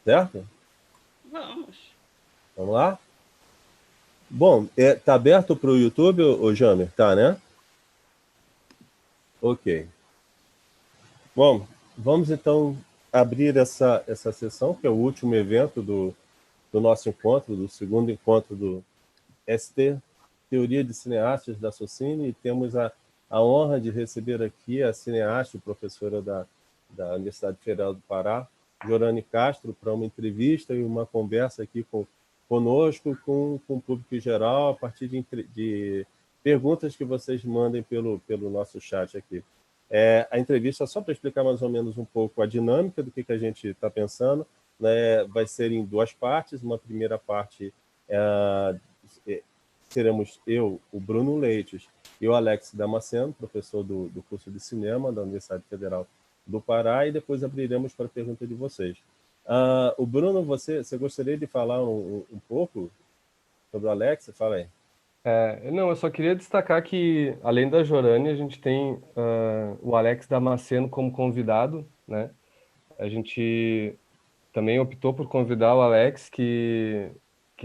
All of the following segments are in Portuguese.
certo? Vamos. Vamos lá? Bom, tá aberto para o YouTube, ô Jamer? Tá, né? Ok. Bom, vamos então abrir essa sessão, que é o último evento do nosso encontro, do segundo encontro do ST, Teoria de Cineastas da Socine, e temos a honra de receber aqui a cineasta e professora da Universidade Federal do Pará, Jorane Castro, para uma entrevista e uma conversa aqui conosco, com o público em geral, a partir de perguntas que vocês mandem pelo nosso chat aqui. A entrevista, só para explicar mais ou menos um pouco a dinâmica do que a gente está pensando, né, vai ser em duas partes. Uma primeira parte seremos eu, o Bruno Leites e o Alex Damasceno, professor do curso de cinema da Universidade Federal do Pará, e depois abriremos para a pergunta de vocês. O Bruno, você gostaria de falar um pouco sobre o Alex? Fala aí. Não, eu só queria destacar que, além da Jorane, a gente tem o Alex Damasceno como convidado, né? A gente também optou por convidar o Alex, que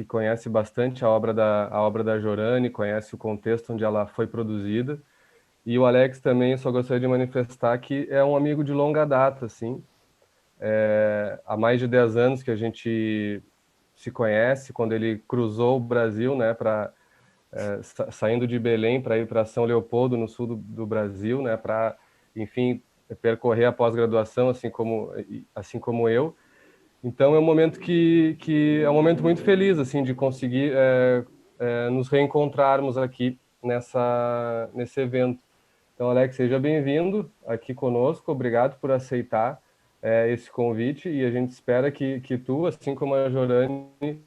conhece bastante a obra da Jorane, conhece o contexto onde ela foi produzida. E o Alex também, eu só gostaria de manifestar que é um amigo de longa data, assim. Há mais de 10 anos que a gente se conhece, quando ele cruzou o Brasil, né, saindo de Belém para ir para São Leopoldo, no sul do Brasil, né, para, enfim, percorrer a pós-graduação, assim como eu. Então é um momento que é um momento muito feliz, assim, de conseguir nos reencontrarmos aqui nesse evento. Então, Alex, seja bem-vindo aqui conosco. Obrigado por aceitar esse convite, e a gente espera que tu, assim como a Jorane,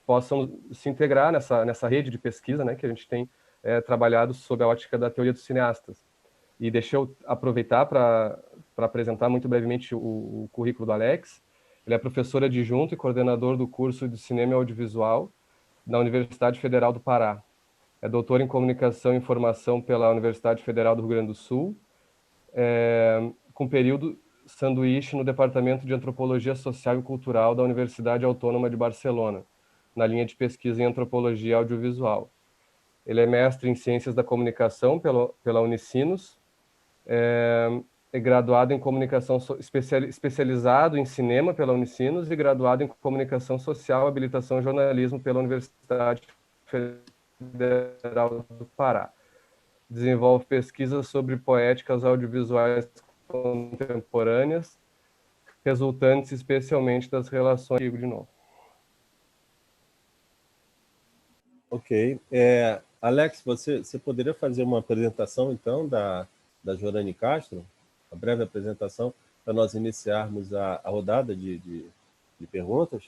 possam se integrar nessa rede de pesquisa, né, que a gente tem trabalhado sob a ótica da teoria dos cineastas. E deixa eu aproveitar para apresentar muito brevemente o currículo do Alex. Ele é professor adjunto e coordenador do curso de Cinema e Audiovisual da Universidade Federal do Pará. É doutor em Comunicação e Informação pela Universidade Federal do Rio Grande do Sul, com período sanduíche no Departamento de Antropologia Social e Cultural da Universidade Autônoma de Barcelona, na linha de pesquisa em Antropologia Audiovisual. Ele é mestre em Ciências da Comunicação pela Unicinos, é graduado em Comunicação, especializado em Cinema pela Unicinos e graduado em Comunicação Social, Habilitação e Jornalismo pela Universidade Federal do Pará. Desenvolve pesquisas sobre poéticas audiovisuais contemporâneas, resultantes especialmente das relações de novo. Ok. Alex, você poderia fazer uma apresentação, então, da Jorane Castro? Uma breve apresentação, para nós iniciarmos a rodada de perguntas?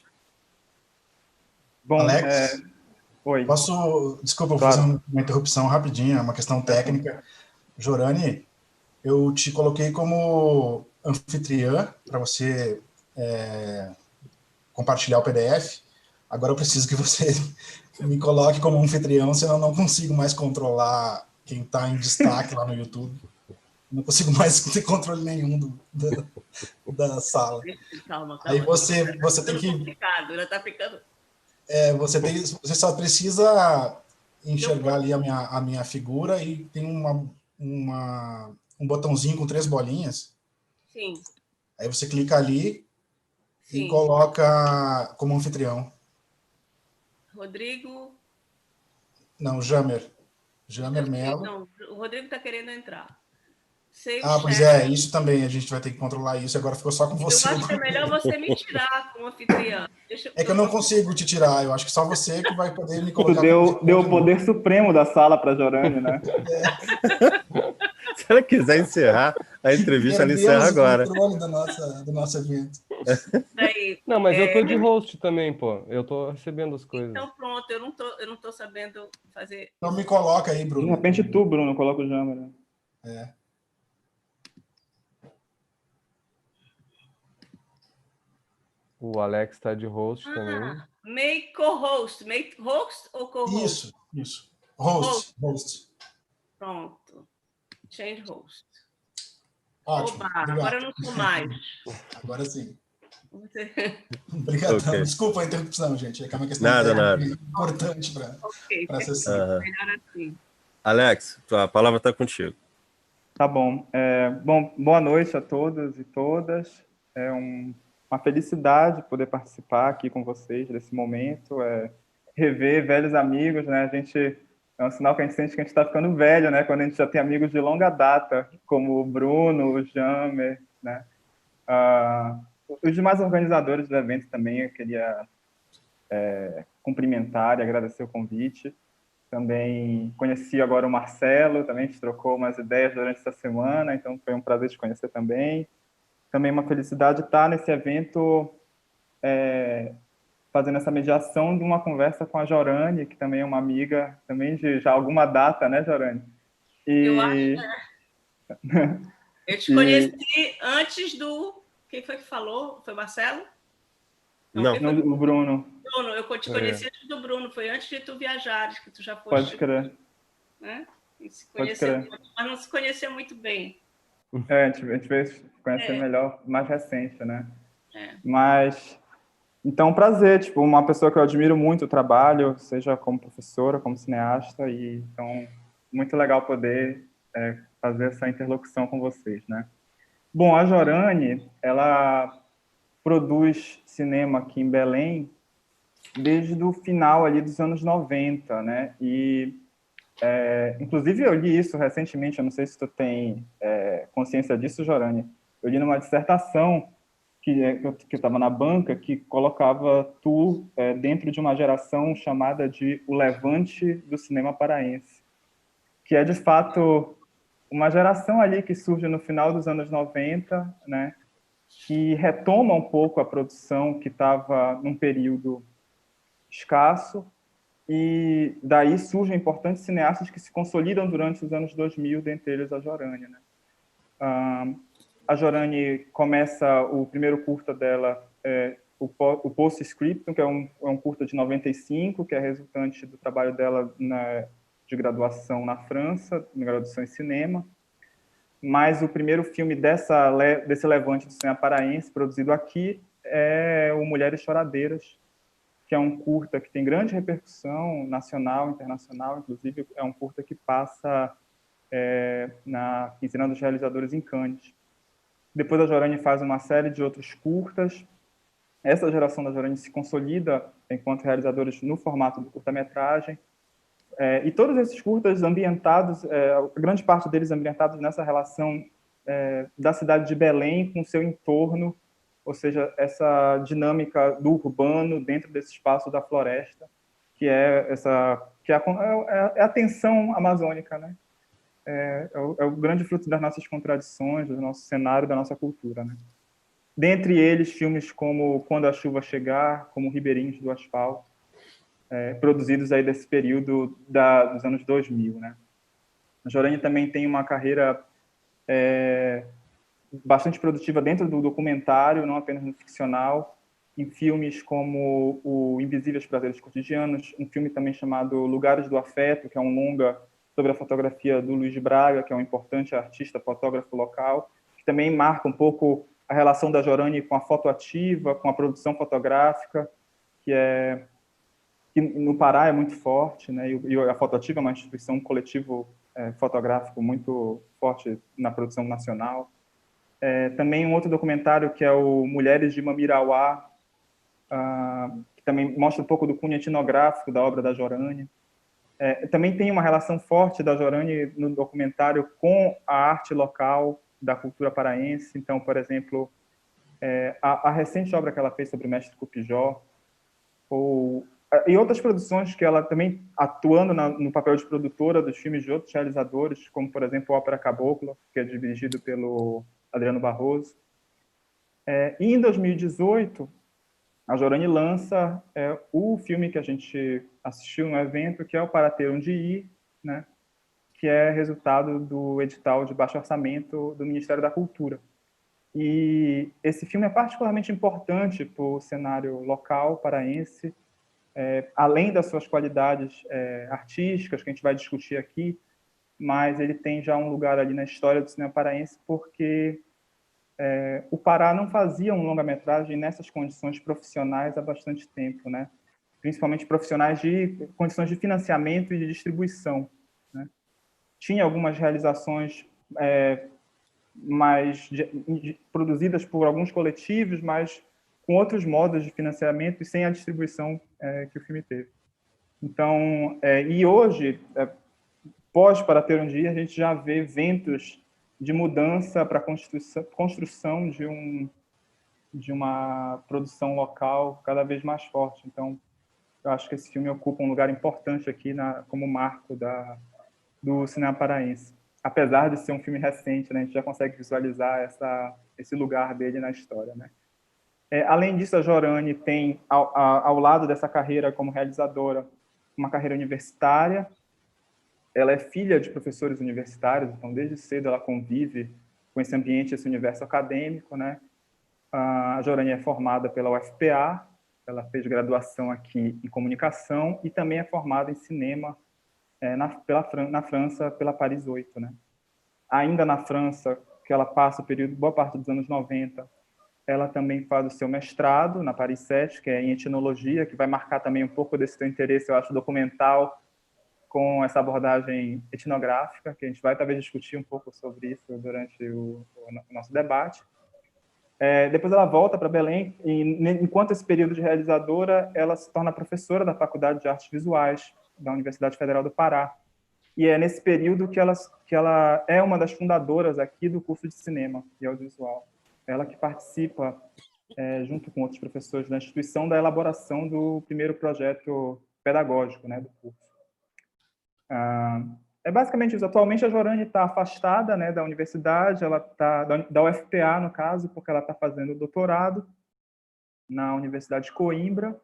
Bom, Alex, Oi. Desculpa, vou Claro. fazer uma interrupção rapidinha, é uma questão técnica. Jorane, eu te coloquei como anfitriã para você compartilhar o PDF. Agora eu preciso que você me coloque como anfitrião, senão eu não consigo mais controlar quem está em destaque lá no YouTube. Não consigo mais ter controle nenhum da sala. Calma. Aí você tem que... complicado, já tá ficando... você só precisa enxergar ali a minha figura, e tem um botãozinho com 3 bolinhas. Sim. Aí você clica ali. Sim. E coloca como anfitrião. Rodrigo... Não, Jamer Mello. Não, o Rodrigo está querendo entrar. Pois isso também, a gente vai ter que controlar isso, agora ficou só com você. Eu acho que é melhor você me tirar como anfitriã. É que eu não consigo te tirar, eu acho que só você que vai poder me colocar. Tu deu o poder supremo da sala para Jorane, né? Se ela quiser encerrar a entrevista, ela encerra agora. Do nosso evento. Não, mas eu tô de host também, pô. Eu tô recebendo as coisas. Então pronto, eu não tô sabendo fazer... Então me coloca aí, Bruno. De repente tu, Bruno, coloca o Jamer. O Alex está de host também. Make co-host. Make host ou co-host? Isso. Host. Pronto. Change host. Ótimo. Oba, Obrigado. agora eu não sou mais. Agora sim. Você- Obrigadão. Ok. Desculpa a interrupção, gente. É que é uma questão Nada, técnica nada. importante para Ok, a perfeito. sessão. Aham. Melhor assim. Alex, a palavra está contigo. Tá bom. Bom, boa noite a todos e todas. É uma felicidade poder participar aqui com vocês desse momento, rever velhos amigos, né? É um sinal que a gente sente que a gente está ficando velho, né? Quando a gente já tem amigos de longa data, como o Bruno, o Jamer, né? Os demais organizadores do evento também eu queria cumprimentar e agradecer o convite. Também conheci agora o Marcelo, também a gente trocou umas ideias durante essa semana, então foi um prazer te conhecer também. Também uma felicidade estar nesse evento, fazendo essa mediação de uma conversa com a Jorane, que também é uma amiga, também de já alguma data, né, Jorane? Eu acho. E, Eu te e conheci antes do. Quem foi que falou? Foi o Marcelo? Não. Quem foi? o Bruno, Bruno. Eu te conheci antes do Bruno. Foi antes de tu viajares, que tu já pode foste, crer, né? E se pode conheceu, crer. mas não se conhecia muito bem. A gente veio se conhecer melhor, mais recente, né? É. Mas, então, um prazer, tipo, uma pessoa que eu admiro muito o trabalho, seja como professora, como cineasta, e então, muito legal poder fazer essa interlocução com vocês, né? Bom, a Jorane, ela produz cinema aqui em Belém desde o final ali dos anos 90, né? E, inclusive, eu li isso recentemente, eu não sei se tu tem consciência disso, Jorane. Eu li numa dissertação que eu estava na banca, que colocava tu dentro de uma geração chamada de o Levante do cinema paraense, que é, de fato, uma geração ali que surge no final dos anos 90, né, que retoma um pouco a produção que estava num período escasso, e daí surgem importantes cineastas que se consolidam durante os anos 2000, dentre eles a Jorane, né? A Jorane começa o primeiro curta dela, o Postscriptum, que é um curta de 95, que é resultante do trabalho dela de graduação na França, na graduação em cinema. Mas o primeiro filme desse levante do cinema paraense, produzido aqui, é o Mulheres Choradeiras, que é um curta que tem grande repercussão nacional, internacional, inclusive é um curta que passa na Quinzena dos Realizadores em Cannes. Depois a Jorane faz uma série de outros curtas. Essa geração da Jorane se consolida enquanto realizadores no formato do curta-metragem. E todos esses curtas ambientados, grande parte deles ambientados nessa relação da cidade de Belém com seu entorno, ou seja, essa dinâmica do urbano dentro desse espaço da floresta, que é a tensão amazônica, né? É o grande fruto das nossas contradições, do nosso cenário, da nossa cultura, né? Dentre eles, filmes como Quando a Chuva Chegar, como Ribeirinhos do Asfalto, produzidos aí desse período dos anos 2000, né? A Jorane também tem uma carreira bastante produtiva dentro do documentário, não apenas no ficcional, em filmes como o Invisíveis Prazeres Cotidianos, um filme também chamado Lugares do Afeto, que é um longa sobre a fotografia do Luiz Braga, que é um importante artista fotógrafo local, que também marca um pouco a relação da Jorane com a foto ativa, com a produção fotográfica, que no Pará é muito forte, né? E a foto ativa é uma instituição, um coletivo fotográfico muito forte na produção nacional. Também um outro documentário que é o Mulheres de Mamirauá, que também mostra um pouco do cunho etnográfico da obra da Jorane. Também tem uma relação forte da Jorane no documentário com a arte local da cultura paraense. Então, por exemplo, a recente obra que ela fez sobre o Mestre Cupijó, e outras produções que ela também atuando no papel de produtora dos filmes de outros realizadores, como, por exemplo, Ópera Caboclo, que é dirigido pelo Adriano Barroso. E em 2018, a Jorane lança o filme que a gente assistiu no evento, que é o Para Ter Onde Ir, né, que é resultado do edital de baixo orçamento do Ministério da Cultura. E esse filme é particularmente importante para o cenário local paraense, além das suas qualidades artísticas, que a gente vai discutir aqui, mas ele tem já um lugar ali na história do cinema paraense, porque o Pará não fazia um longa-metragem nessas condições profissionais há bastante tempo, né? Principalmente profissionais de condições de financiamento e de distribuição, né? Tinha algumas realizações produzidas por alguns coletivos, mas com outros modos de financiamento e sem a distribuição que o filme teve. Então, e hoje, pós Para Ter um Dia, a gente já vê ventos de mudança para a construção de uma produção local cada vez mais forte. Então, eu acho que esse filme ocupa um lugar importante aqui como marco do cinema paraense. Apesar de ser um filme recente, né, a gente já consegue visualizar esse lugar dele na história, né? Além disso, a Jorane tem, ao lado dessa carreira como realizadora, uma carreira universitária. Ela é filha de professores universitários, então desde cedo ela convive com esse ambiente, esse universo acadêmico, né? A Jorane é formada pela UFPA, ela fez graduação aqui em comunicação e também é formada em cinema na França, pela Paris 8, né? Ainda na França, que ela passa o período, boa parte dos anos 90, ela também faz o seu mestrado na Paris 7, que é em etnologia, que vai marcar também um pouco desse seu interesse, eu acho, documental, com essa abordagem etnográfica, que a gente vai talvez discutir um pouco sobre isso durante o nosso debate. Depois ela volta para Belém, e enquanto esse período de realizadora, ela se torna professora da Faculdade de Artes Visuais da Universidade Federal do Pará. E é nesse período que ela é uma das fundadoras aqui do curso de cinema e audiovisual. Ela que participa, junto com outros professores da instituição, da elaboração do primeiro projeto pedagógico, né, do curso. Basicamente isso. Atualmente a Jorane está afastada, né, da universidade, ela está da UFPA, no caso, porque ela está fazendo doutorado na Universidade de Coimbra.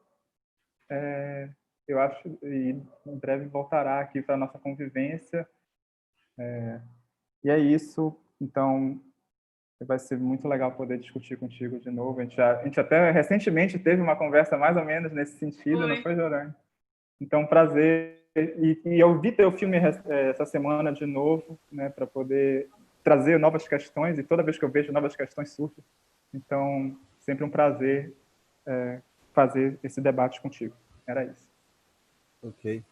Eu acho, e em breve voltará aqui para a nossa convivência. E é isso. Então, vai ser muito legal poder discutir contigo de novo. A gente até recentemente teve uma conversa mais ou menos nesse sentido, não foi, Jorane? Então, prazer. E eu vi teu filme essa semana de novo, né, para poder trazer novas questões, e toda vez que eu vejo novas questões surgem. Então, sempre um prazer fazer esse debate contigo. Era isso. Ok.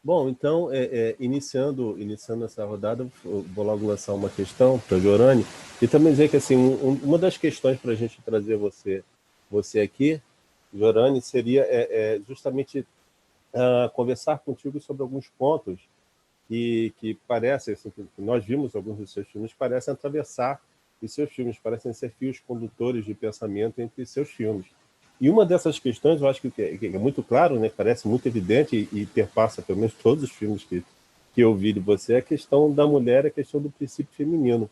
Bom, então, iniciando essa rodada, eu vou logo lançar uma questão para a Jorane, e também dizer que assim, uma das questões para a gente trazer você aqui, Jorane, seria justamente conversar contigo sobre alguns pontos que parecem, assim, que nós vimos alguns dos seus filmes, parecem atravessar os seus filmes, parecem ser fios condutores de pensamento entre seus filmes. E uma dessas questões, eu acho que é muito claro, né, parece muito evidente e perpassa pelo menos todos os filmes que eu vi de você, é a questão da mulher, a questão do princípio feminino.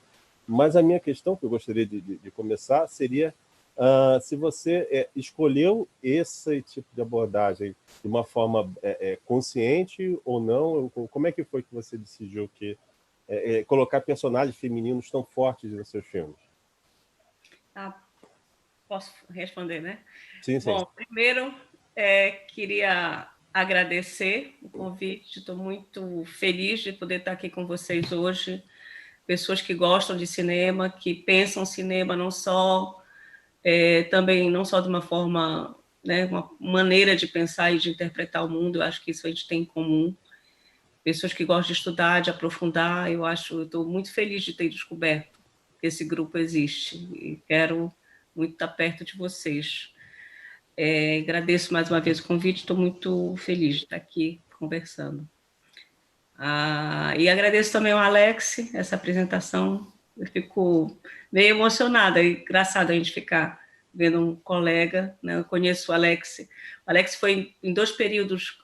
Mas a minha questão, que eu gostaria de começar, seria se você escolheu esse tipo de abordagem de uma forma consciente ou não, como é que foi que você decidiu colocar personagens femininos tão fortes nos seus filmes? Posso responder, né? Sim, sim. Bom, primeiro, queria agradecer o convite. Estou muito feliz de poder estar aqui com vocês hoje. Pessoas que gostam de cinema, que pensam cinema também não só de uma forma, né, uma maneira de pensar e de interpretar o mundo. Eu acho que isso a gente tem em comum. Pessoas que gostam de estudar, de aprofundar. Eu estou muito feliz de ter descoberto que esse grupo existe e quero muito estar perto de vocês. Agradeço mais uma vez o convite, estou muito feliz de estar aqui conversando. E agradeço também ao Alex, essa apresentação. Eu fico meio emocionada, é engraçado a gente ficar vendo um colega, né? Eu conheço o Alex. O Alex foi em 2 períodos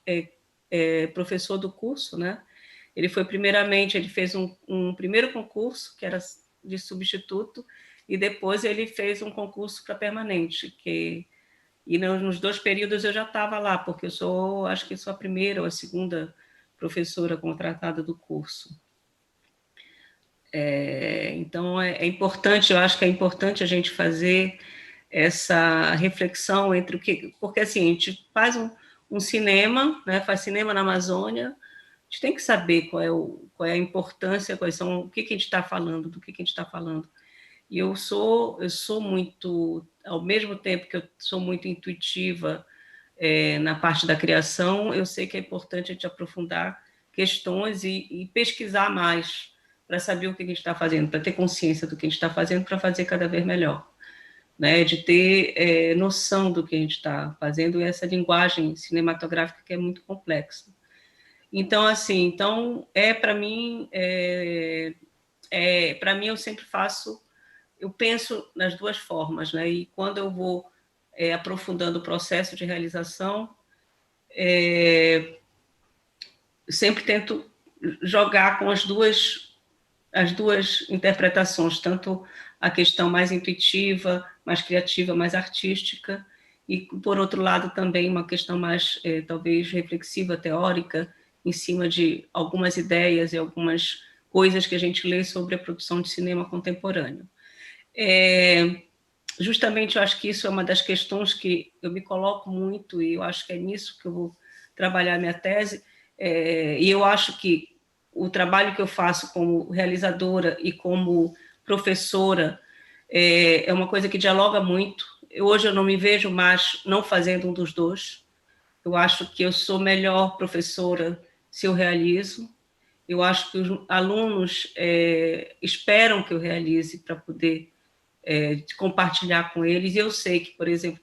professor do curso, né? Ele fez um primeiro concurso, que era de substituto, e depois ele fez um concurso para permanente, e nos 2 períodos eu já estava lá, porque acho que sou a primeira ou a segunda professora contratada do curso. Então, é importante, eu acho que é importante a gente fazer essa reflexão porque assim, a gente faz um cinema, né, faz cinema na Amazônia, gente tem que saber qual é a importância, o que a gente está falando, do que a gente está falando. E eu sou muito, ao mesmo tempo que eu sou muito intuitiva na parte da criação, eu sei que é importante a gente aprofundar questões e pesquisar mais para saber o que a gente está fazendo, para ter consciência do que a gente está fazendo, para fazer cada vez melhor, né? De ter noção do que a gente está fazendo e essa linguagem cinematográfica que é muito complexa. Então, assim, para mim, eu sempre eu penso nas duas formas, né? E quando eu vou aprofundando o processo de realização, eu sempre tento jogar com as duas interpretações, tanto a questão mais intuitiva, mais criativa, mais artística, e, por outro lado, também uma questão mais, talvez, reflexiva, teórica, em cima de algumas ideias e algumas coisas que a gente lê sobre a produção de cinema contemporâneo. Justamente, eu acho que isso é uma das questões que eu me coloco muito, e eu acho que é nisso que eu vou trabalhar a minha tese, e eu acho que o trabalho que eu faço como realizadora e como professora é uma coisa que dialoga muito. Hoje eu não me vejo mais não fazendo um dos dois. Eu acho que eu sou melhor professora se eu realizo. Eu acho que os alunos esperam que eu realize para poder compartilhar com eles. E eu sei que, por exemplo,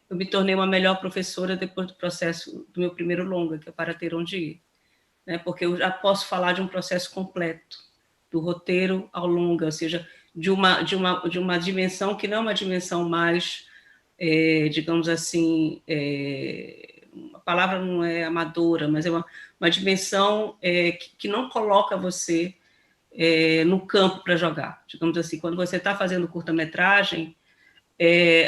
eu me tornei uma melhor professora depois do processo do meu primeiro longa, que é Para Ter Onde Ir, né? Porque eu já posso falar de um processo completo, do roteiro ao longa, ou seja, de uma dimensão que não é uma dimensão mais, digamos assim, a palavra não é amadora, mas é uma dimensão que não coloca você no campo para jogar. Digamos assim, quando você está fazendo curta-metragem,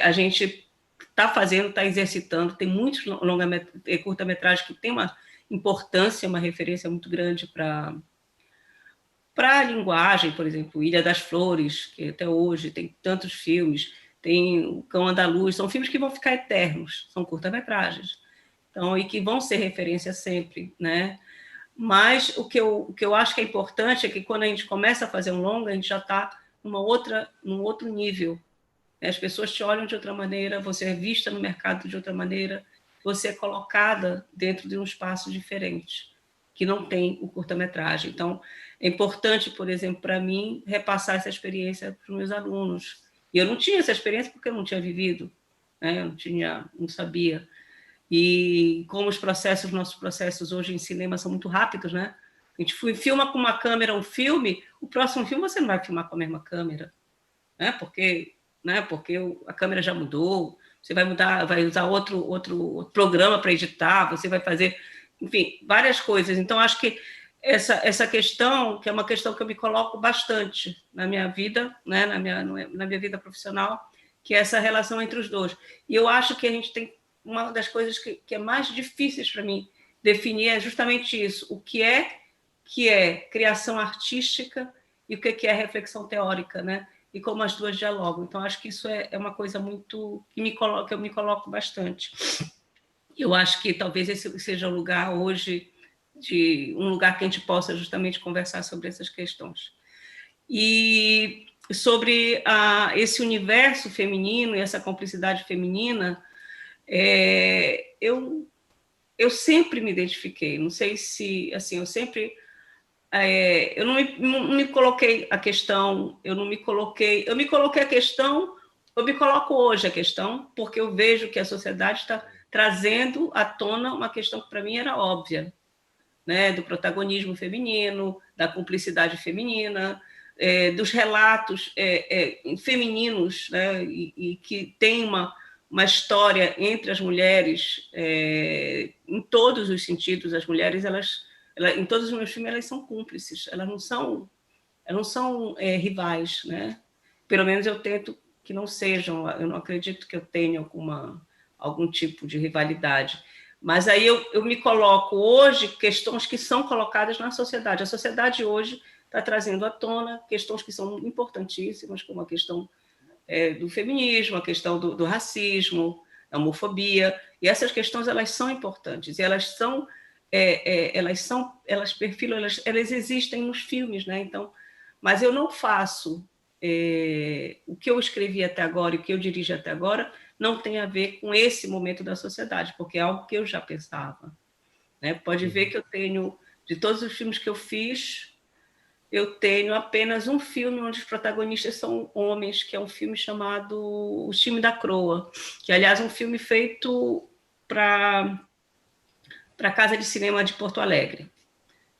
a gente está exercitando, tem muitos curta-metragens que tem uma importância, uma referência muito grande para a linguagem, por exemplo, Ilha das Flores, que até hoje tem tantos filmes, tem O Cão Andaluz, são filmes que vão ficar eternos, são curta-metragens, então, e que vão ser referência sempre, né? Mas o que eu acho que é importante é que quando a gente começa a fazer um longa, a gente já está num outro nível. As pessoas te olham de outra maneira, você é vista no mercado de outra maneira, você é colocada dentro de um espaço diferente, que não tem o curta-metragem. Então, é importante, por exemplo, para mim, repassar essa experiência para os meus alunos. E eu não tinha essa experiência porque eu não tinha vivido, né? Eu não sabia. E como nossos processos hoje em cinema são muito rápidos, né? A gente filma com uma câmera um filme, o próximo filme você não vai filmar com a mesma câmera, né? Porque a câmera já mudou, você vai usar outro programa para editar, você vai fazer, enfim, várias coisas. Então, acho que essa questão, que é uma questão que eu me coloco bastante na minha vida, né? na minha vida profissional, que é essa relação entre os dois. E eu acho que a gente tem uma das coisas que é mais difíceis para mim definir é justamente isso, o que é criação artística e o que é reflexão teórica, né? E como as duas dialogam. Então, acho que isso é uma coisa muito que eu me coloco bastante. Eu acho que talvez esse seja o lugar hoje, um lugar que a gente possa justamente conversar sobre essas questões. E sobre esse universo feminino e essa cumplicidade feminina, eu sempre me identifiquei, não sei se, assim, eu não me coloquei a questão, eu me coloquei a questão, eu me coloco hoje a questão, porque eu vejo que a sociedade está trazendo à tona uma questão que para mim era óbvia, né? Do protagonismo feminino, da cumplicidade feminina, dos relatos femininos, né? E que tem uma história entre as mulheres, em todos os sentidos. As mulheres, em todos os meus filmes, elas são cúmplices, elas não são rivais, né? Pelo menos eu tento que não sejam, eu não acredito que eu tenha algum tipo de rivalidade. Mas aí eu me coloco hoje questões que são colocadas na sociedade. A sociedade hoje está trazendo à tona questões que são importantíssimas, como a questão do feminismo, a questão do racismo, da homofobia, e essas questões elas são importantes, e elas são elas perfilam, elas existem nos filmes, né? Então, mas eu não faço o que eu escrevi até agora e o que eu dirijo até agora não tem a ver com esse momento da sociedade, porque é algo que eu já pensava, né? Pode ver que eu tenho, de todos os filmes que eu fiz, eu tenho apenas um filme onde os protagonistas são homens, que é um filme chamado O Time da Croa, que, aliás, é um filme feito para a Casa de Cinema de Porto Alegre,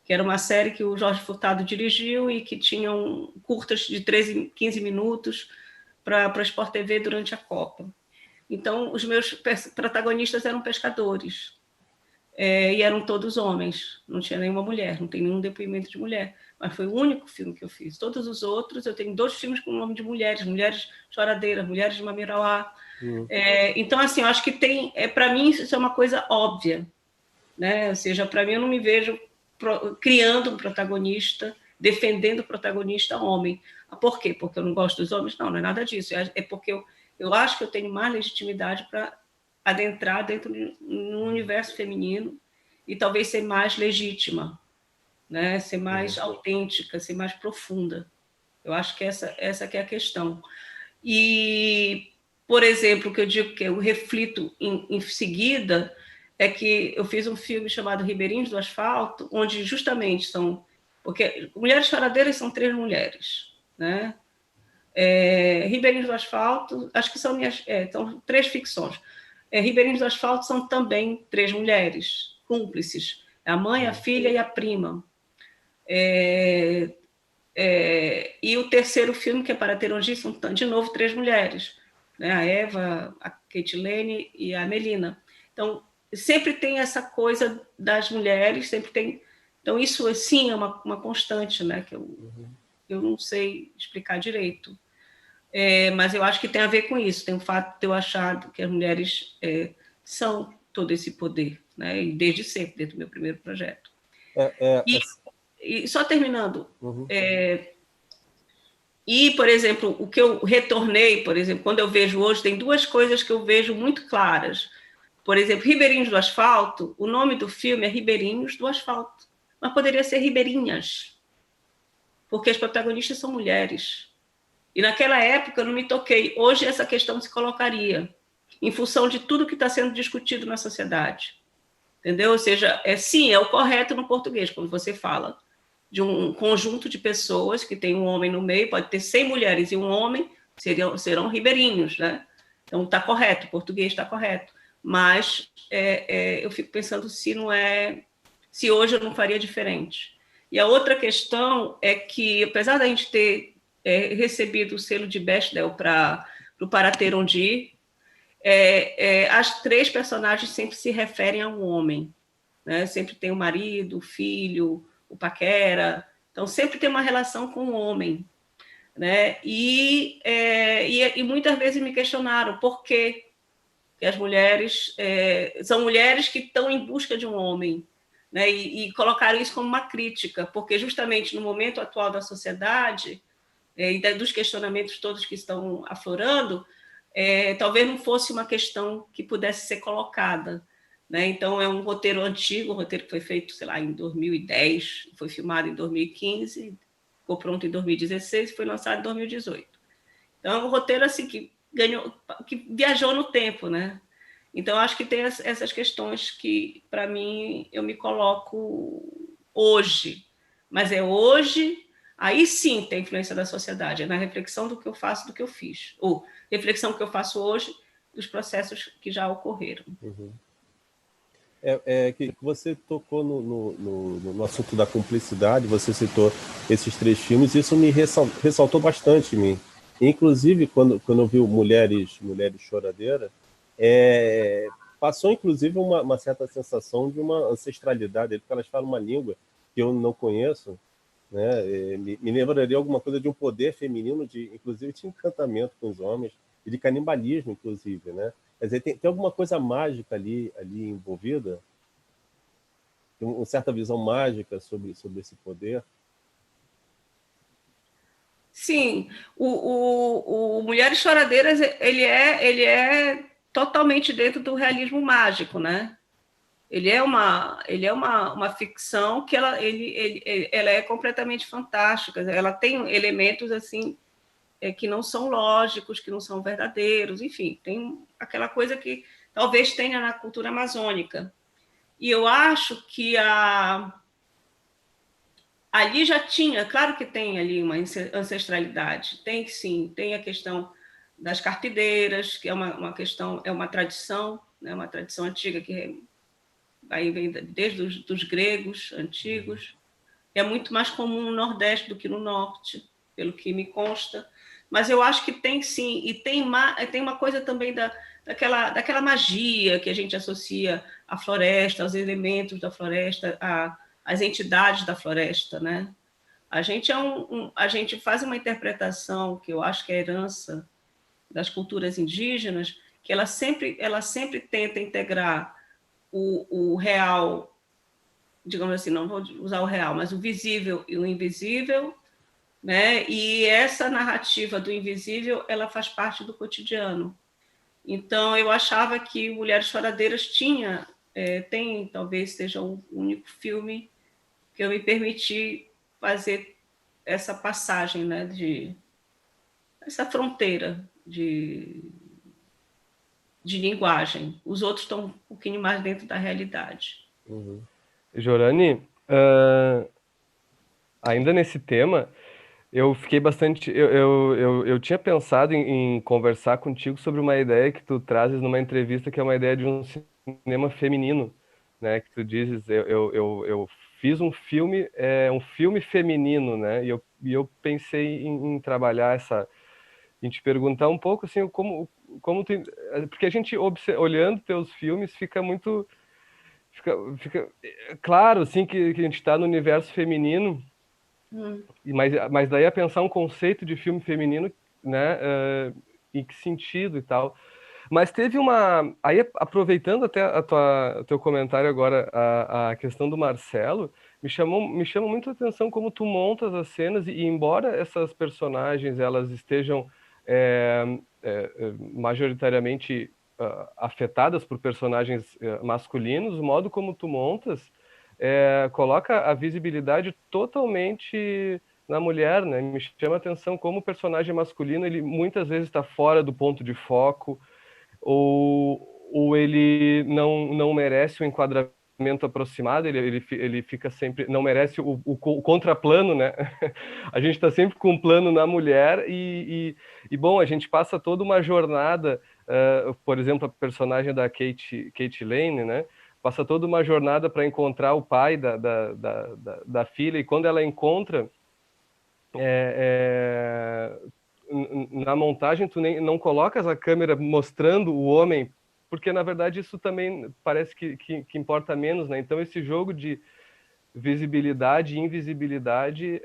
que era uma série que o Jorge Furtado dirigiu e que tinham curtas de 13, 15 minutos para a Sport TV durante a Copa. Então, os meus protagonistas eram pescadores, e eram todos homens, não tinha nenhuma mulher, não tem nenhum depoimento de mulher, mas foi o único filme que eu fiz. Todos os outros, eu tenho 2 filmes com o nome de mulheres, Mulheres Choradeiras, Mulheres de Mamirauá. Então, assim, eu acho que tem, para mim, isso é uma coisa óbvia, né? Ou seja, para mim, eu não me vejo criando um protagonista, defendendo o protagonista homem. Por quê? Porque eu não gosto dos homens? Não, não é nada disso. É porque eu acho que eu tenho mais legitimidade para adentrar dentro de um universo feminino e talvez ser mais legítima, né? Ser mais autêntica, ser mais profunda. Eu acho que essa que é a questão. E, por exemplo, o que eu digo que eu reflito em seguida é que eu fiz um filme chamado Ribeirinhos do Asfalto, onde justamente são... Porque Mulheres Choradeiras são 3 mulheres, né? Ribeirinhos do Asfalto, acho que são são 3 ficções. Ribeirinhos do Asfalto são também 3 mulheres cúmplices, a mãe, a filha e a prima. E o terceiro filme, que é Para Ter Onde Ir, são de novo 3 mulheres, né? A Eva, a Keitilene e a Melina. Então, sempre tem essa coisa das mulheres, sempre tem... Então, isso, sim, é uma constante, né? Que eu não sei explicar direito. Mas eu acho que tem a ver com isso, tem o fato de eu achar que as mulheres são todo esse poder, né? E desde sempre, desde o meu primeiro projeto. E só terminando, e, por exemplo, o que eu retornei, por exemplo, quando eu vejo hoje, tem 2 coisas que eu vejo muito claras. Por exemplo, Ribeirinhos do Asfalto, o nome do filme é Ribeirinhos do Asfalto, mas poderia ser Ribeirinhas, porque as protagonistas são mulheres. E naquela época eu não me toquei. Hoje essa questão se colocaria, em função de tudo que está sendo discutido na sociedade. Entendeu? Ou seja, sim, é o correto no português, quando você fala de um conjunto de pessoas que tem um homem no meio, pode ter 100 mulheres e um homem, serão ribeirinhos, né? Então está correto, o português está correto. Mas eu fico pensando se hoje eu não faria diferente. E a outra questão é que, apesar da gente ter recebido o selo de Bechdel para o Para Ter Onde Ir, as 3 personagens sempre se referem a um homem, né? Sempre tem o marido, o filho, o paquera, então sempre tem uma relação com o homem, né? E muitas vezes me questionaram por quê que as mulheres são mulheres que estão em busca de um homem, né? E colocaram isso como uma crítica, porque justamente no momento atual da sociedade e dos questionamentos todos que estão aflorando, talvez não fosse uma questão que pudesse ser colocada, né? Então, é um roteiro antigo, um roteiro que foi feito, sei lá, em 2010, foi filmado em 2015, ficou pronto em 2016 e foi lançado em 2018. Então, é um roteiro assim, que viajou no tempo, né? Então, acho que tem essas questões que, para mim, eu me coloco hoje. Mas é hoje, aí sim tem influência da sociedade, é na reflexão do que eu faço, do que eu fiz. Ou reflexão que eu faço hoje dos processos que já ocorreram. Que você tocou no assunto da cumplicidade, você citou esses 3 filmes, isso me ressaltou bastante em mim. Inclusive, quando eu vi Mulheres Choradeiras, passou inclusive uma certa sensação de uma ancestralidade, porque elas falam uma língua que eu não conheço, né? Me lembraria alguma coisa de um poder feminino, inclusive de encantamento com os homens, e de canibalismo, inclusive, né? Quer dizer, tem alguma coisa mágica ali envolvida? Tem uma certa visão mágica sobre esse poder? Sim, o Mulheres Choradeiras ele é totalmente dentro do realismo mágico, né? uma ficção que ela é completamente fantástica. Ela tem elementos assim que não são lógicos, que não são verdadeiros, enfim, tem aquela coisa que talvez tenha na cultura amazônica. E eu acho que ali já tinha, claro que tem ali uma ancestralidade, tem sim, tem a questão das carpideiras, que é uma questão, é uma tradição, né, uma tradição antiga que aí vem desde os gregos antigos. É muito mais comum no Nordeste do que no Norte, pelo que me consta. Mas eu acho que tem sim, e tem uma coisa também daquela magia que a gente associa à floresta, aos elementos da floresta, às entidades da floresta, né? A gente faz uma interpretação que eu acho que é a herança das culturas indígenas, que ela sempre tenta integrar o real, digamos assim, não vou usar o real, mas o visível e o invisível, né? E essa narrativa do invisível, ela faz parte do cotidiano. Então, eu achava que Mulheres Choradeiras tem, talvez seja o único filme que eu me permiti fazer essa passagem, né, essa fronteira de linguagem. Os outros estão um pouquinho mais dentro da realidade. Uhum. Jorane, ainda nesse tema, eu fiquei bastante. Eu tinha pensado em conversar contigo sobre uma ideia que tu trazes numa entrevista, que é uma ideia de um cinema feminino, né? Que tu dizes, eu fiz um filme feminino, né? E eu pensei em trabalhar em te perguntar um pouco assim, como tu, porque a gente olhando teus filmes fica muito. Fica claro, assim, que a gente está no universo feminino. Mas daí a pensar um conceito de filme feminino, né? Em que sentido e tal. Mas teve uma. Aí, aproveitando até o teu comentário agora, a questão do Marcelo, me chama muito a atenção como tu montas as cenas, e embora essas personagens elas estejam majoritariamente afetadas por personagens masculinos, o modo como tu montas coloca a visibilidade totalmente na mulher, né? Me chama a atenção como o personagem masculino ele muitas vezes está fora do ponto de foco, ou ele não merece o enquadramento aproximado, ele fica sempre, não merece o contraplano, né? A gente está sempre com um plano na mulher bom, a gente passa toda uma jornada, por exemplo, a personagem da Kate Lane, né? Passa toda uma jornada para encontrar o pai da filha, e quando ela encontra, na montagem tu não colocas a câmera mostrando o homem, porque na verdade isso também parece que importa menos, né? Então esse jogo de visibilidade e invisibilidade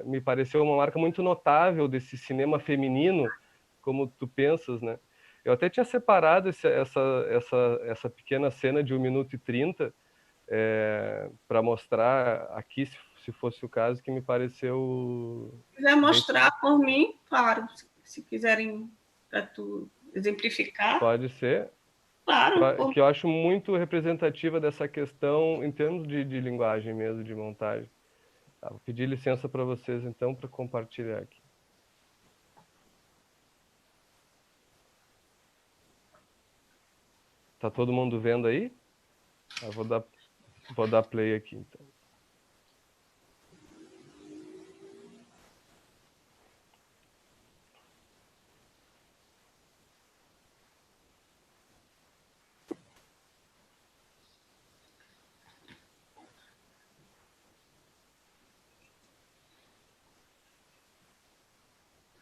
me pareceu uma marca muito notável desse cinema feminino, como tu pensas, né? Eu até tinha separado essa pequena cena de 1 minuto e 30 para mostrar aqui, se fosse o caso, que me pareceu... Se quiser mostrar por mim, claro. Se quiserem para tu exemplificar. Pode ser. Claro. Que eu acho muito representativa dessa questão em termos de linguagem mesmo, de montagem. Tá, vou pedir licença para vocês, então, para compartilhar aqui. Tá todo mundo vendo aí? Eu vou dar play aqui, então.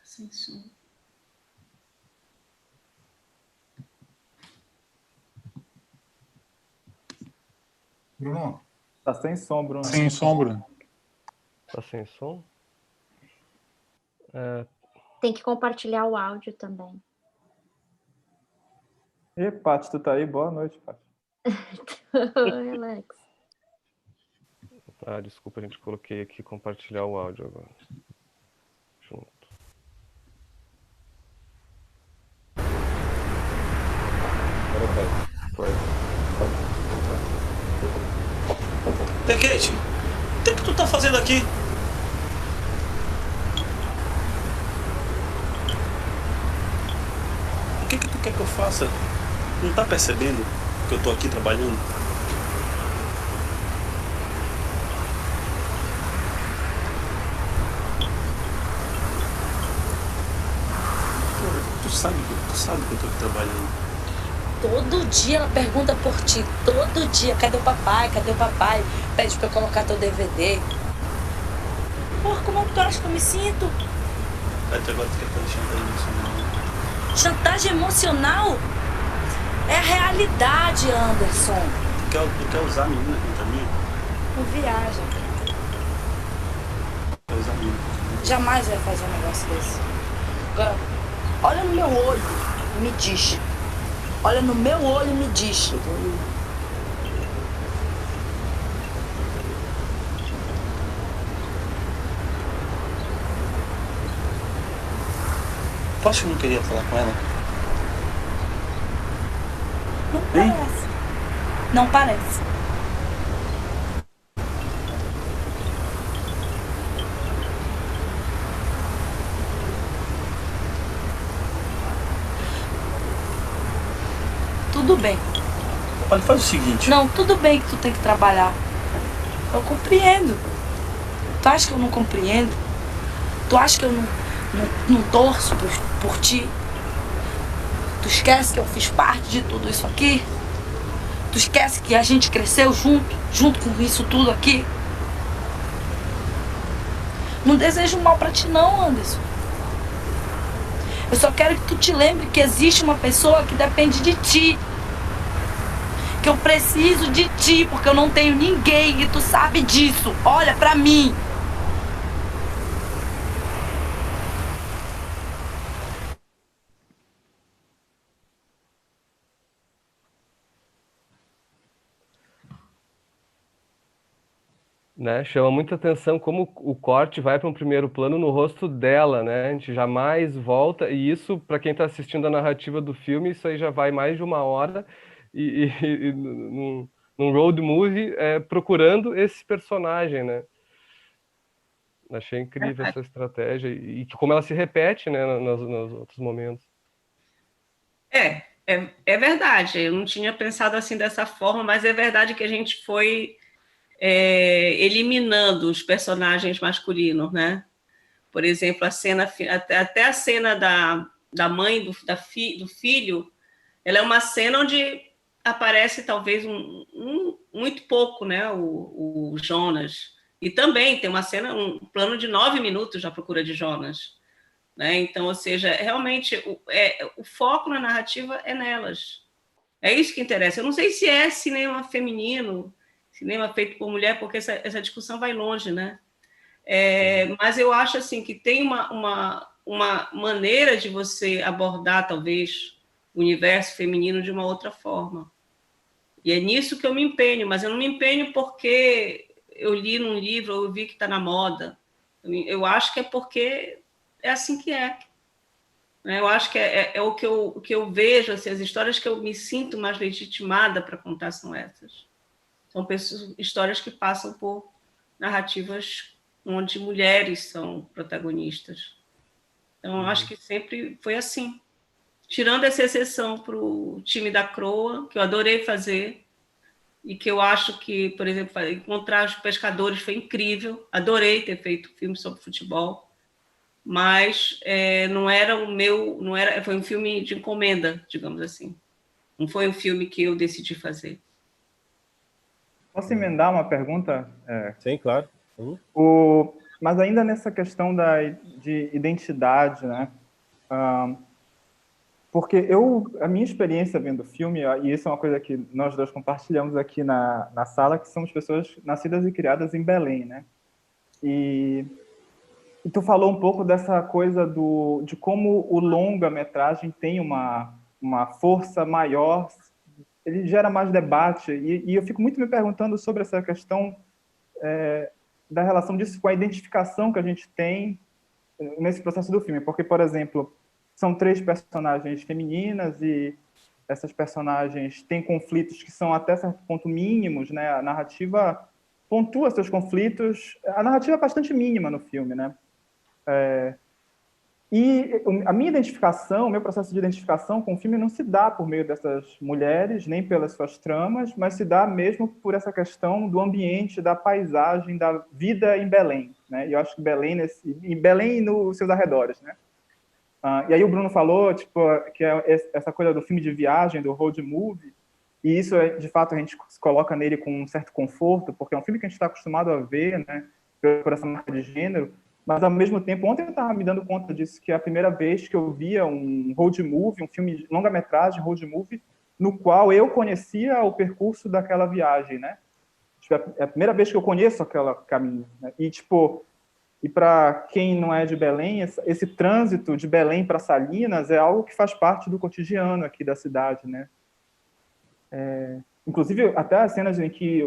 Sem som. Bruno? Tá sem som, Bruno. Sem som, Bruno. Tá sem som? Tem que compartilhar o áudio também. E, Paty, tu tá aí? Boa noite, Paty. Oi, Alex. Desculpa, a gente coloquei aqui compartilhar o áudio agora. Junto. Agora vai. Oi, Kate. O que tu tá fazendo aqui? O que tu quer que eu faça? Não tá percebendo que eu tô aqui trabalhando? Tu sabe que eu tô aqui trabalhando. Todo dia ela pergunta por ti, todo dia, cadê o papai, cadê o papai? Pede pra eu colocar teu DVD. Porra, como é que tu acha que eu me sinto? Até agora tu quer fazer chantagem emocional. Chantagem emocional? É a realidade, Anderson. Tu quer usar a menina contra mim? Não viaja. Quer usar a menina contra mim? Jamais vai fazer um negócio desse. Agora, olha no meu olho e me diz. Olha no meu olho e me diz. Eu tô olhando. Tu acha que eu não queria falar com ela? Não Hein? parece. Não parece. Tudo bem. Olha, faz o seguinte. Não, tudo bem que tu tem que trabalhar. Eu compreendo. Tu acha que eu não compreendo? Tu acha que eu não torço por ti? Tu esquece que eu fiz parte de tudo isso aqui? Tu esquece que a gente cresceu junto com isso tudo aqui? Não desejo mal pra ti não, Anderson. Eu só quero que tu te lembre que existe uma pessoa que depende de ti. Que eu preciso de ti, porque eu não tenho ninguém e tu sabe disso. Olha pra mim. Né? Chama muita atenção como o corte vai para um primeiro plano no rosto dela, né? A gente jamais volta, e isso, para quem está assistindo a narrativa do filme, isso aí já vai mais de 1 hora, e num road movie procurando esse personagem, né? Achei incrível essa estratégia, e como ela se repete, né, nos outros momentos. É verdade, eu não tinha pensado assim dessa forma, mas é verdade que a gente foi eliminando os personagens masculinos, né? Por exemplo, a cena, até a cena da mãe do filho, ela é uma cena onde aparece talvez muito pouco, né? O Jonas. E também tem uma cena, um plano de 9 minutos na procura de Jonas, né? Então, ou seja, realmente o foco na narrativa é nelas. É isso que interessa. Eu não sei se é cinema feminino, cinema feito por mulher, porque essa discussão vai longe, né? Mas eu acho assim que tem uma maneira de você abordar, talvez, o universo feminino de uma outra forma. E é nisso que eu me empenho, mas eu não me empenho porque eu li num livro ou eu vi que está na moda. Eu acho que é porque é assim que é. Eu acho que é o que eu vejo, assim, as histórias que eu me sinto mais legitimada para contar são essas. São histórias que passam por narrativas onde mulheres são protagonistas. Então, eu acho que sempre foi assim. Tirando essa exceção para o time da Croa, que eu adorei fazer, e que eu acho que, por exemplo, encontrar os pescadores foi incrível, adorei ter feito filme sobre futebol, mas não era o meu, foi um filme de encomenda, digamos assim. Não foi um filme que eu decidi fazer. Posso emendar uma pergunta? Sim, claro. Mas ainda nessa questão de identidade, né? Porque a minha experiência vendo o filme, e isso é uma coisa que nós dois compartilhamos aqui na sala, que somos pessoas nascidas e criadas em Belém, né? E tu falou um pouco dessa coisa de como o longa-metragem tem uma força maior, ele gera mais debate, e eu fico muito me perguntando sobre essa questão da relação disso com a identificação que a gente tem nesse processo do filme, porque, por exemplo, são 3 personagens femininas e essas personagens têm conflitos que são até certo ponto mínimos, né? A narrativa pontua seus conflitos. A narrativa é bastante mínima no filme, né? E a minha identificação, o meu processo de identificação com o filme não se dá por meio dessas mulheres, nem pelas suas tramas, mas se dá mesmo por essa questão do ambiente, da paisagem, da vida em Belém, né? E eu acho que Belém e nos seus arredores, né? E aí o Bruno falou, tipo, que é essa coisa do filme de viagem, do road movie, e isso, de fato, a gente se coloca nele com um certo conforto, porque é um filme que a gente está acostumado a ver, né, por essa marca de gênero, mas, ao mesmo tempo, ontem eu estava me dando conta disso, que é a primeira vez que eu via um road movie, um filme de longa-metragem, road movie, no qual eu conhecia o percurso daquela viagem, né? Tipo, é a primeira vez que eu conheço aquele caminho, né? E, tipo, e para quem não é de Belém, esse trânsito de Belém para Salinas é algo que faz parte do cotidiano aqui da cidade, né? Inclusive, até as cenas em que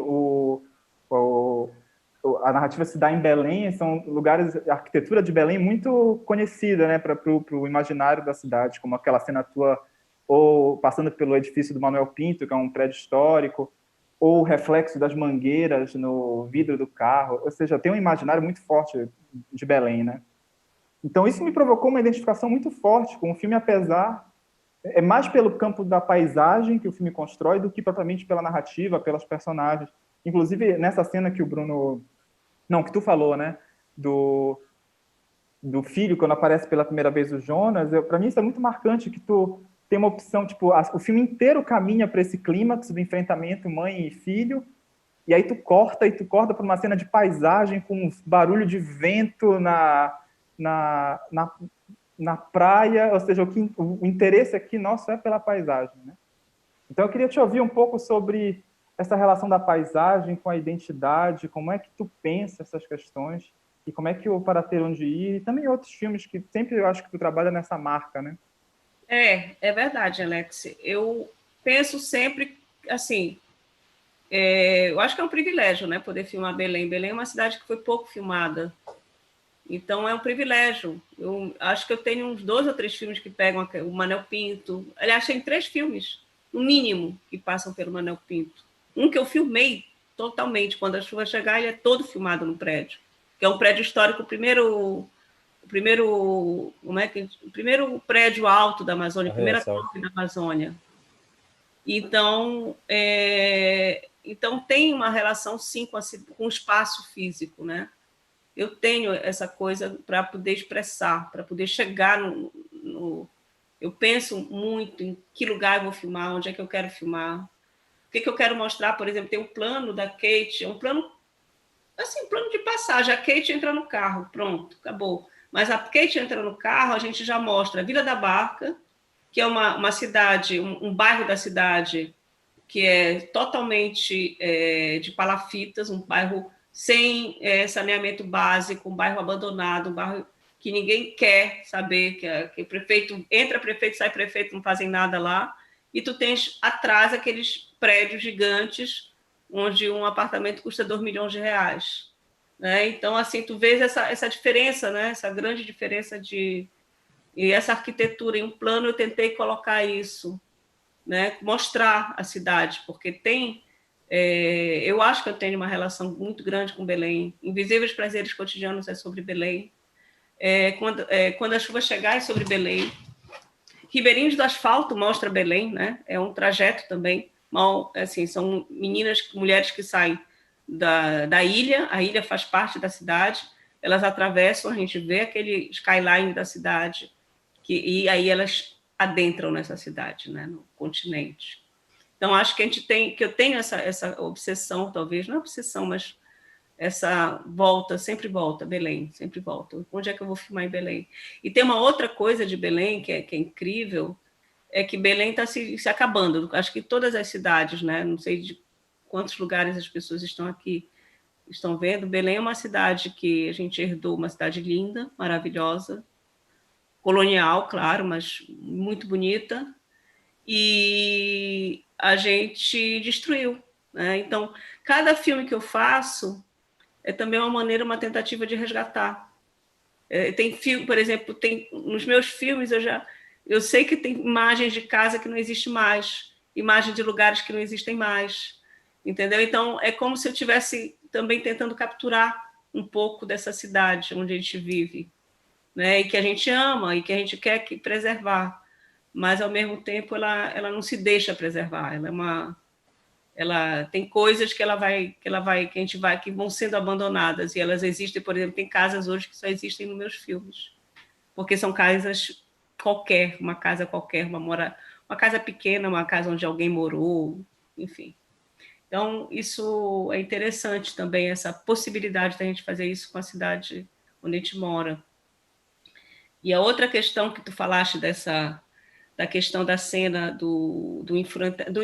a narrativa se dá em Belém são lugares, a arquitetura de Belém muito conhecida, né, para o imaginário da cidade, como aquela cena tua, ou passando pelo edifício do Manuel Pinto, que é um prédio histórico, ou o reflexo das mangueiras no vidro do carro, ou seja, tem um imaginário muito forte de Belém, né? Então isso me provocou uma identificação muito forte com o filme, apesar é mais pelo campo da paisagem que o filme constrói do que propriamente pela narrativa, pelas personagens. Inclusive, nessa cena que o Bruno... Não, que tu falou, né? Do filho, quando aparece pela primeira vez o Jonas, para mim isso é muito marcante, que tu tem uma opção, tipo, o filme inteiro caminha para esse clímax do enfrentamento mãe e filho, e aí tu corta para uma cena de paisagem com barulho de vento na praia, ou seja, o interesse aqui nosso é pela paisagem, né? Então eu queria te ouvir um pouco sobre essa relação da paisagem com a identidade, como é que tu pensa essas questões, e como é que o Para Ter Onde Ir, e também outros filmes que sempre eu acho que tu trabalha nessa marca, né? É verdade, Alex. Eu penso sempre, assim, eu acho que é um privilégio, né, poder filmar Belém. Belém é uma cidade que foi pouco filmada, então é um privilégio. Eu acho que eu tenho uns 2 ou 3 filmes que pegam o Manuel Pinto. Aliás, tem 3 filmes, no mínimo, que passam pelo Manuel Pinto. Um que eu filmei totalmente, quando a chuva chegar, ele é todo filmado no prédio, que é um prédio histórico, o primeiro prédio alto da Amazônia, a primeira torre da Amazônia. Então, então tem uma relação, sim, com o espaço físico, né? Eu tenho essa coisa para poder expressar, para poder chegar Eu penso muito em que lugar eu vou filmar, onde é que eu quero filmar, o que eu quero mostrar. Por exemplo, tem um plano da Kate, é um plano, assim, plano de passagem. A Kate entra no carro, pronto, acabou. Mas a Kate entra no carro, a gente já mostra a Vila da Barca, que é uma cidade, um bairro da cidade que é totalmente de palafitas, um bairro sem saneamento básico, um bairro abandonado, um bairro que ninguém quer saber, que prefeito entra, prefeito sai, prefeito, não fazem nada lá. E tu tens atrás aqueles prédios gigantes, onde um apartamento custa 2 milhões de reais. Né? Então, assim, tu vês essa diferença, né? Essa grande diferença e essa arquitetura. Em um plano eu tentei colocar isso, né? Mostrar a cidade, porque tem... eu acho que eu tenho uma relação muito grande com Belém. Invisíveis Prazeres Cotidianos é sobre Belém. Quando a chuva chegar é sobre Belém. Ribeirinhos do Asfalto mostra Belém, né? É um trajeto também. Assim, são mulheres que saem da ilha, a ilha faz parte da cidade, elas atravessam, a gente vê aquele skyline da cidade, e aí elas adentram nessa cidade, né? No continente. Então, acho que eu tenho essa obsessão, talvez, não é obsessão, mas essa sempre volta, Belém, sempre volta. Onde é que eu vou filmar em Belém? E tem uma outra coisa de Belém que é incrível, é que Belém está se acabando. Acho que todas as cidades, né? Não sei de quantos lugares as pessoas estão vendo. Belém é uma cidade que a gente herdou, uma cidade linda, maravilhosa, colonial, claro, mas muito bonita, e a gente destruiu, né? Então, cada filme que eu faço é também uma tentativa de resgatar. Tem filme, por exemplo, nos meus filmes eu sei que tem imagens de casa que não existe mais, imagens de lugares que não existem mais, entendeu? Então é como se eu estivesse também tentando capturar um pouco dessa cidade onde a gente vive, né? E que a gente ama e que a gente quer preservar, mas ao mesmo tempo ela não se deixa preservar. Ela tem coisas que que vão sendo abandonadas, e elas existem. Por exemplo, tem casas hoje que só existem nos meus filmes, porque são casas qualquer, uma casa qualquer, uma casa pequena, uma casa onde alguém morou, enfim. Então, isso é interessante também, essa possibilidade da gente fazer isso com a cidade onde a gente mora. E a outra questão que tu falaste da questão da cena do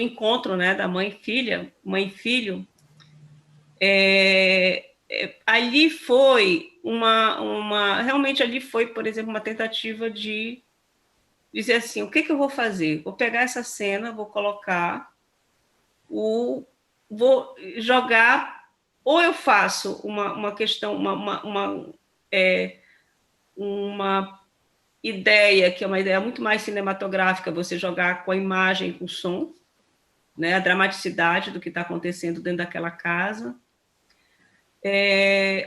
encontro, né, da mãe e filho, ali foi realmente ali foi, por exemplo, uma tentativa de dizer assim, o que eu vou fazer? Vou pegar essa cena, vou colocar, vou jogar, ou eu faço uma questão, uma ideia, que é uma ideia muito mais cinematográfica, você jogar com a imagem, com o som, né, a dramaticidade do que está acontecendo dentro daquela casa,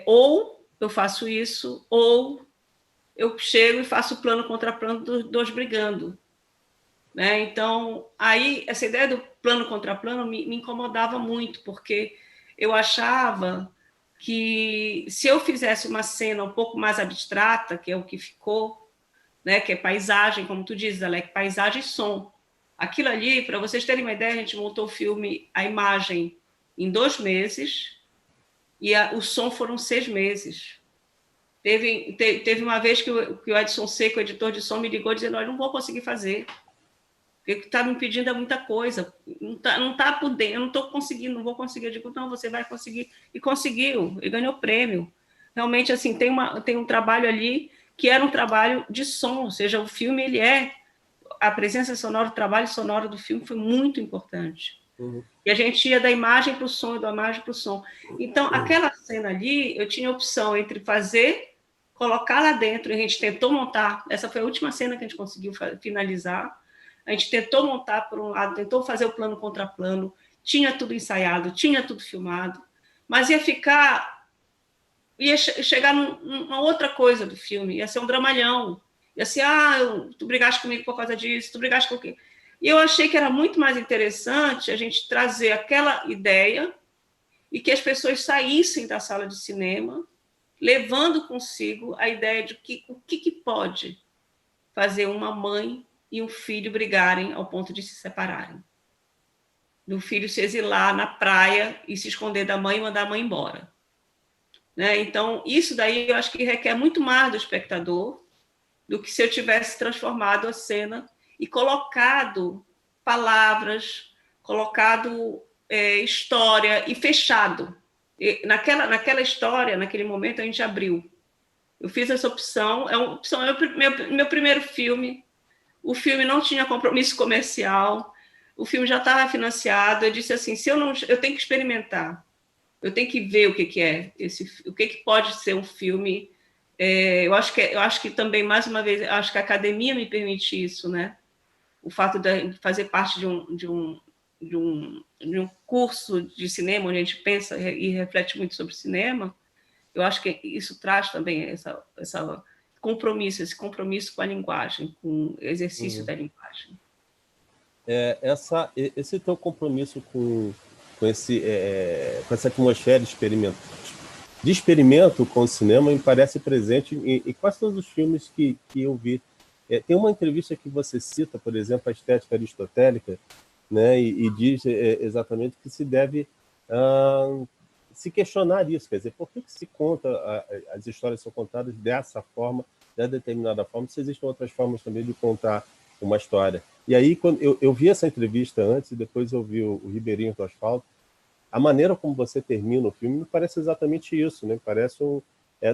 ou eu faço isso, ou eu chego e faço plano contra plano dos dois brigando, né? Então, aí, essa ideia do plano contra plano me incomodava muito, porque eu achava que se eu fizesse uma cena um pouco mais abstrata, que é o que ficou, né, que é paisagem, como tu dizes, Alec, paisagem e som. Aquilo ali, para vocês terem uma ideia, a gente montou o filme, a imagem, em 2 meses, e o som foram 6 meses. Teve uma vez que o Edson Seco, o editor de som, me ligou dizendo, eu não vou conseguir fazer, porque o que está me pedindo é muita coisa, não tá por dentro, eu não estou conseguindo, não vou conseguir. Eu digo, não, você vai conseguir. E conseguiu, e ganhou prêmio. Realmente, assim, tem um trabalho ali que era um trabalho de som, ou seja, o filme, a presença sonora, o trabalho sonoro do filme foi muito importante. Uhum. E a gente ia da imagem para o som, e da imagem para o som. Então, aquela cena ali, eu tinha a opção entre colocar lá dentro, e a gente tentou montar, essa foi a última cena que a gente conseguiu finalizar, a gente tentou montar por um lado, tentou fazer o plano contra plano, tinha tudo ensaiado, tinha tudo filmado, mas ia chegar numa outra coisa do filme, ia ser um dramalhão, ia ser, tu brigaste comigo por causa disso, tu brigaste com o quê? E eu achei que era muito mais interessante a gente trazer aquela ideia e que as pessoas saíssem da sala de cinema levando consigo a ideia de o que pode fazer uma mãe e um filho brigarem ao ponto de se separarem. Do filho se exilar na praia e se esconder da mãe e mandar a mãe embora. Né? Então, isso daí eu acho que requer muito mais do espectador do que se eu tivesse transformado a cena e colocado palavras, colocado história e fechado. E naquela história, naquele momento, a gente abriu. Eu fiz essa opção, é o meu primeiro filme, o filme não tinha compromisso comercial, o filme já estava financiado, eu disse assim, eu tenho que experimentar, eu tenho que ver o que é o que pode ser um filme. Eu acho que também, mais uma vez, acho que a academia me permite isso, né? O fato de fazer parte de um curso de cinema, onde a gente pensa e reflete muito sobre cinema, eu acho que isso traz também esse compromisso com a linguagem, com o exercício da linguagem. Esse teu compromisso com essa atmosfera de experimento com o cinema me parece presente em quase todos os filmes que eu vi. Tem uma entrevista que você cita, por exemplo, a estética aristotélica, né, e diz exatamente que se deve se questionar isso, quer dizer, por que se conta, as histórias são contadas dessa forma, de determinada forma, se existem outras formas também de contar uma história. E aí, quando eu vi essa entrevista antes e depois eu vi o Ribeirinho do Asfalto, a maneira como você termina o filme me parece exatamente isso, né? Parece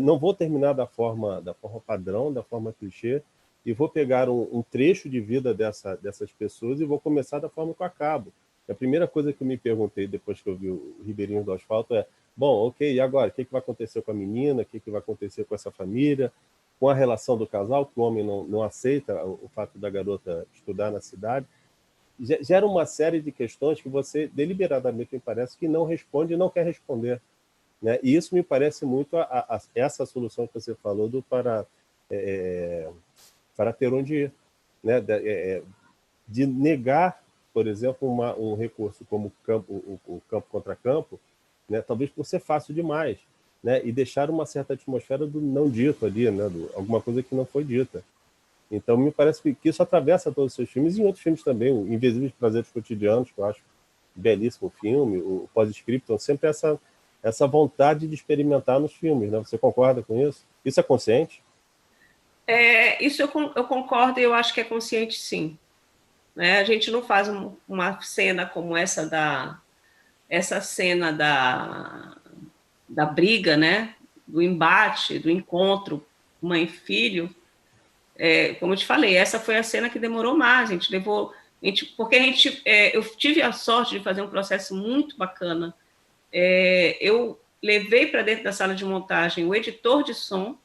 não vou terminar da forma padrão, da forma clichê, e vou pegar um trecho de vida dessas pessoas e vou começar da forma que eu acabo. A primeira coisa que eu me perguntei depois que eu vi o Ribeirinho do Asfalto bom, ok, e agora? O que vai acontecer com a menina? O que vai acontecer com essa família? Com a relação do casal, que o homem não aceita o fato da garota estudar na cidade. Gera uma série de questões que você, deliberadamente, me parece, que não responde e não quer responder. né? E isso me parece muito essa solução que você falou do para ter onde ir, né? De negar, por exemplo, um recurso como o campo contra campo, né? Talvez por ser fácil demais, né? E deixar uma certa atmosfera do não dito ali, né? Alguma coisa que não foi dita. Então, me parece que isso atravessa todos os seus filmes e em outros filmes também. O Invisíveis Prazeres Cotidianos, que eu acho belíssimo filme, o Pós-Scriptum, sempre essa vontade de experimentar nos filmes, né? Você concorda com isso? Isso é consciente? Isso eu concordo e eu acho que é consciente, sim. Né? A gente não faz uma cena como essa cena da briga, né? Do embate, do encontro mãe e filho. Como eu te falei, essa foi a cena que demorou mais. A gente levou, porque eu tive a sorte de fazer um processo muito bacana. Eu levei para dentro da sala de montagem o editor de som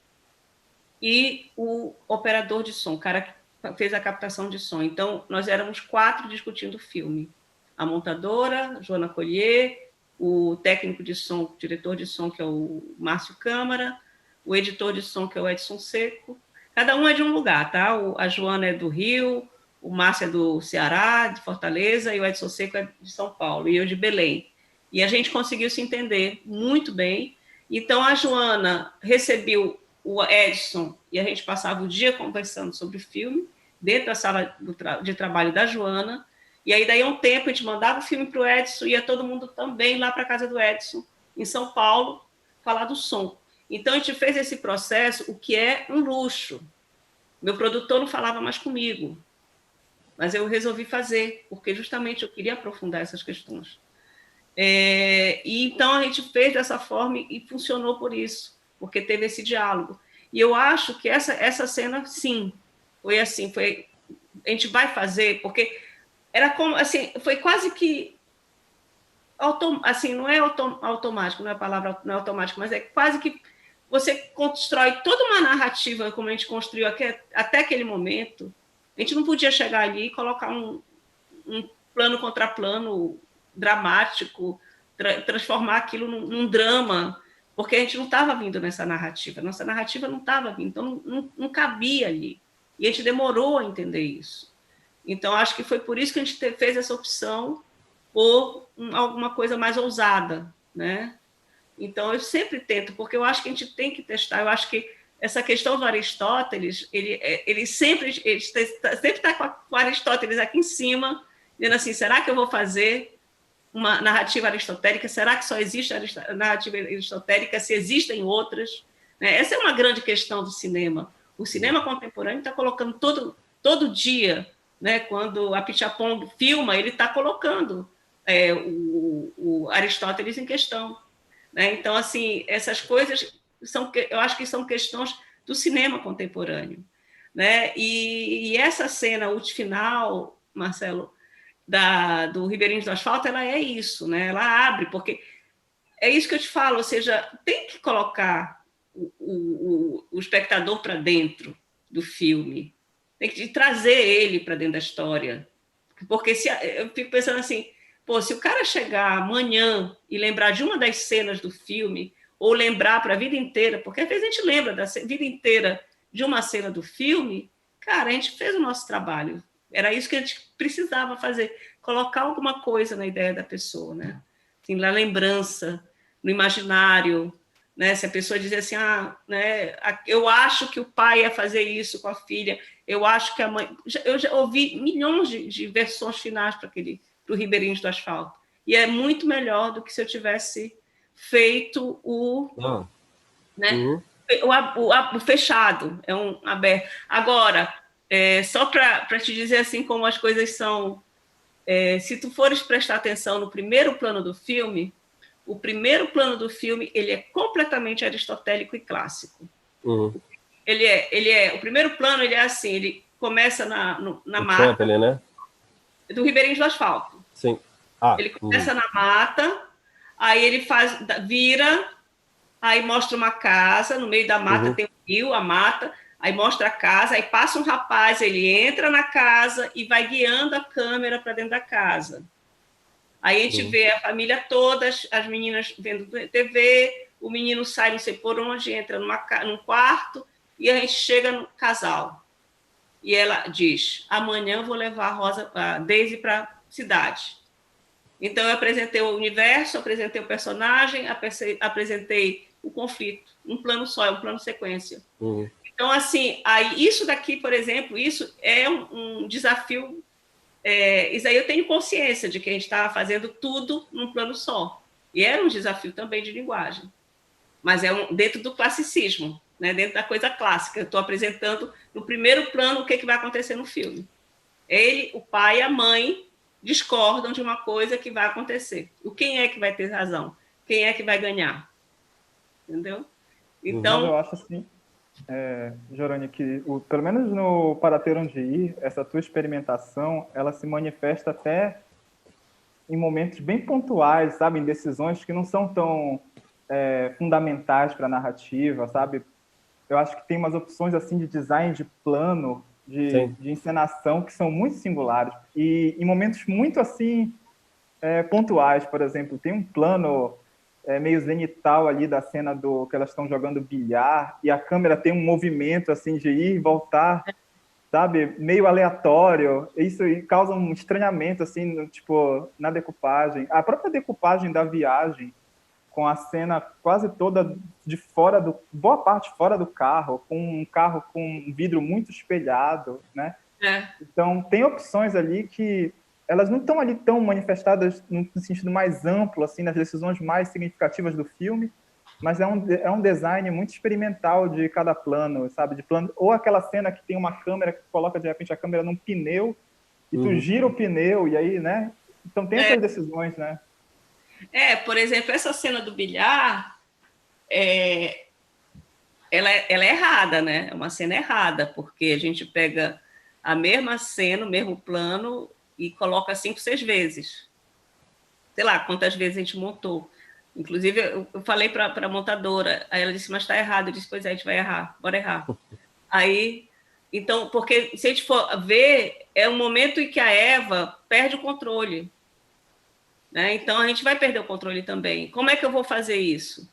e o operador de som, o cara que fez a captação de som. Então, nós éramos 4 discutindo o filme. A montadora, Joana Collier, o técnico de som, o diretor de som, que é o Márcio Câmara, o editor de som, que é o Edson Seco. Cada um é de um lugar, tá? A Joana é do Rio, o Márcio é do Ceará, de Fortaleza, e o Edson Seco é de São Paulo, e eu de Belém. E a gente conseguiu se entender muito bem. Então, a Joana recebeu o Edson, e a gente passava o dia conversando sobre o filme, dentro da sala de trabalho da Joana, e aí daí a um tempo a gente mandava o filme para o Edson, ia todo mundo também lá para a casa do Edson, em São Paulo, falar do som. Então, a gente fez esse processo, o que é um luxo. Meu produtor não falava mais comigo, mas eu resolvi fazer, porque justamente eu queria aprofundar essas questões. E então, a gente fez dessa forma e funcionou por isso, porque teve esse diálogo. E eu acho que essa cena, sim, foi assim, a gente vai fazer, porque era como, assim, foi quase que, assim, não é automático, não é a palavra, não é automático, mas é quase que você constrói toda uma narrativa, como a gente construiu até aquele momento. A gente não podia chegar ali e colocar um plano contra plano dramático, transformar aquilo num drama, porque a gente não estava vindo nessa narrativa, nossa narrativa não estava vindo, então não cabia ali. E a gente demorou a entender isso. Então, acho que foi por isso que a gente fez essa opção por alguma coisa mais ousada, né? Então, eu sempre tento, porque eu acho que a gente tem que testar. Eu acho que essa questão do Aristóteles, ele sempre está com Aristóteles aqui em cima, dizendo assim, será que eu vou fazer uma narrativa aristotélica? Será que só existe a narrativa aristotélica? Se existem outras? Essa é uma grande questão do cinema. O cinema contemporâneo está colocando todo dia, né, quando a Pichapong filma, ele está colocando o Aristóteles em questão. Né? Então, assim, essas coisas eu acho que são questões do cinema contemporâneo. Né? E essa cena, o final, Marcelo, do Ribeirinhos do Asfalto, ela é isso, né? Ela abre, porque é isso que eu te falo, ou seja, tem que colocar o espectador para dentro do filme, tem que trazer ele para dentro da história, porque eu fico pensando assim, se o cara chegar amanhã e lembrar de uma das cenas do filme, ou lembrar para a vida inteira, porque às vezes a gente lembra da vida inteira de uma cena do filme, cara, a gente fez o nosso trabalho. Era isso que a gente precisava fazer, colocar alguma coisa na ideia da pessoa, né? Assim, na lembrança, no imaginário, né? Se a pessoa dizer assim, né, eu acho que o pai ia fazer isso com a filha, eu acho que a mãe... Eu já ouvi milhões de versões finais para o Ribeirinhos do Asfalto, e é muito melhor do que se eu tivesse feito né, o fechado, um aberto. Agora, só para te dizer assim como as coisas são, se tu fores prestar atenção no primeiro plano do filme, o primeiro plano do filme ele é completamente aristotélico e clássico. Uhum. O primeiro plano ele é assim, ele começa na mata, Champlin, né? Do Ribeirinhos do Asfalto. Sim. Ele começa na mata, aí ele vira, aí mostra uma casa, no meio da mata tem um rio, a mata, aí mostra a casa, aí passa um rapaz, ele entra na casa e vai guiando a câmera para dentro da casa. Aí a gente vê a família toda, as meninas vendo TV, o menino sai não sei por onde, entra num quarto, e a gente chega no casal. E ela diz, amanhã eu vou levar a Daisy para a cidade. Então, eu apresentei o universo, apresentei o personagem, apresentei o conflito. Um plano só, é um plano sequência. Uhum. Então, assim, aí, isso daqui, por exemplo, isso é um desafio. Isso aí eu tenho consciência de que a gente estava fazendo tudo num plano só. E era um desafio também de linguagem. Mas dentro do classicismo, né? Dentro da coisa clássica. Eu estou apresentando no primeiro plano o que vai acontecer no filme. Ele, o pai e a mãe discordam de uma coisa que vai acontecer. Quem é que vai ter razão? Quem é que vai ganhar? Entendeu? Então, eu acho assim, Jorânia, que pelo menos no Para Ter Onde Ir, essa tua experimentação, ela se manifesta até em momentos bem pontuais, sabe? Em decisões que não são tão fundamentais para a narrativa, sabe? Eu acho que tem umas opções assim de design de plano, de encenação, que são muito singulares. E em momentos muito assim pontuais, por exemplo, tem um plano meio zenital ali da cena que elas estão jogando bilhar, e a câmera tem um movimento assim de ir e voltar, sabe, meio aleatório. Isso causa um estranhamento assim, tipo, na decupagem. A própria decupagem da viagem, com a cena quase toda de fora boa parte fora do carro, com um carro com um vidro muito espelhado, né? Então tem opções ali que elas não estão ali tão manifestadas no sentido mais amplo, assim, nas decisões mais significativas do filme, mas é um design muito experimental de cada plano, sabe? De plano, ou aquela cena que tem uma câmera que coloca de repente a câmera num pneu e tu gira o pneu e aí, né? Então tem essas decisões, né? Por exemplo, essa cena do bilhar, ela é errada, né? É uma cena errada, porque a gente pega a mesma cena, o mesmo plano e coloca 5, 6 vezes. Sei lá quantas vezes a gente montou. Inclusive, eu falei para a montadora, aí ela disse, mas está errado. Eu disse, pois é, a gente vai errar, bora errar. Aí, então, porque se a gente for ver, é um momento em que a Eva perde o controle. Né? Então, a gente vai perder o controle também. Como é que eu vou fazer isso?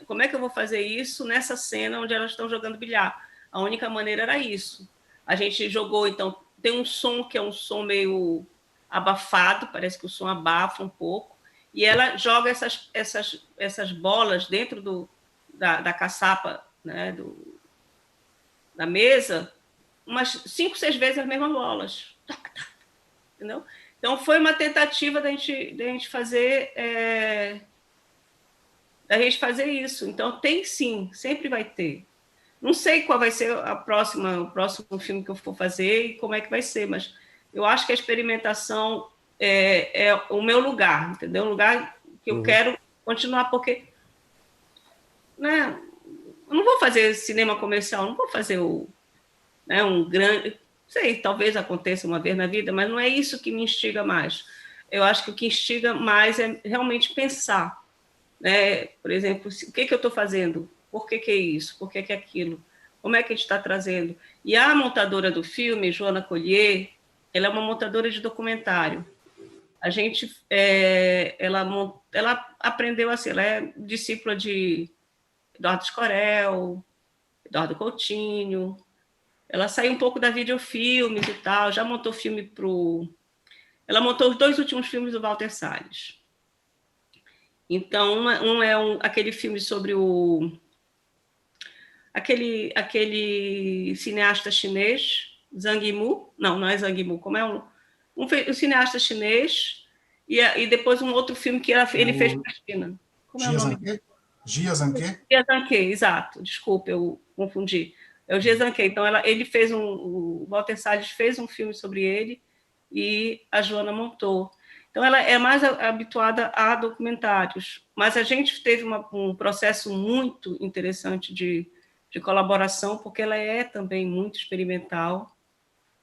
Como é que eu vou fazer isso nessa cena onde elas estão jogando bilhar? A única maneira era isso. A gente jogou, então, tem um som que é um som meio abafado, parece que o som abafa um pouco, e ela joga essas bolas dentro da caçapa, né, da mesa, umas 5, 6 vezes as mesmas bolas. Entendeu? Então, foi uma tentativa da gente fazer isso. Então, tem sim, sempre vai ter. Não sei qual vai ser o próximo filme que eu for fazer e como é que vai ser, mas eu acho que a experimentação é o meu lugar, entendeu? O lugar que eu quero continuar, porque, né, eu não vou fazer cinema comercial, não vou fazer um grande... Sei, talvez aconteça uma vez na vida, mas não é isso que me instiga mais. Eu acho que o que instiga mais é realmente pensar. Né? Por exemplo, o que eu estou fazendo? Por que é isso? Por que é aquilo? Como é que a gente está trazendo? E a montadora do filme, Joana Collier, ela é uma montadora de documentário. A gente, ela aprendeu assim, ela é discípula de Eduardo Escorel, Eduardo Coutinho. Ela saiu um pouco da videofilmes e tal, já montou filme Ela montou os 2 últimos filmes do Walter Salles. Então, aquele filme sobre aquele cineasta chinês, Zhang Yimou. Não é Zhang Yimou, como é um cineasta chinês, e depois um outro filme que ele fez para a China. Como é o nome? Jia Zhangke? Jia Zhangke, exato. Desculpa, eu confundi. É o Jia Zhangke. Então, ele fez o Walter Salles fez um filme sobre ele e a Joana montou. Então, ela é mais habituada a documentários. Mas a gente teve um processo muito interessante de colaboração, porque ela é também muito experimental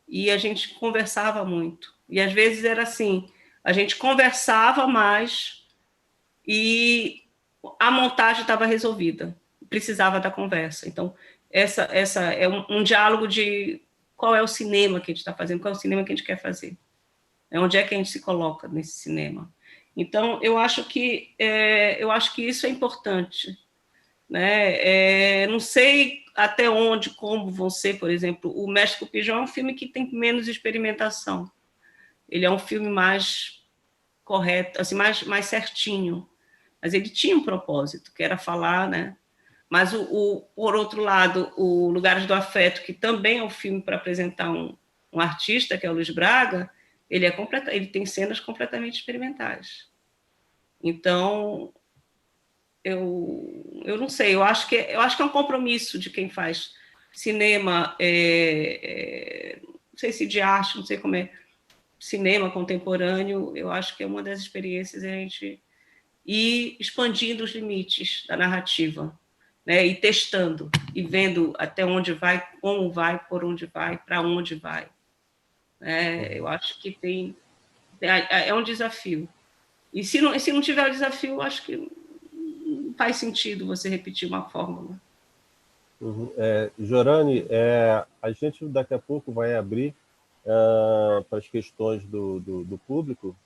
e a gente conversava muito. E, às vezes, era assim, a gente conversava mais e a montagem estava resolvida, precisava da conversa. Então, essa é um diálogo de qual é o cinema que a gente está fazendo, qual é o cinema que a gente quer fazer. Onde é que a gente se coloca nesse cinema? Então, eu acho que isso é importante, né? Não sei até onde, como vão ser, por exemplo, O Mestre com o Pijama é um filme que tem menos experimentação. Ele é um filme mais correto, assim, mais certinho. Mas ele tinha um propósito, que era falar, né? Mas, por outro lado, o Lugares do Afeto, que também é um filme para apresentar um artista, que é o Luiz Braga, ele tem cenas completamente experimentais. Então, eu não sei, eu acho que é um compromisso de quem faz cinema, não sei se de arte, não sei como é, cinema contemporâneo, eu acho que é uma das experiências a gente ir expandindo os limites da narrativa, né? E testando, e vendo até onde vai, como vai, por onde vai, para onde vai. Eu acho que é um desafio. E se não tiver o desafio, acho que não faz sentido você repetir uma fórmula. Uhum. Jorane, a gente daqui a pouco vai abrir para as questões do público,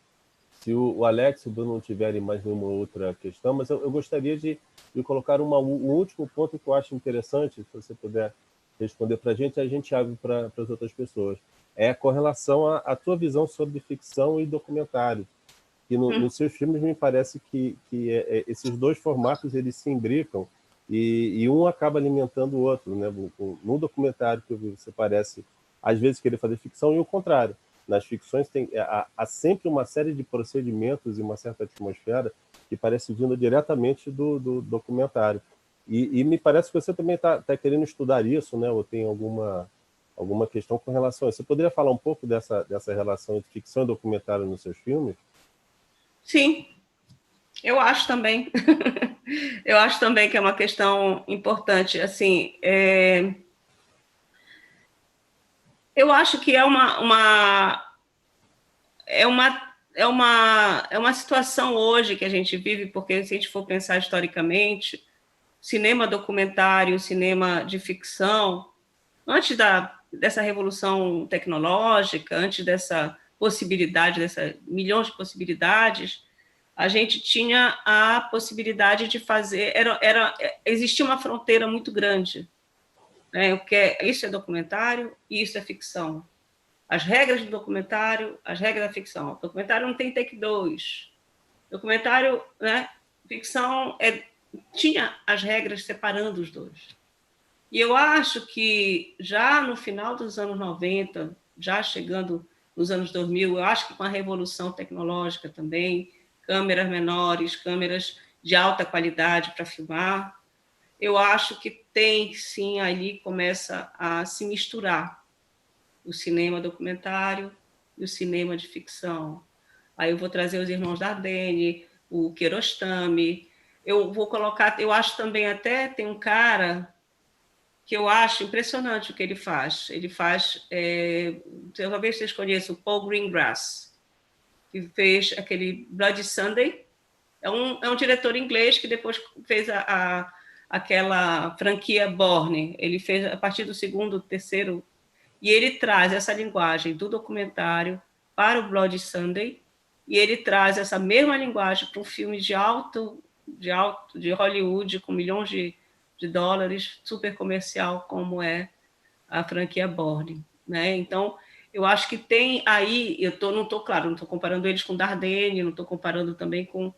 se o Alex e o Bruno não tiverem mais nenhuma outra questão, mas eu gostaria de colocar um último ponto que eu acho interessante, se você puder responder para a gente abre para as outras pessoas. Com relação à tua visão sobre ficção e documentário, que nos seus filmes me parece que esses dois formatos eles se imbricam e um acaba alimentando o outro, né? No documentário que eu vi, você parece às vezes querer fazer ficção e o contrário. Nas ficções há sempre uma série de procedimentos e uma certa atmosfera que parece vindo diretamente do documentário. E me parece que você também está querendo estudar isso, né? Ou tem alguma questão com relação a isso. Você poderia falar um pouco dessa relação entre ficção e documentário nos seus filmes? Sim, eu acho também. Eu acho também que é uma questão importante. Assim, eu acho que é uma situação hoje que a gente vive, porque se a gente for pensar historicamente, cinema documentário, cinema de ficção, antes dessa revolução tecnológica, antes dessa possibilidade, milhões de possibilidades, a gente tinha a possibilidade de fazer, existia uma fronteira muito grande, né? Isso é documentário e isso é ficção. As regras do documentário, as regras da ficção. O documentário não tem take 2. Documentário, né? Ficção tinha as regras separando os dois. E eu acho que já no final dos anos 90, já chegando nos anos 2000, eu acho que com a revolução tecnológica também, câmeras menores, câmeras de alta qualidade para filmar, eu acho que tem, sim, ali começa a se misturar o cinema documentário e o cinema de ficção. Aí eu vou trazer os irmãos Dardenne, o Kiarostami, eu vou colocar, eu acho também até, tem um cara que eu acho impressionante o que ele faz. Ele faz, talvez vocês conheçam, o Paul Greengrass, que fez aquele Bloody Sunday. É um diretor inglês que depois fez aquela franquia Bourne. Ele fez a partir do segundo, terceiro, e ele traz essa linguagem do documentário para o Bloody Sunday, e ele traz essa mesma linguagem para um filme de Hollywood, com milhões de dólares, super comercial, como é a franquia Bourne, né? Então, eu acho que tem aí, não estou comparando eles com Dardenne, não estou comparando também com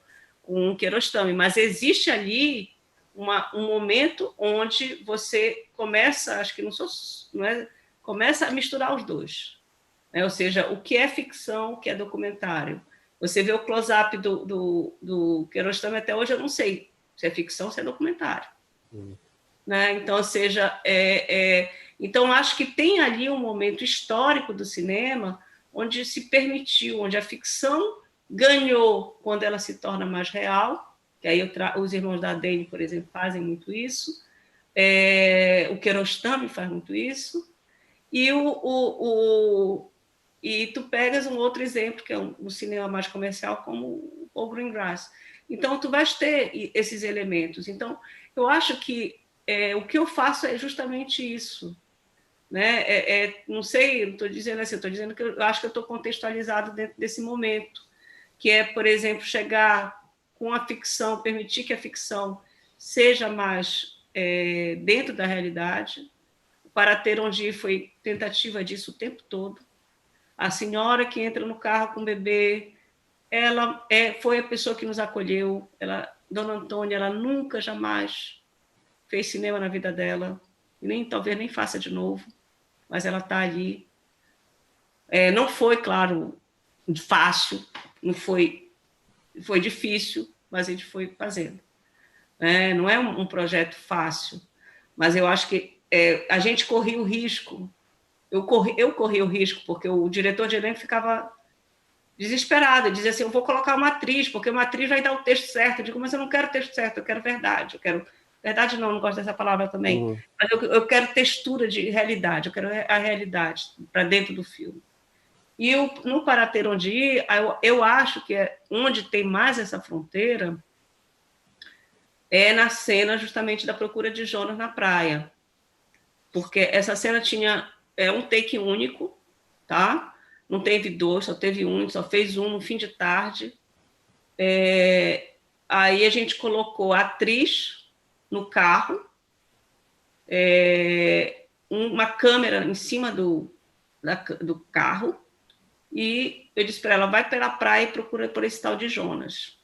Kiarostami, mas existe ali um momento onde você começa, acho que começa a misturar os dois, né? Ou seja, o que é ficção, o que é documentário. Você vê o close-up do Kiarostami, até hoje eu não sei se é ficção ou se é documentário. Né? Então, ou seja, então acho que tem ali um momento histórico do cinema onde se permitiu, onde a ficção ganhou quando ela se torna mais real, que aí os irmãos Dardenne, por exemplo, fazem muito isso, o Kiarostami faz muito isso, e e tu pegas um outro exemplo, que é um cinema mais comercial, como o Paul Greengrass. Então, tu vais ter esses elementos. Então, eu acho que o que eu faço é justamente isso. Né? Não sei, não estou dizendo assim, estou dizendo que eu acho que eu estou contextualizado dentro desse momento, que é, por exemplo, chegar com a ficção, permitir que a ficção seja mais dentro da realidade. O Para Ter Onde Ir foi tentativa disso o tempo todo. A senhora que entra no carro com o bebê, ela foi a pessoa que nos acolheu. Dona Antônia, ela nunca, jamais fez cinema na vida dela, e talvez nem faça de novo, mas ela está ali. Não foi, claro, fácil, não foi difícil, mas a gente foi fazendo. Não é um projeto fácil, mas eu acho que a gente corria o risco, eu corri o risco, porque o diretor de elenco ficava desesperado, dizia assim, eu vou colocar uma atriz, porque uma atriz vai dar o texto certo. Eu digo, mas eu não quero texto certo, eu quero verdade, verdade não gosto dessa palavra também, mas eu quero textura de realidade, eu quero a realidade para dentro do filme. E no Para Ter Onde Ir, eu acho que onde tem mais essa fronteira é na cena justamente da procura de Jonas na praia, porque essa cena tinha um take único, tá? Não teve dois, só teve um, só fez um no fim de tarde. Aí a gente colocou a atriz no carro, uma câmera em cima do carro, e eu disse para ela, vai pela praia e procura por esse tal de Jonas.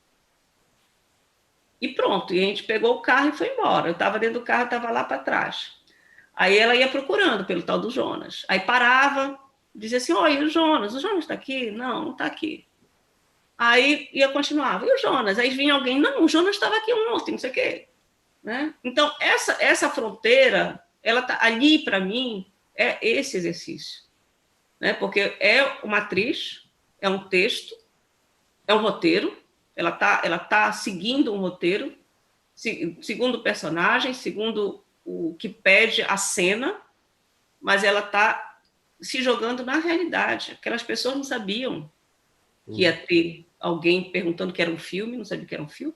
E pronto, e a gente pegou o carro e foi embora. Eu estava dentro do carro, estava lá para trás. Aí ela ia procurando pelo tal do Jonas. Aí parava, dizia assim, oi, o Jonas está aqui? Não está aqui. Aí ia continuava, e o Jonas? Aí vinha alguém, não, o Jonas estava aqui ontem, não sei o quê. Né? Então, essa fronteira, ela tá ali, para mim, é esse exercício. Né? Porque é uma atriz, é um texto, é um roteiro, ela tá seguindo um roteiro, segundo o personagem, segundo o que pede a cena, mas ela está se jogando na realidade. Aquelas pessoas não sabiam que ia ter alguém perguntando que era um filme, não sabia que era um filme.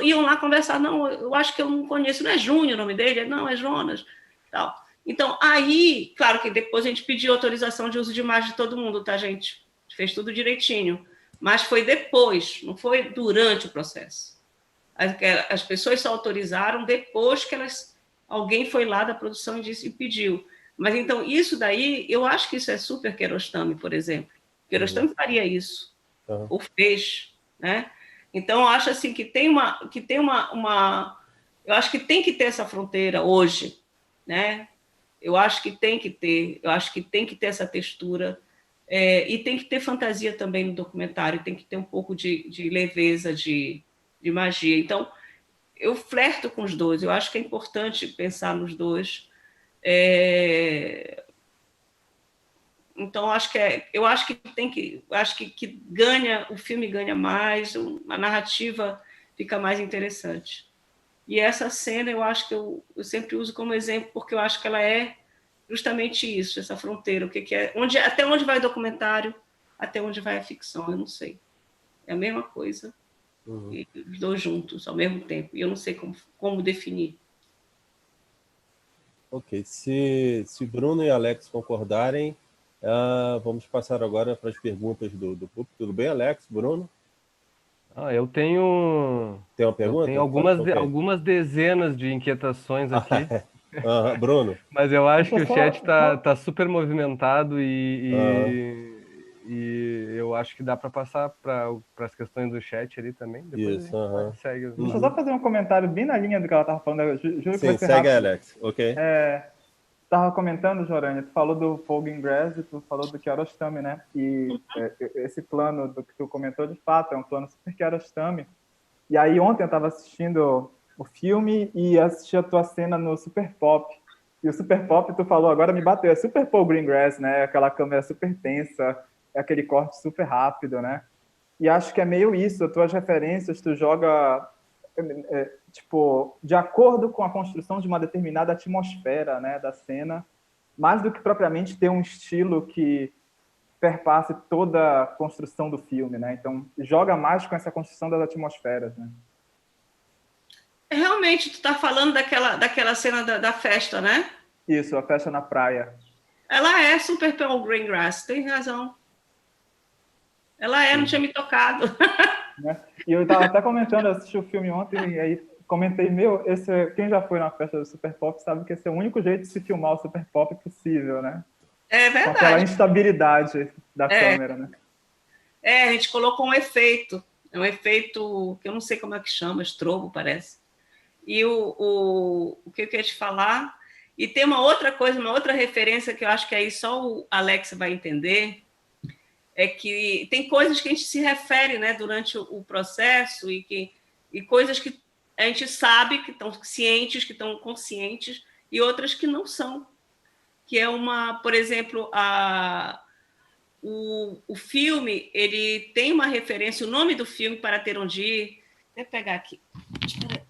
Iam lá conversar, não, eu acho que eu não conheço, não é Júnior o nome dele? Não, é Jonas. Tal. Então, aí, claro que depois a gente pediu autorização de uso de imagem de todo mundo, tá, gente? A gente fez tudo direitinho. Mas foi depois, não foi durante o processo. As pessoas só autorizaram depois que alguém foi lá da produção e pediu. Mas, então, isso daí, eu acho que isso é super Kiarostami, por exemplo. Kiarostami faria isso, ou fez, né? Então, eu acho assim que tem uma... Eu acho que tem que ter essa fronteira hoje, né? Eu acho que tem que ter essa textura, e tem que ter fantasia também no documentário, tem que ter um pouco de leveza, de magia. Então, eu flerto com os dois, eu acho que é importante pensar nos dois. Então, eu acho que ganha, o filme ganha mais, a narrativa fica mais interessante. E essa cena eu acho que eu sempre uso como exemplo, porque eu acho que ela é justamente isso, essa fronteira, o que é, até onde vai o documentário, até onde vai a ficção, eu não sei. É a mesma coisa, e os dois juntos, ao mesmo tempo, e eu não sei como definir. Ok, se Bruno e Alex concordarem, vamos passar agora para as perguntas do público. Tudo bem, Alex, Bruno? Eu tenho... Tem uma pergunta? Eu tenho algumas dezenas de inquietações aqui. Bruno? Mas eu acho que o chat está super movimentado e eu acho que dá para passar para as questões do chat ali também. Depois isso, a gente segue. Deixa eu só fazer um comentário bem na linha do que ela estava falando. Juro que vai ser segue, rápido. Alex. Ok. Estava comentando, Jorânia, tu falou do Fogging Grass e tu falou do Kiarostami, né? E esse plano do que tu comentou, de fato, é um plano super Kiarostami. E aí ontem eu estava assistindo o filme e assisti a tua cena no Super Pop. E o Super Pop, tu falou, agora me bateu, é super Paul Greengrass, né? Aquela câmera super tensa, aquele corte super rápido, né? E acho que é meio isso, as tuas referências, tu joga... tipo, de acordo com a construção de uma determinada atmosfera, né, da cena, mais do que propriamente ter um estilo que perpasse toda a construção do filme, né? Então, joga mais com essa construção das atmosferas, né? Realmente, tu tá falando daquela cena da festa, né? Isso, a festa na praia. Ela é super Paul Greengrass, tem razão. Ela não tinha me tocado. Né? E eu estava até comentando, eu assisti o filme ontem, e aí comentei, quem já foi na festa do Super Pop sabe que esse é o único jeito de se filmar o Super Pop possível, né? É Com aquela verdade. instabilidade da câmera, né? A gente colocou um efeito que eu não sei como é que chama, estrobo, parece. E o que eu queria te falar... E tem uma outra coisa, uma outra referência que eu acho que aí só o Alex vai entender, é que tem coisas que a gente se refere, né, durante o processo e coisas que a gente sabe que estão cientes, que estão conscientes, e outras que não são. Que é por exemplo, o filme, ele tem uma referência, o nome do filme, Para Ter Onde Ir, vou pegar aqui. Espera aí.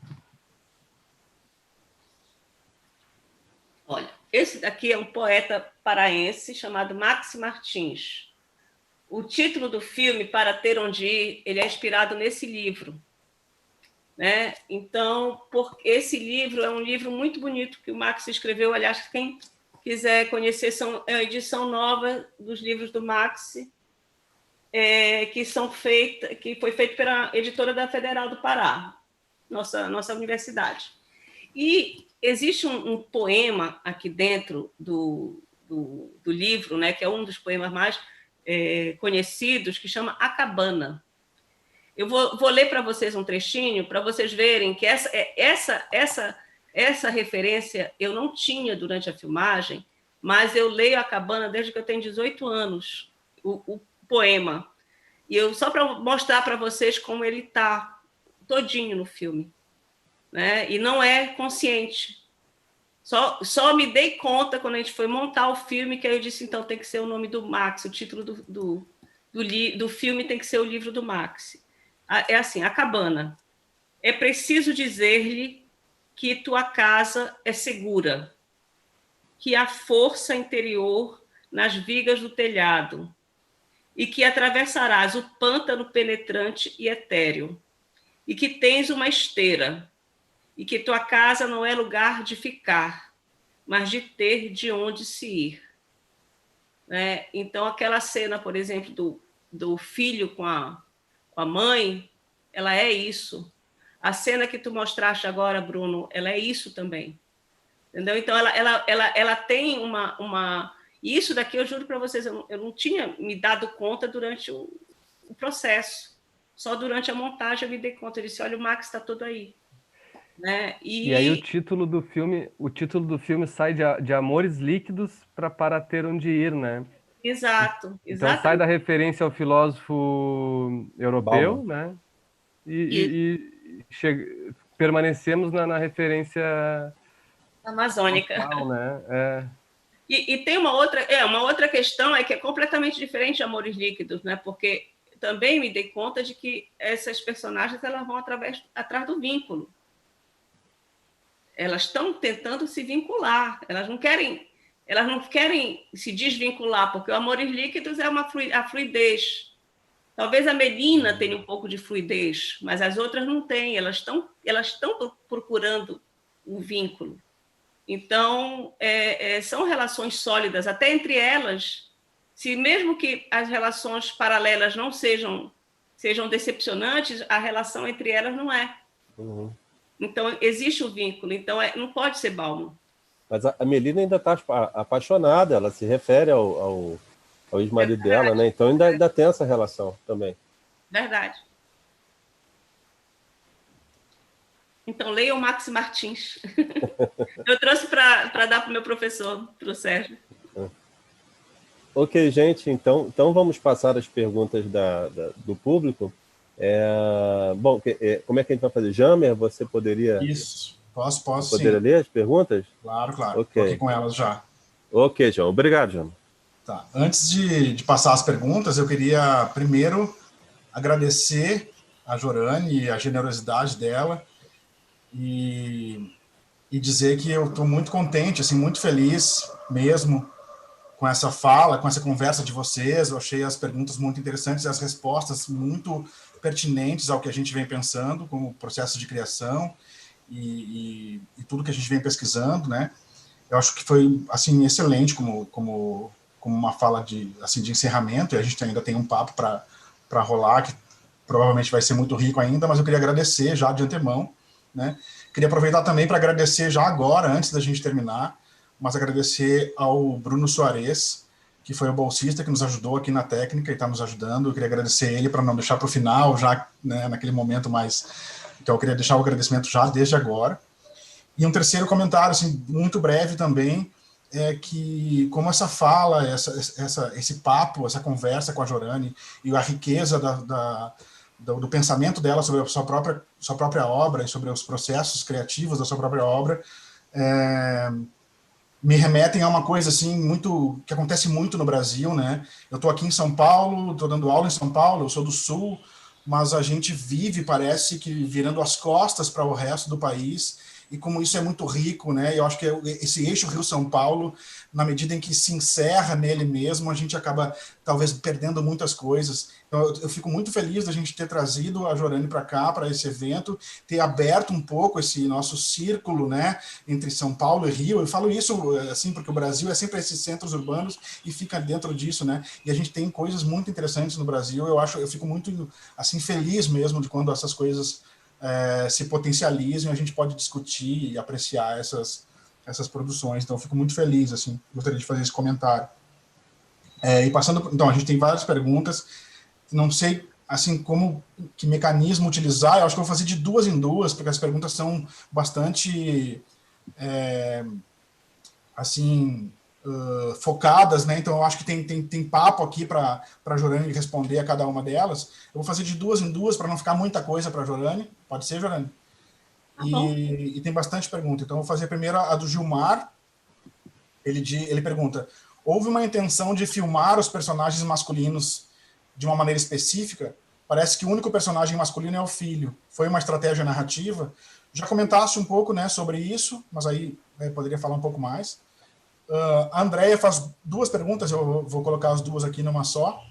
Olha, esse daqui é um poeta paraense chamado Maxi Martins. O título do filme, Para Ter Onde Ir, ele é inspirado nesse livro. Né? Então, esse livro é um livro muito bonito que o Maxi escreveu. Aliás, quem quiser conhecer, é uma edição nova dos livros do Maxi, que foi feita pela editora da Federal do Pará, nossa universidade. E existe um poema aqui dentro do livro, né, que é um dos poemas mais conhecidos, que chama A Cabana. Eu vou ler para vocês um trechinho, para vocês verem que essa referência eu não tinha durante a filmagem, mas eu leio A Cabana desde que eu tenho 18 anos, o poema. E só para mostrar para vocês como ele está todinho no filme. Né? E não é consciente. Só me dei conta quando a gente foi montar o filme, que aí eu disse, então tem que ser o nome do Maxi, o título do filme tem que ser o livro do Maxi. É assim, A Cabana. É preciso dizer-lhe que tua casa é segura, que há força interior nas vigas do telhado e que atravessarás o pântano penetrante e etéreo e que tens uma esteira e que tua casa não é lugar de ficar, mas de ter de onde se ir. Né? Então, aquela cena, por exemplo, do filho com a mãe, ela é isso. A cena que tu mostraste agora, Bruno, ela é isso também. Entendeu? Então, ela tem uma... E isso daqui, eu juro para vocês, eu não tinha me dado conta durante o processo. Só durante a montagem eu me dei conta. Eu disse, olha, o Max está todo aí. Né? E aí o título do filme sai de Amores Líquidos para Ter Onde Ir, né? Exato. Então sai da referência ao filósofo europeu, Bauman, né? E permanecemos na referência amazônica. Local, né? E tem uma outra questão, que é completamente diferente de Amores Líquidos, né? Porque também me dei conta de que essas personagens elas vão atrás do vínculo. Elas estão tentando se vincular, elas não querem se desvincular, porque o Amores Líquidos é a fluidez. Talvez a Melina tenha um pouco de fluidez, mas as outras não têm, elas estão procurando um vínculo. Então, são relações sólidas, até entre elas, se mesmo que as relações paralelas não sejam decepcionantes, a relação entre elas não é. Uhum. Então, existe o vínculo, então não pode ser Bauman. Mas a Melina ainda está apaixonada, ela se refere ao ex-marido dela, né? Então ainda tem essa relação também. Verdade. Então, leia o Maxi Martins. Eu trouxe para dar para o meu professor, para o Sérgio. Ok, gente, então vamos passar as perguntas do público. Bom, como é que a gente vai fazer? Jamer, você poderia... Isso, posso poderia ler as perguntas? Claro. Ok. Estou aqui com elas já. Ok, João. Obrigado, Jamer. Tá. Antes de passar as perguntas, eu queria primeiro agradecer a Jorane e a generosidade dela e dizer que eu estou muito contente, assim, muito feliz mesmo com essa fala, com essa conversa de vocês. Eu achei as perguntas muito interessantes e as respostas muito pertinentes ao que a gente vem pensando como processo de criação e tudo que a gente vem pesquisando, né? Eu acho que foi, assim, excelente como uma fala de encerramento, e a gente ainda tem um papo para para rolar, que provavelmente vai ser muito rico ainda, mas eu queria agradecer já de antemão, né? Queria aproveitar também para agradecer já agora, antes da gente terminar, mas agradecer ao Bruno Soares, que foi o bolsista que nos ajudou aqui na técnica e está nos ajudando. Eu queria agradecer ele para não deixar para o final, já, né, naquele momento mais... Então, eu queria deixar o agradecimento já desde agora. E um terceiro comentário, assim, muito breve também, é que como essa fala, esse papo, essa conversa com a Jorane e a riqueza do pensamento dela sobre a sua própria obra e sobre os processos criativos da sua própria obra, me remetem a uma coisa assim muito que acontece muito no Brasil, né? Eu estou aqui em São Paulo, estou dando aula em São Paulo, eu sou do Sul, mas a gente vive, parece que virando as costas para o resto do país. E como isso é muito rico, né? Eu acho que esse eixo Rio-São Paulo, na medida em que se encerra nele mesmo, a gente acaba talvez perdendo muitas coisas. Então, eu fico muito feliz da gente ter trazido a Jorane para cá, para esse evento, ter aberto um pouco esse nosso círculo, né, entre São Paulo e Rio. Eu falo isso assim porque o Brasil é sempre esses centros urbanos e fica dentro disso, né? E a gente tem coisas muito interessantes no Brasil. Eu fico muito assim feliz mesmo de quando essas coisas se potencializam e a gente pode discutir e apreciar essas produções. Então, eu fico muito feliz, assim, gostaria de fazer esse comentário. E passando... Então, a gente tem várias perguntas, não sei, assim, que mecanismo utilizar, eu acho que eu vou fazer de duas em duas, porque as perguntas são bastante, assim... focadas, né? Então eu acho que tem papo aqui para a Jorane responder a cada uma delas. Eu vou fazer de duas em duas para não ficar muita coisa para a Jorane. Pode ser, Jorane? E tem bastante pergunta. Então eu vou fazer primeiro a do Gilmar. Ele pergunta: houve uma intenção de filmar os personagens masculinos de uma maneira específica? Parece que o único personagem masculino é o filho. Foi uma estratégia narrativa? Já comentaste um pouco, né, sobre isso, mas aí poderia falar um pouco mais. A Andrea faz duas perguntas, eu vou colocar as duas aqui numa só.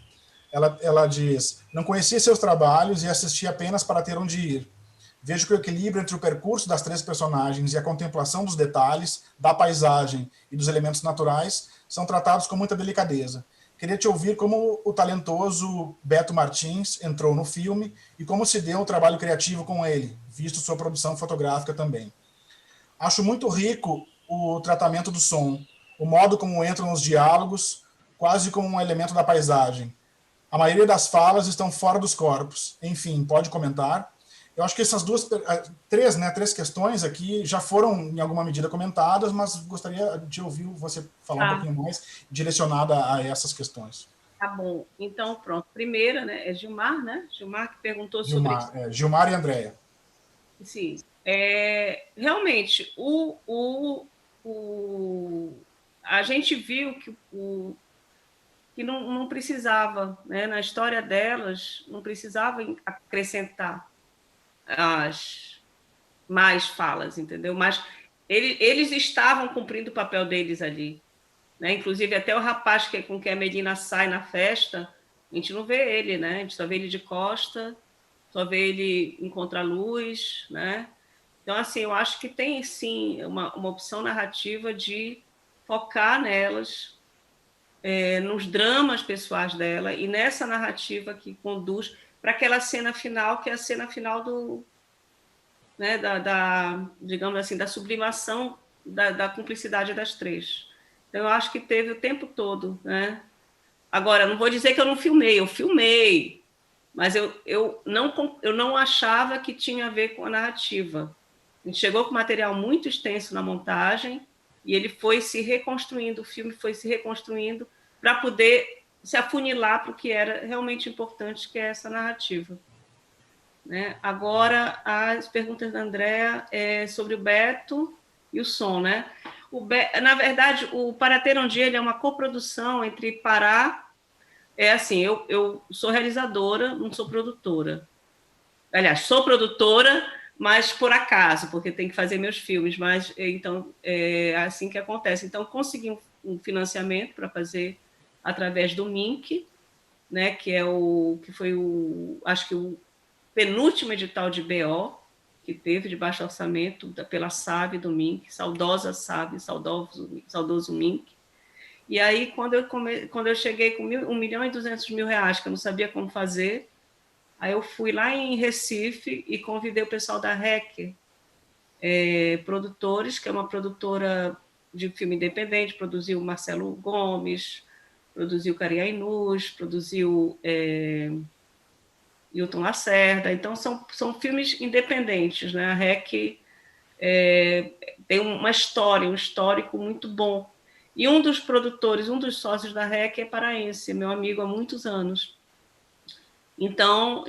Ela diz: não conhecia seus trabalhos e assisti apenas para ter onde ir. Vejo que o equilíbrio entre o percurso das três personagens e a contemplação dos detalhes, da paisagem e dos elementos naturais são tratados com muita delicadeza. Queria te ouvir como o talentoso Beto Martins entrou no filme e como se deu o trabalho criativo com ele, visto sua produção fotográfica também. Acho muito rico o tratamento do som, o modo como entram os diálogos, quase como um elemento da paisagem. A maioria das falas estão fora dos corpos. Enfim, pode comentar. Eu acho que essas três questões aqui já foram, em alguma medida, comentadas, mas gostaria de ouvir você falar um pouquinho mais, direcionada a essas questões. Tá bom. Então, pronto. Primeira, né, é Gilmar, né? Gilmar que perguntou sobre isso. Gilmar e Andrea. Sim. Realmente, a gente viu que não precisava, né, na história delas, não precisava acrescentar mais falas, entendeu? Mas eles estavam cumprindo o papel deles ali, né? Inclusive, até o rapaz com quem a Melina sai na festa, a gente não vê ele, né? A gente só vê ele de costa, só vê ele em contraluz, né? Então, assim, eu acho que tem, sim, uma opção narrativa de focar nelas, nos dramas pessoais dela e nessa narrativa que conduz para aquela cena final, que é a cena final né, digamos assim, da sublimação da cumplicidade das três. Então, eu acho que teve o tempo todo, né? Agora, não vou dizer que eu não filmei, eu filmei, mas eu não achava que tinha a ver com a narrativa. A gente chegou com material muito extenso na montagem e ele foi se reconstruindo, o filme foi se reconstruindo para poder se afunilar para o que era realmente importante, que é essa narrativa. Né? Agora, as perguntas da Andrea sobre o Beto e o som. Né? Na verdade, o Para Ter Onde Ir é uma coprodução entre Pará... assim, eu sou realizadora, não sou produtora. Aliás, sou produtora, mas por acaso, porque tem que fazer meus filmes, mas então é assim que acontece. Então, consegui um financiamento para fazer através do MINC, né, que foi acho que o penúltimo edital de BO que teve de baixo orçamento pela SAB do MINC, saudosa SAB, saudoso MINC. E aí, quando eu cheguei com R$1.200.000, que eu não sabia como fazer, Aí eu fui lá em Recife e convidei o pessoal da REC, produtores, que é uma produtora de filme independente, produziu Marcelo Gomes, produziu Cariainus, produziu Hilton Lacerda. Então, são filmes independentes, né? A REC tem uma história, um histórico muito bom. E um dos produtores, um dos sócios da REC é paraense, meu amigo há muitos anos. Então,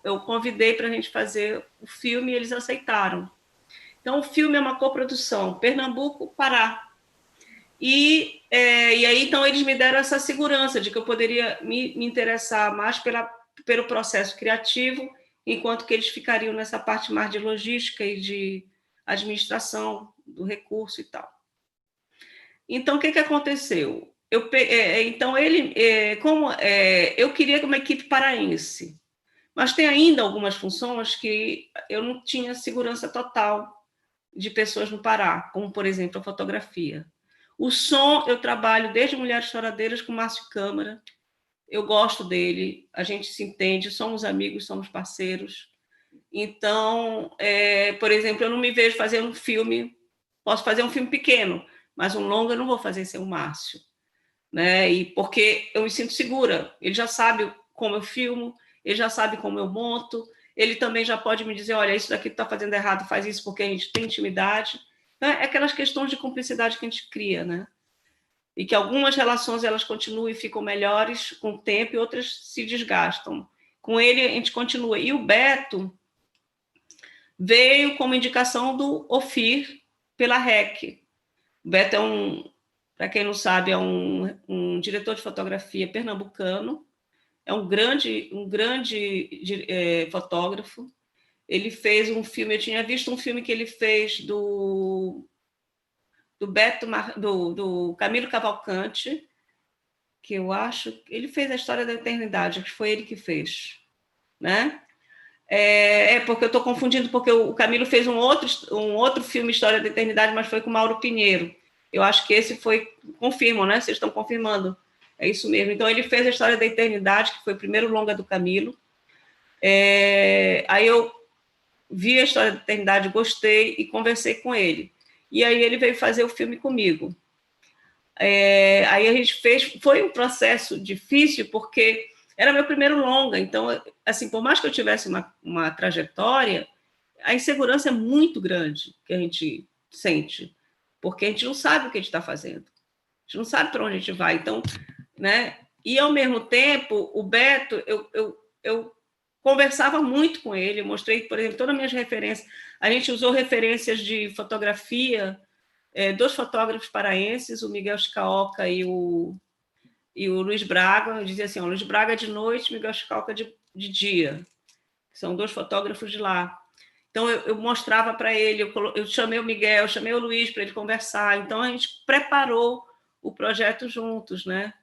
eu convidei para a gente fazer o filme e eles aceitaram. Então, o filme é uma coprodução Pernambuco-Pará. E aí, então, eles me deram essa segurança de que eu poderia me interessar mais pelo processo criativo, enquanto que eles ficariam nessa parte mais de logística e de administração do recurso e tal. Então, o que aconteceu? Eu queria uma equipe paraense, mas tem ainda algumas funções que eu não tinha segurança total de pessoas no Pará, como, por exemplo, a fotografia. O som, eu trabalho desde Mulheres Choradeiras com Márcio Câmara, eu gosto dele, a gente se entende, somos amigos, somos parceiros. Então, por exemplo, eu não me vejo fazendo um filme, posso fazer um filme pequeno, mas um longa eu não vou fazer sem o Márcio, né? E porque eu me sinto segura, ele já sabe como eu filmo, ele já sabe como eu monto, ele também já pode me dizer, olha, isso daqui tu está fazendo errado, faz isso porque a gente tem intimidade. Então, é aquelas questões de cumplicidade que a gente cria, né? E que algumas relações elas continuam e ficam melhores com o tempo e outras se desgastam. Com ele, a gente continua. E o Beto veio como indicação do Ofir pela REC. O Beto para quem não sabe, é um diretor de fotografia pernambucano, é um grande fotógrafo. Ele fez um filme, eu tinha visto um filme que ele fez do Camilo Cavalcante, que eu acho, ele fez A História da Eternidade, que foi ele que fez, né? Porque eu estou confundindo, porque o Camilo fez um outro filme, História da Eternidade, mas foi com Mauro Pinheiro. Eu acho que esse foi, confirmam, né? Vocês estão confirmando. É isso mesmo. Então, ele fez A História da Eternidade, que foi o primeiro longa do Camilo. Aí eu vi A História da Eternidade, gostei e conversei com ele. E aí ele veio fazer o filme comigo. Aí a gente fez, foi um processo difícil, porque era meu primeiro longa, então, assim, por mais que eu tivesse uma trajetória, a insegurança é muito grande que a gente sente, porque a gente não sabe o que a gente está fazendo, a gente não sabe para onde a gente vai, então, né? E, ao mesmo tempo, o Beto, eu conversava muito com ele, eu mostrei, por exemplo, todas as minhas referências, a gente usou referências de fotografia, dois fotógrafos paraenses, o Miguel Chicaoca e o Luiz Braga. Eu dizia assim, Luiz Braga de noite, Miguel Chicaoca de dia, são dois fotógrafos de lá. Então, eu mostrava para ele, eu chamei o Miguel, eu chamei o Luiz para ele conversar, então a gente preparou o projeto juntos, né?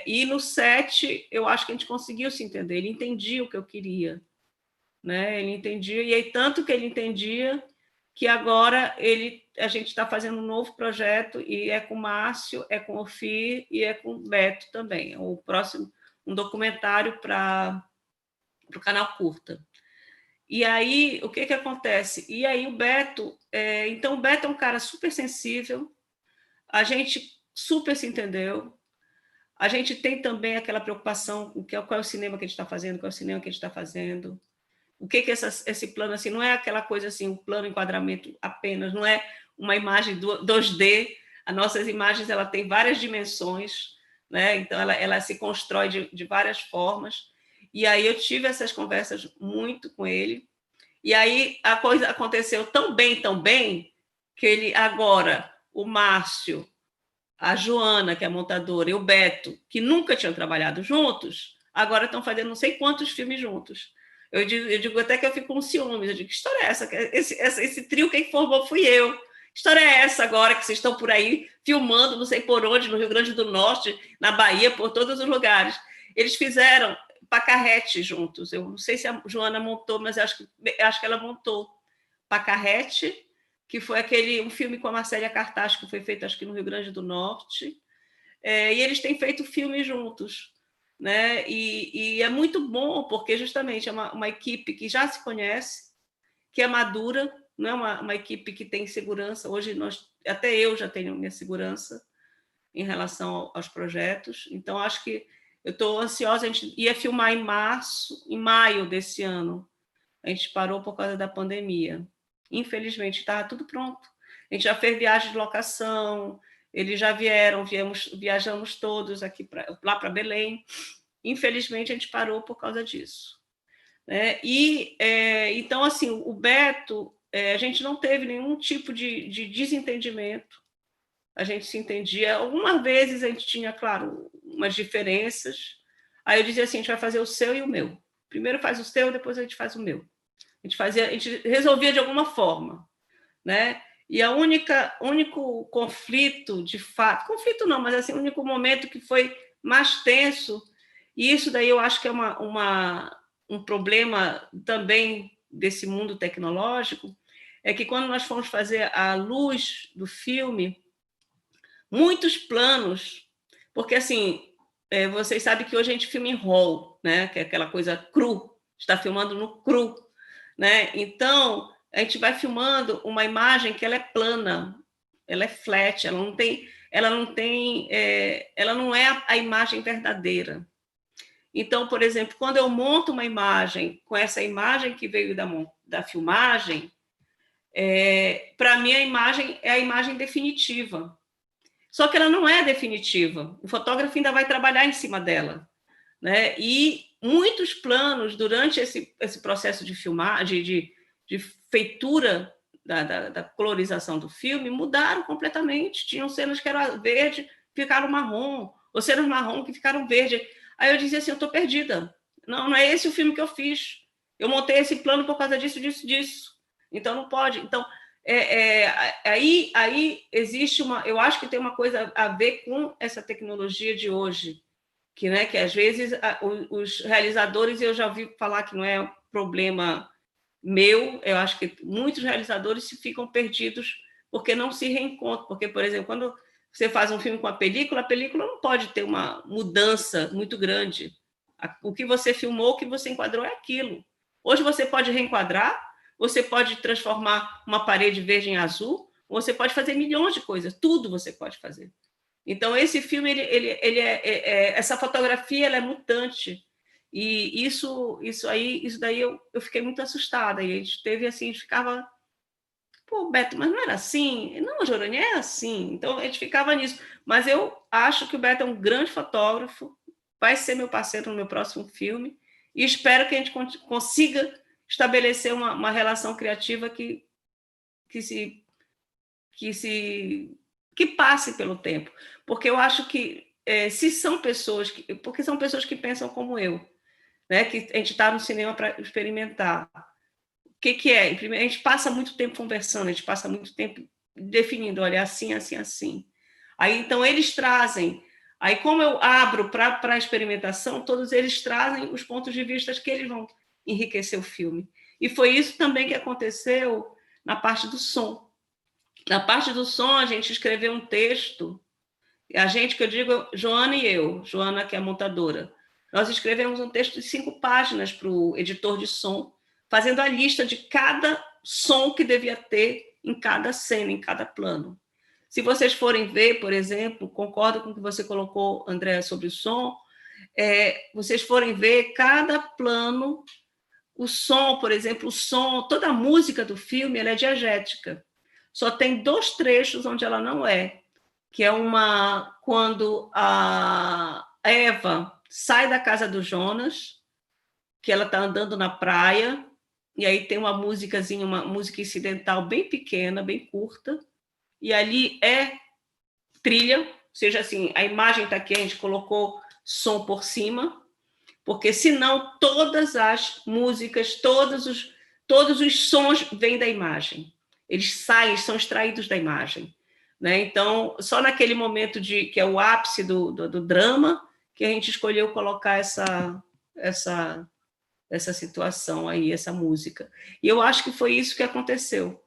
E no set, eu acho que a gente conseguiu se entender, ele entendia o que eu queria, né? Ele entendia, e aí tanto que ele entendia que agora a gente está fazendo um novo projeto, e é com o Márcio, é com o Ofir e é com o Beto também. O próximo, um documentário para o canal Curta. E aí, o que acontece? E aí o Beto, então o Beto é um cara super sensível, a gente super se entendeu, a gente tem também aquela preocupação com qual é o cinema que a gente está fazendo, qual é o cinema que a gente está fazendo, o que esse plano, assim, não é aquela coisa assim, um plano enquadramento apenas, não é uma imagem 2D, as nossas imagens ela tem várias dimensões, né? Então ela se constrói de várias formas, e aí eu tive essas conversas muito com ele, e aí a coisa aconteceu tão bem, que ele agora, o Márcio, a Joana, que é a montadora, e o Beto, que nunca tinham trabalhado juntos, agora estão fazendo não sei quantos filmes juntos. Eu digo até que eu fico com ciúmes. Eu digo, que história é essa? Esse trio quem formou fui eu. Que história é essa agora que vocês estão por aí filmando, não sei por onde, no Rio Grande do Norte, na Bahia, por todos os lugares. Eles fizeram Pacarrete juntos. Eu não sei se a Joana montou, mas acho que ela montou Pacarrete, que foi um filme com a Marcélia Cartaz, que foi feito, acho que no Rio Grande do Norte. E eles têm feito filmes juntos. né? E é muito bom, porque justamente é uma equipe que já se conhece, que é madura, não é uma equipe que tem segurança. Hoje, até eu já tenho minha segurança em relação aos projetos. Então, acho que eu estou ansiosa. A gente ia filmar em maio desse ano. A gente parou por causa da pandemia. Infelizmente, estava tudo pronto. A gente já fez viagem de locação, eles já viajamos todos aqui lá para Belém. Infelizmente, a gente parou por causa disso. Então, assim, o Beto, a gente não teve nenhum tipo de desentendimento. A gente se entendia. Algumas vezes a gente tinha, claro, umas diferenças. Aí eu dizia assim, a gente vai fazer o seu e o meu. Primeiro faz o seu, depois a gente faz o meu. A gente resolvia de alguma forma, né? E o único conflito, de fato, conflito não, mas assim, o único momento que foi mais tenso, e isso daí eu acho que é um problema também desse mundo tecnológico, é que quando nós fomos fazer a luz do filme, muitos planos, porque assim, vocês sabem que hoje a gente filma em RAW, né? Que é aquela coisa cru, está filmando no cru, né? Então, a gente vai filmando uma imagem que ela é plana, ela é flat, ela não é a imagem verdadeira. Então, por exemplo, quando eu monto uma imagem com essa imagem que veio da filmagem, para mim a imagem é a imagem definitiva. Só que ela não é definitiva. O fotógrafo ainda vai trabalhar em cima dela, né? E muitos planos durante esse processo de filmagem, de feitura da colorização do filme, mudaram completamente. Tinham cenas que eram verde, ficaram marrom, ou cenas marrom que ficaram verde. Aí eu dizia assim, eu estou perdida. Não é esse o filme que eu fiz. Eu montei esse plano por causa disso, disso, disso. Então não pode. Então aí existe eu acho que tem uma coisa a ver com essa tecnologia de hoje, que às vezes os realizadores, eu já ouvi falar que não é um problema meu, eu acho que muitos realizadores se ficam perdidos porque não se reencontram, porque, por exemplo, quando você faz um filme com a película não pode ter uma mudança muito grande. O que você filmou, o que você enquadrou é aquilo. Hoje você pode reenquadrar, você pode transformar uma parede verde em azul, você pode fazer milhões de coisas, tudo você pode fazer. Então, esse filme, essa fotografia, ela é mutante. E isso daí eu fiquei muito assustada. E a gente teve assim, a gente ficava, pô, Beto, mas não era assim? Não, Jorane, é assim. Então, a gente ficava nisso. Mas eu acho que o Beto é um grande fotógrafo, vai ser meu parceiro no meu próximo filme, e espero que a gente consiga estabelecer uma relação criativa que passe pelo tempo. Porque eu acho que, se são pessoas porque são pessoas que pensam como eu, né? Que a gente está no cinema para experimentar. O que é? A gente passa muito tempo conversando, a gente passa muito tempo definindo, olha, assim, assim, assim. Aí, então, eles trazem. Aí, como eu abro para a experimentação, todos eles trazem os pontos de vista que eles vão enriquecer o filme. E foi isso também que aconteceu na parte do som. Na parte do som, a gente escreveu um texto, a gente, que eu digo, Joana e eu, Joana, que é a montadora, nós escrevemos um texto de 5 páginas para o editor de som, fazendo a lista de cada som que devia ter em cada cena, em cada plano. Se vocês forem ver, por exemplo, concordo com o que você colocou, André, sobre o som, vocês forem ver cada plano, o som, por exemplo, toda a música do filme, ela é diegética. Só tem 2 trechos onde ela não é, que é quando a Eva sai da casa do Jonas, que ela está andando na praia, e aí tem uma musicazinha, uma música incidental bem pequena, bem curta, e ali é trilha, ou seja, assim, a imagem está aqui, a gente colocou som por cima, porque senão todas as músicas, todos os sons vêm da imagem. Eles são extraídos da imagem, né? Então, só naquele momento que é o ápice do drama, que a gente escolheu colocar essa situação aí, essa música. E eu acho que foi isso que aconteceu.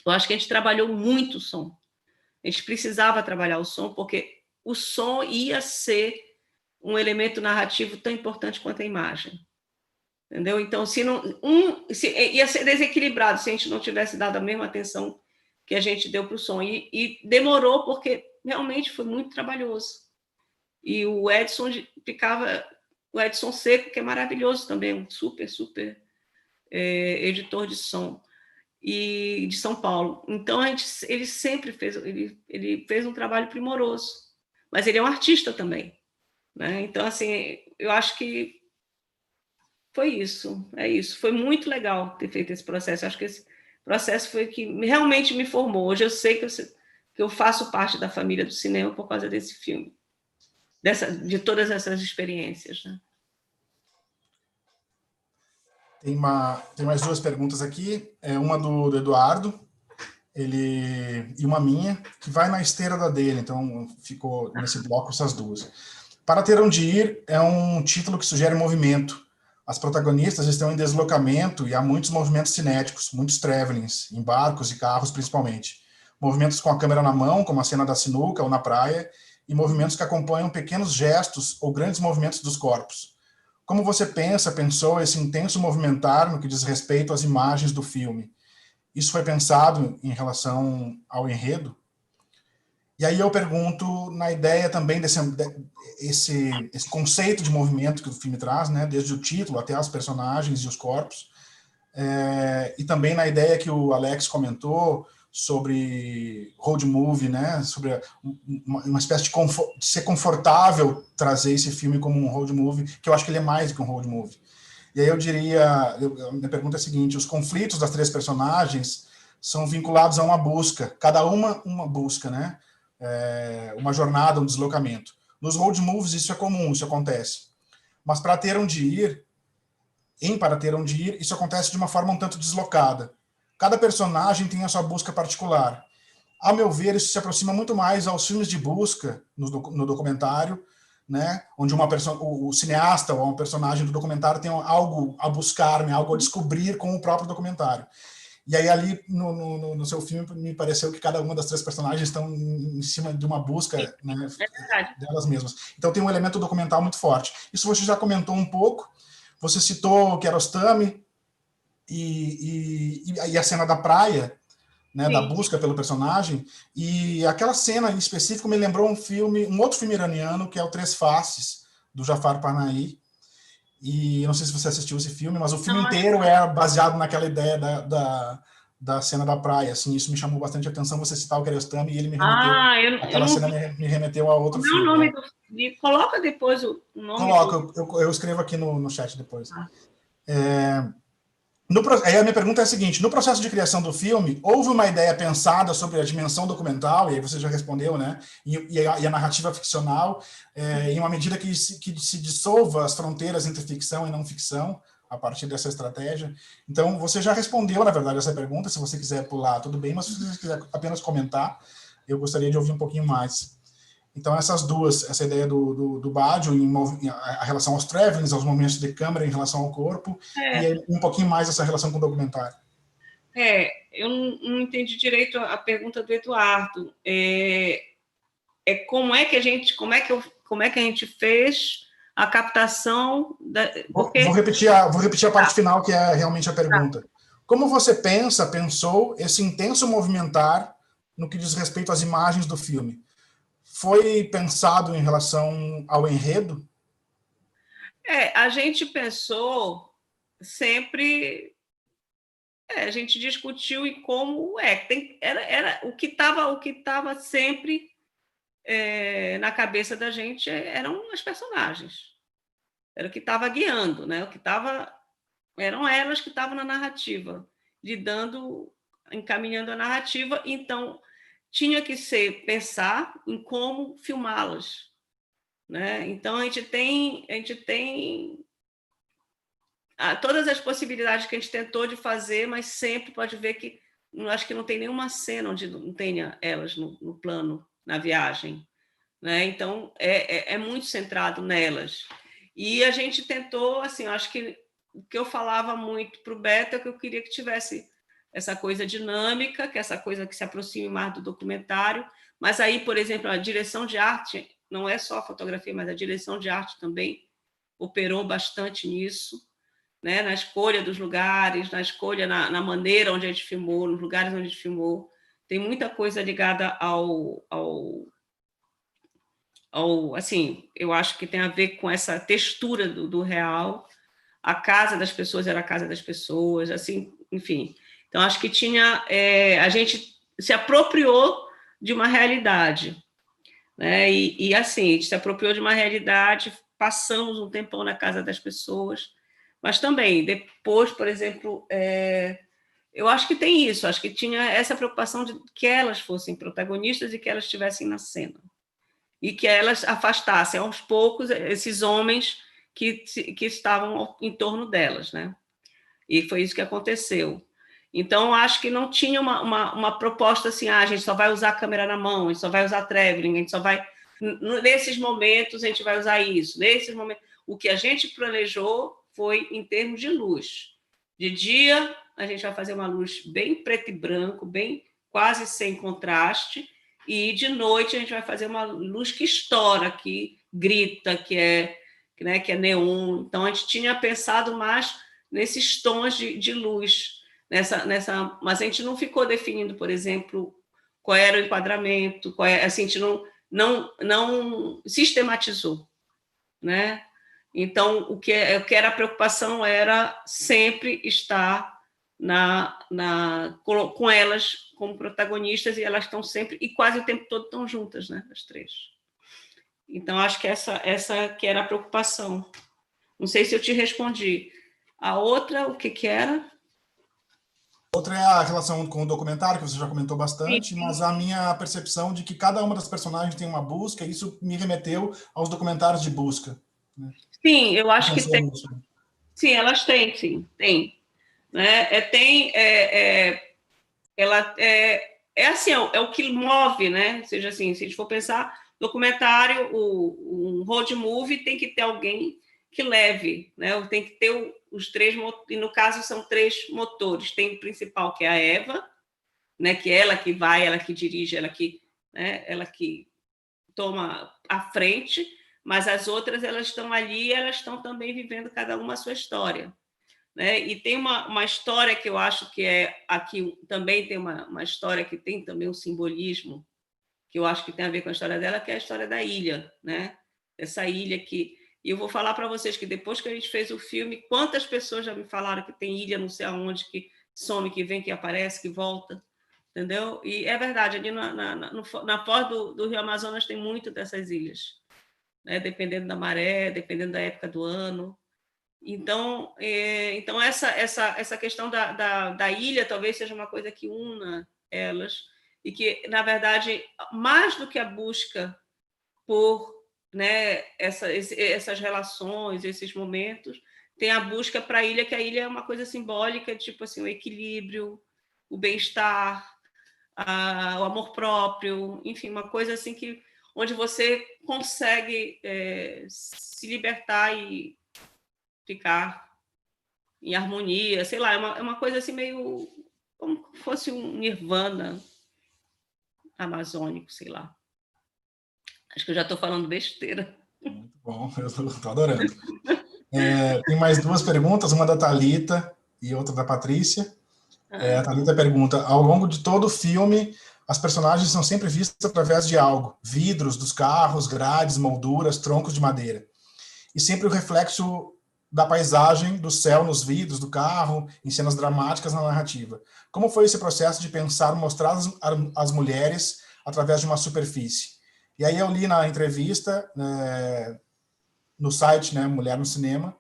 Eu acho que a gente trabalhou muito o som. A gente precisava trabalhar o som, porque o som ia ser um elemento narrativo tão importante quanto a imagem. Entendeu? Então, ia ser desequilibrado se a gente não tivesse dado a mesma atenção que a gente deu para o som. E demorou, porque realmente foi muito trabalhoso. E o Edson Seco, que é maravilhoso também, um super editor de som, e de São Paulo. Então, ele sempre fez, ele fez um trabalho primoroso, mas ele é um artista também, né? Então, assim, eu acho que foi isso, é isso. Foi muito legal ter feito esse processo. Eu acho que esse processo foi que realmente me formou. Hoje eu sei que eu faço parte da família do cinema por causa desse filme, de todas essas experiências, né? Tem mais duas perguntas aqui. Uma do Eduardo, e uma minha, que vai na esteira da dele, então ficou nesse bloco essas duas. Para Ter Onde Ir é um título que sugere movimento. As protagonistas estão em deslocamento e há muitos movimentos cinéticos, muitos travelings, em barcos e carros principalmente. Movimentos com a câmera na mão, como a cena da sinuca ou na praia, e movimentos que acompanham pequenos gestos ou grandes movimentos dos corpos. Como você pensou esse intenso movimentar no que diz respeito às imagens do filme? Isso foi pensado em relação ao enredo? E aí eu pergunto na ideia também esse conceito de movimento que o filme traz, né, desde o título até as personagens e os corpos, e também na ideia que o Alex comentou sobre road movie, né, sobre uma espécie de ser confortável trazer esse filme como um road movie, que eu acho que ele é mais do que um road movie. E aí eu diria, minha pergunta é a seguinte: os conflitos das três personagens são vinculados a uma busca, cada uma busca, né, uma jornada, um deslocamento. Nos road movies isso é comum, isso acontece. Mas Para Ter Onde Ir, isso acontece de uma forma um tanto deslocada. Cada personagem tem a sua busca particular. A meu ver, isso se aproxima muito mais aos filmes de busca no documentário, né, onde o cineasta ou um personagem do documentário tem algo a buscar, né, algo a descobrir com o próprio documentário. E aí ali no seu filme me pareceu que cada uma das três personagens estão em cima de uma busca, né, delas mesmas. Então tem um elemento documental muito forte. Isso você já comentou um pouco. Você citou Kiarostami e a cena da praia, né, da busca pelo personagem, e aquela cena em específico me lembrou um outro filme iraniano, que é o Três Faces, do Jafar Panahi. E não sei se você assistiu esse filme, mas o filme inteiro é baseado naquela ideia da cena da praia. Assim, isso me chamou bastante atenção, você citar o Kiarostami, e ele me remeteu... aquela cena me remeteu a outro filme. Não, nome coloca depois o nome. Coloca, eu escrevo aqui no chat depois. Aí a minha pergunta é a seguinte: no processo de criação do filme, houve uma ideia pensada sobre a dimensão documental, e aí você já respondeu, né? E a narrativa ficcional, em uma medida que se dissolva as fronteiras entre ficção e não ficção, a partir dessa estratégia. Então, você já respondeu, na verdade, essa pergunta. Se você quiser pular, tudo bem, mas se você quiser apenas comentar, eu gostaria de ouvir um pouquinho mais. Então, essas duas, essa ideia do Baggio em relação aos travelings, aos movimentos de câmera em relação ao corpo, e aí, um pouquinho mais essa relação com o documentário. Eu não entendi direito a pergunta do Eduardo. Como é que a gente fez a captação porque... vou repetir a parte final, que é realmente a pergunta. Como você pensou esse intenso movimentar no que diz respeito às imagens do filme? Foi pensado em relação ao enredo? A gente pensou sempre... a gente discutiu em como era o que estava sempre na cabeça da gente eram as personagens. Era o que estava guiando, né? Eram elas que estavam na narrativa, encaminhando a narrativa. Então, tinha que pensar em como filmá-las, né? Então, a gente tem todas as possibilidades que a gente tentou de fazer, mas sempre pode ver que acho que não tem nenhuma cena onde não tenha elas no plano, na viagem, né? Então, é muito centrado nelas. E a gente tentou, assim, acho que o que eu falava muito para o Beto é que eu queria que tivesse essa coisa dinâmica, que é essa coisa que se aproxime mais do documentário, mas aí, por exemplo, a direção de arte não é só a fotografia, mas a direção de arte também operou bastante nisso, né? Na escolha dos lugares, na escolha, na maneira onde a gente filmou, nos lugares onde a gente filmou. Tem muita coisa ligada assim, eu acho que tem a ver com essa textura do real. A casa das pessoas era a casa das pessoas, assim, enfim. Então, acho que a gente se apropriou de uma realidade, né? E assim, a gente se apropriou de uma realidade, passamos um tempão na casa das pessoas, mas também, depois, por exemplo, eu acho que tem isso, acho que tinha essa preocupação de que elas fossem protagonistas e que elas estivessem na cena. E que elas afastassem, aos poucos, esses homens que estavam em torno delas, né? E foi isso que aconteceu. Então, acho que não tinha uma proposta assim, a gente só vai usar a câmera na mão, a gente só vai usar traveling, a gente só vai... Nesses momentos, a gente vai usar isso. Nesses momentos... O que a gente planejou foi em termos de luz. De dia, a gente vai fazer uma luz bem preto e branco, bem quase sem contraste, e de noite a gente vai fazer uma luz que estoura, que grita, que é neon. Então, a gente tinha pensado mais nesses tons de luz, mas a gente não ficou definindo, por exemplo, qual era o enquadramento, assim, a gente não sistematizou, né? Então, o que era a preocupação era sempre estar com elas como protagonistas, e elas estão sempre, e quase o tempo todo estão juntas, né, as três. Então, acho que essa que era a preocupação. Não sei se eu te respondi. A outra, o que era? Outra é a relação com o documentário, que você já comentou bastante, sim, mas a minha percepção de que cada uma das personagens tem uma busca, isso me remeteu aos documentários de busca. Né? Sim, eu acho que tem. Sim, elas têm, sim, tem. Né? Ela assim, é o que move, né? Ou seja, assim, se a gente for pensar, documentário, um road movie tem que ter alguém que leve, né? Tem que ter os três, e no caso são três motores. Tem o principal, que é a Eva, né? Que é ela que vai, ela que dirige, ela que toma a frente, mas as outras, elas estão ali, elas estão também vivendo cada uma a sua história. Né? E tem uma história que eu acho que aqui também tem uma história que tem também um simbolismo, que eu acho que tem a ver com a história dela, que é a história da ilha, né? Essa ilha que... E eu vou falar para vocês que depois que a gente fez o filme, quantas pessoas já me falaram que tem ilha não sei aonde, que some, que vem, que aparece, que volta, entendeu? E é verdade, ali na foz do Rio Amazonas tem muito dessas ilhas, né? Dependendo da maré, dependendo da época do ano. Então essa questão da ilha talvez seja uma coisa que una elas, e que, na verdade, mais do que a busca por, né, essas relações, esses momentos, tem a busca para a ilha, que a ilha é uma coisa simbólica, tipo assim, o equilíbrio, o bem-estar, o amor próprio, enfim, uma coisa assim onde você consegue se libertar e ficar em harmonia, sei lá, é uma coisa assim meio como se fosse um nirvana amazônico, sei lá. Acho que eu já estou falando besteira. Muito bom, eu estou adorando. Tem mais duas perguntas, uma da Thalita e outra da Patrícia. A Thalita pergunta: ao longo de todo o filme, as personagens são sempre vistas através de algo, vidros dos carros, grades, molduras, troncos de madeira. E sempre o reflexo da paisagem, do céu nos vidros do carro, em cenas dramáticas na narrativa. Como foi esse processo de pensar, mostrar as mulheres através de uma superfície? E aí eu li na entrevista, no site, né, Mulher no Cinema,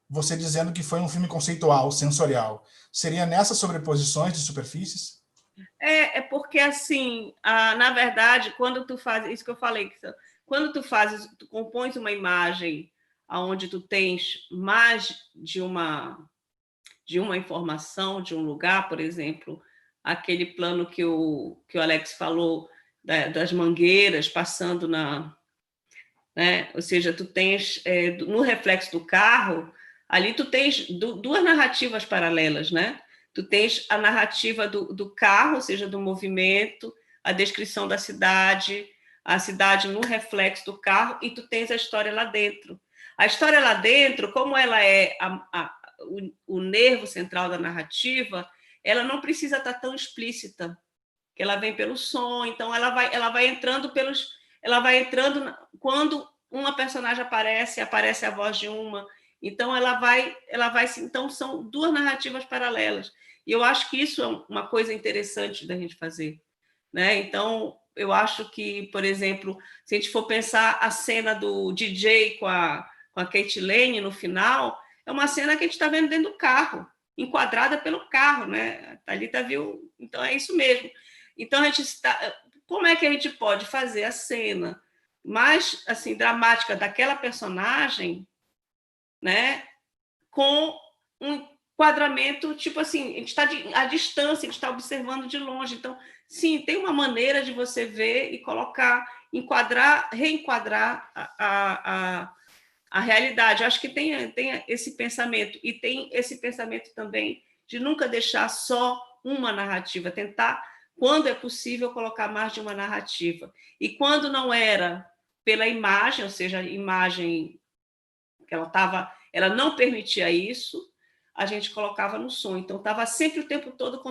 você dizendo que foi um filme conceitual, sensorial. Seria nessas sobreposições de superfícies? É porque, assim, na verdade, quando tu fazes, isso que eu falei, quando tu compões uma imagem onde tu tens mais de uma informação, de um lugar, por exemplo, aquele plano que o Alex falou, das mangueiras passando né? Ou seja, tu tens, no reflexo do carro, ali tu tens duas narrativas paralelas, né? Tu tens a narrativa do carro, ou seja, do movimento, a descrição da cidade, a cidade no reflexo do carro e tu tens a história lá dentro. A história lá dentro, como ela é o nervo central da narrativa, ela não precisa estar tão explícita, que ela vem pelo som, então ela vai entrando quando uma personagem aparece a voz de uma, então então são duas narrativas paralelas. E eu acho que isso é uma coisa interessante da gente fazer, né? Então, eu acho que, por exemplo, se a gente for pensar a cena do DJ com a Kate Lane no final, é uma cena que a gente está vendo dentro do carro, enquadrada pelo carro, né? A Thalita viu, então é isso mesmo. Então, como é que a gente pode fazer a cena mais assim dramática daquela personagem, né? Com um enquadramento, tipo assim, a gente está à distância, a gente está observando de longe. Então, sim, tem uma maneira de você ver e colocar, reenquadrar a realidade. Eu acho que tem esse pensamento, e tem esse pensamento também de nunca deixar só uma narrativa, tentar, quando é possível, colocar mais de uma narrativa. E quando não era pela imagem, ou seja, a imagem que ela não permitia isso, a gente colocava no som. Então, estava sempre o tempo todo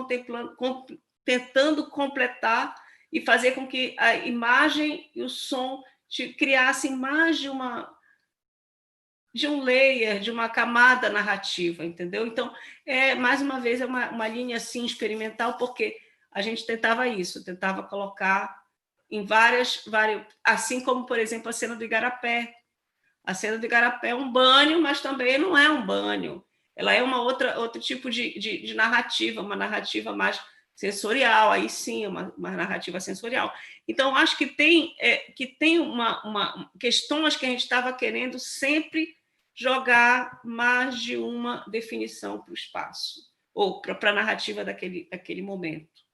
tentando completar e fazer com que a imagem e o som criassem mais de um layer, de uma camada narrativa, entendeu? Então, mais uma vez, é uma linha assim experimental, porque a gente tentava colocar em várias, assim como, por exemplo, a cena do Igarapé. A cena do Igarapé é um banho, mas também não é um banho. Ela é outro tipo de narrativa, uma narrativa mais sensorial, aí sim, uma narrativa sensorial. Então, acho que tem questões que a gente estava querendo sempre jogar mais de uma definição para o espaço, ou para a narrativa daquele momento,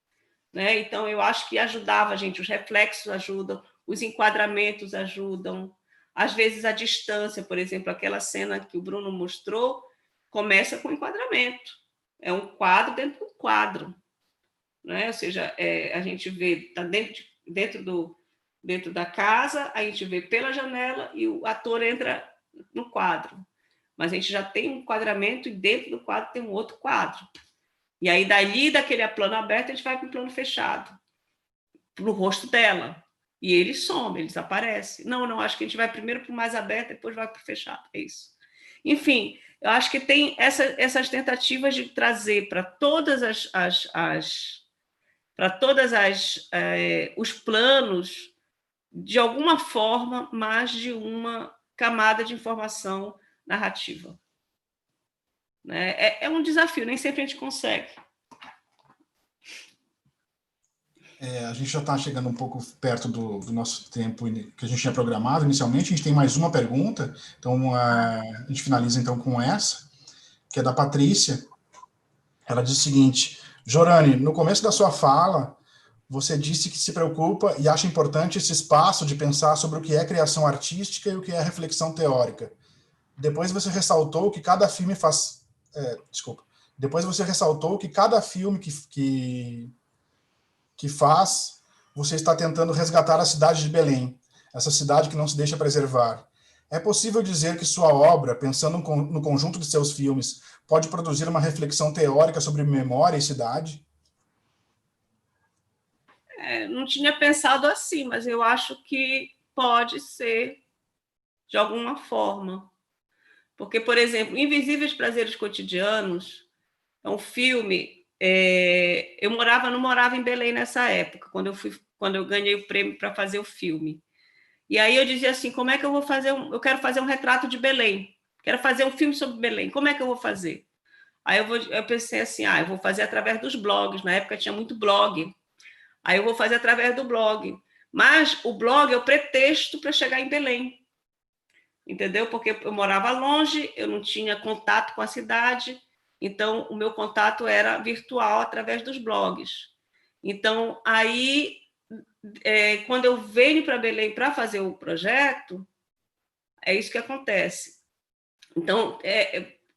né? Então, eu acho que ajudava a gente, os reflexos ajudam, os enquadramentos ajudam, às vezes a distância, por exemplo, aquela cena que o Bruno mostrou, começa com enquadramento, é um quadro dentro do quadro, né? Ou seja, a gente vê, está dentro da casa, a gente vê pela janela e o ator entra no quadro, mas a gente já tem um enquadramento e dentro do quadro tem um outro quadro. E aí, daquele plano aberto, a gente vai para o plano fechado, para o rosto dela. E ele some, ele desaparece. Não, acho que a gente vai primeiro para o mais aberto, depois vai para o fechado. É isso. Enfim, eu acho que tem essas tentativas de trazer para todas os planos, de alguma forma, mais de uma camada de informação narrativa. Né? É um desafio, nem sempre a gente consegue. A gente já está chegando um pouco perto do nosso tempo que a gente tinha programado inicialmente. A gente tem mais uma pergunta, então a gente finaliza então com essa, que é da Patrícia. Ela diz o seguinte: Jorane, no começo da sua fala, você disse que se preocupa e acha importante esse espaço de pensar sobre o que é criação artística e o que é reflexão teórica. Depois você ressaltou que cada filme faz... Depois você ressaltou que cada filme que faz, você está tentando resgatar a cidade de Belém, essa cidade que não se deixa preservar. É possível dizer que sua obra, pensando no conjunto de seus filmes, pode produzir uma reflexão teórica sobre memória e cidade? Não tinha pensado assim, mas eu acho que pode ser de alguma forma. Porque, por exemplo, Invisíveis Prazeres Cotidianos é um filme... eu não morava em Belém nessa época, quando eu ganhei o prêmio para fazer o filme. E aí eu dizia assim, como é que eu vou fazer? Eu quero fazer um retrato de Belém, quero fazer um filme sobre Belém, como é que eu vou fazer? Aí eu pensei assim, eu vou fazer através dos blogs, na época tinha muito blog, aí eu vou fazer através do blog, mas o blog é o pretexto para chegar em Belém, entendeu? Porque eu morava longe, eu não tinha contato com a cidade, então o meu contato era virtual através dos blogs. Então, aí, quando eu venho para Belém para fazer o projeto, é isso que acontece. Então,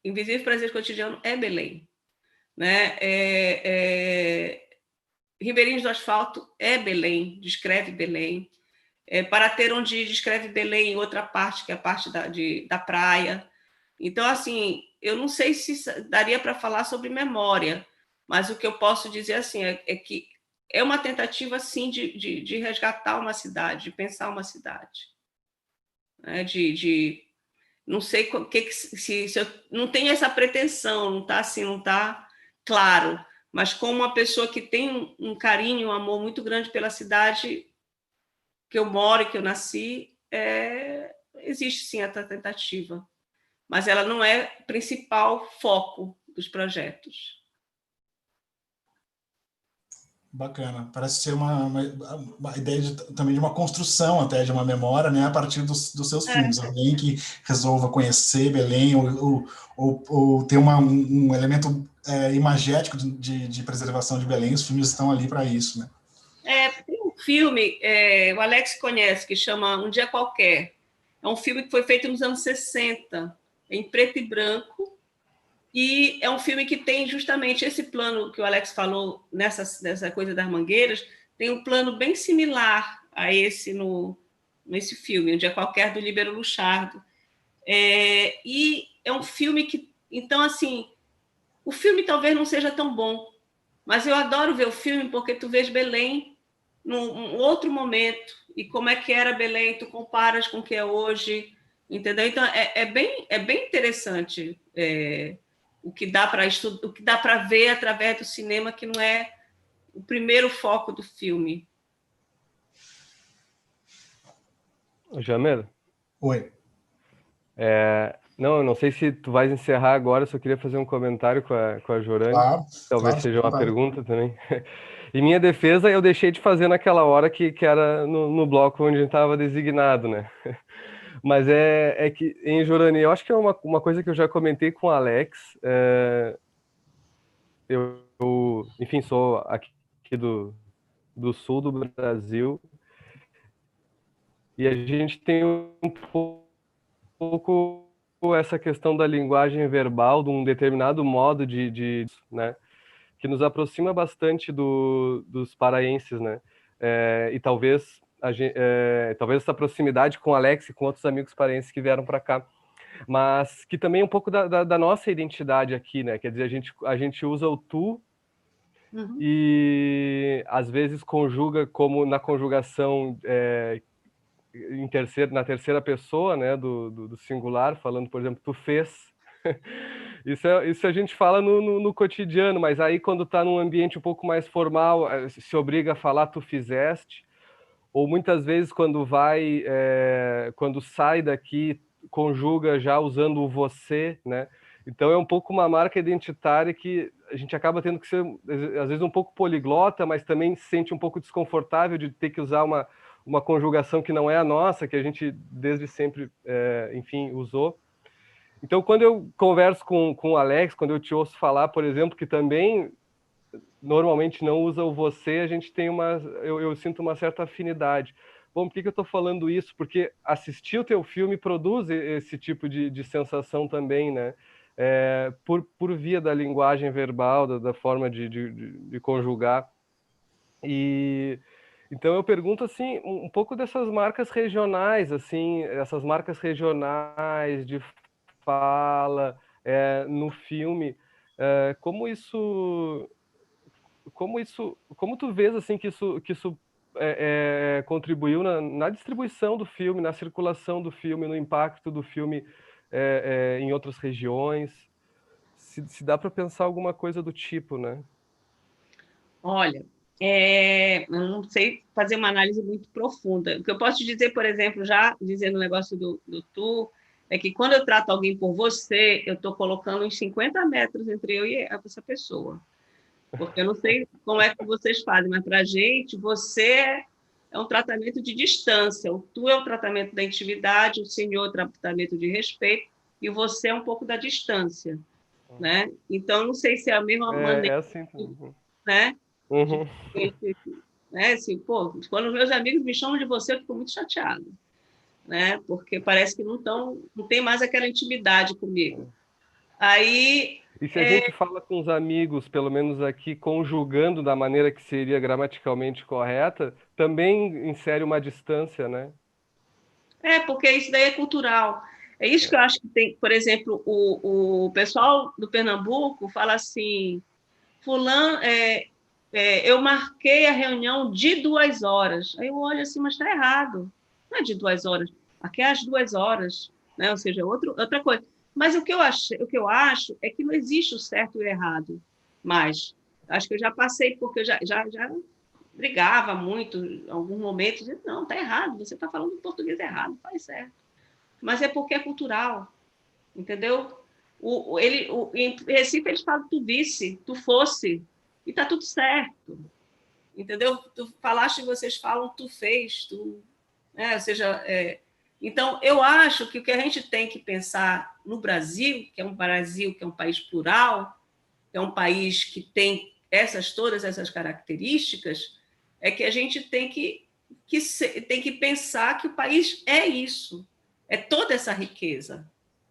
Invisível Prazer Cotidiano é Belém, né? Ribeirinhos do Asfalto é Belém, descreve Belém. Para ter onde descreve Belém em outra parte, que é a parte da praia. Então, assim, eu não sei se daria para falar sobre memória, mas o que eu posso dizer assim é que é uma tentativa, sim, de resgatar uma cidade, de pensar uma cidade. Né? Não sei se eu não tenho essa pretensão, não está assim, não está claro, mas como uma pessoa que tem um carinho, um amor muito grande pela cidade que eu moro e que eu nasci, existe sim essa tentativa, mas ela não é o principal foco dos projetos. Bacana. Parece ser uma ideia também de uma construção até de uma memória, né, a partir dos seus filmes. Alguém que resolva conhecer Belém ou ter um elemento imagético de preservação de Belém. Os filmes estão ali para isso, né? Tem um filme, o Alex conhece, que chama Um Dia Qualquer. É um filme que foi feito nos anos 60, em preto e branco, e é um filme que tem justamente esse plano que o Alex falou nessa coisa das mangueiras, tem um plano bem similar a esse nesse filme, Um Dia Qualquer, do Líbero Luchardo. E é um filme que... Então, assim, o filme talvez não seja tão bom, mas eu adoro ver o filme porque tu vês Belém num outro momento, e como é que era Belém, tu comparas com o que é hoje, entendeu? Então, é bem interessante o que dá para ver através do cinema, que não é o primeiro foco do filme. Jamer? Oi. Não sei se tu vais encerrar agora, só queria fazer um comentário com a Jorane. Claro, Talvez claro, seja uma pergunta também. Em minha defesa, eu deixei de fazer naquela hora que era no bloco onde a gente estava designado, né? Mas é que, em Jorane, eu acho que é uma coisa que eu já comentei com o Alex. Enfim, sou aqui do sul do Brasil, e a gente tem um pouco essa questão da linguagem verbal, de um determinado modo né, que nos aproxima bastante dos paraenses, né? E talvez essa proximidade com o Alex e com outros amigos paraenses que vieram para cá, mas que também é um pouco da nossa identidade aqui, né? Quer dizer, a gente usa o tu, e às vezes conjuga como na conjugação na terceira pessoa, né, do singular, falando, por exemplo, tu fez. Isso a gente fala no cotidiano, mas aí quando está num ambiente um pouco mais formal, se obriga a falar tu fizeste, ou muitas vezes quando sai daqui, conjuga já usando o você, né? Então é um pouco uma marca identitária que a gente acaba tendo que ser, às vezes, um pouco poliglota, mas também se sente um pouco desconfortável de ter que usar uma conjugação que não é a nossa, que a gente desde sempre, enfim, usou. Então, quando eu converso com o Alex, quando eu te ouço falar, por exemplo, que também normalmente não usa o você, a gente tem eu sinto uma certa afinidade. Bom, por que eu estou falando isso? Porque assistir o teu filme produz esse tipo de sensação também, né? Por via da linguagem verbal, da forma de conjugar. E então eu pergunto assim um pouco dessas marcas regionais, assim, essas marcas regionais de fala no filme, como tu vês assim que isso contribuiu na distribuição do filme, na circulação do filme, no impacto do filme em outras regiões? Se dá para pensar alguma coisa do tipo, né? Olha, eu não sei fazer uma análise muito profunda. O que eu posso te dizer, por exemplo, já dizendo o negócio do tu, é que quando eu trato alguém por você, eu estou colocando uns 50 metros entre eu e essa pessoa. Porque eu não sei como é que vocês fazem, mas para a gente, você é um tratamento de distância, o tu é o tratamento da intimidade, o senhor é o tratamento de respeito, e você é um pouco da distância, né? Então, não sei se é a mesma maneira, assim, né? Uhum. Assim, quando meus amigos me chamam de você, eu fico muito chateada, né? Porque parece que não tem mais aquela intimidade comigo. Aí E se a gente fala com os amigos, pelo menos aqui, conjugando da maneira que seria gramaticalmente correta, também insere uma distância, né? Porque isso daí é cultural. É isso que eu acho que tem, por exemplo, o pessoal do Pernambuco fala assim, fulano, eu marquei a reunião de 2 horas. Aí eu olho assim, mas está errado. Não é de 2 horas, marquei às 2 horas, né? Ou seja, outra coisa. Mas o que eu acho é que não existe o certo e o errado mais. Acho que eu já passei, porque eu já brigava muito em algum momento, dizia, não, está errado, você está falando português errado, faz certo. Mas é porque é cultural, entendeu? Em Recife eles falam tu visse, tu fosse, e está tudo certo, entendeu? Tu falaste, vocês falam tu fez, tu, né? Ou seja, então eu acho que o que a gente tem que pensar no Brasil, que é um país plural, que é um país que tem todas essas características, é que a gente tem que pensar que o país é isso, é toda essa riqueza,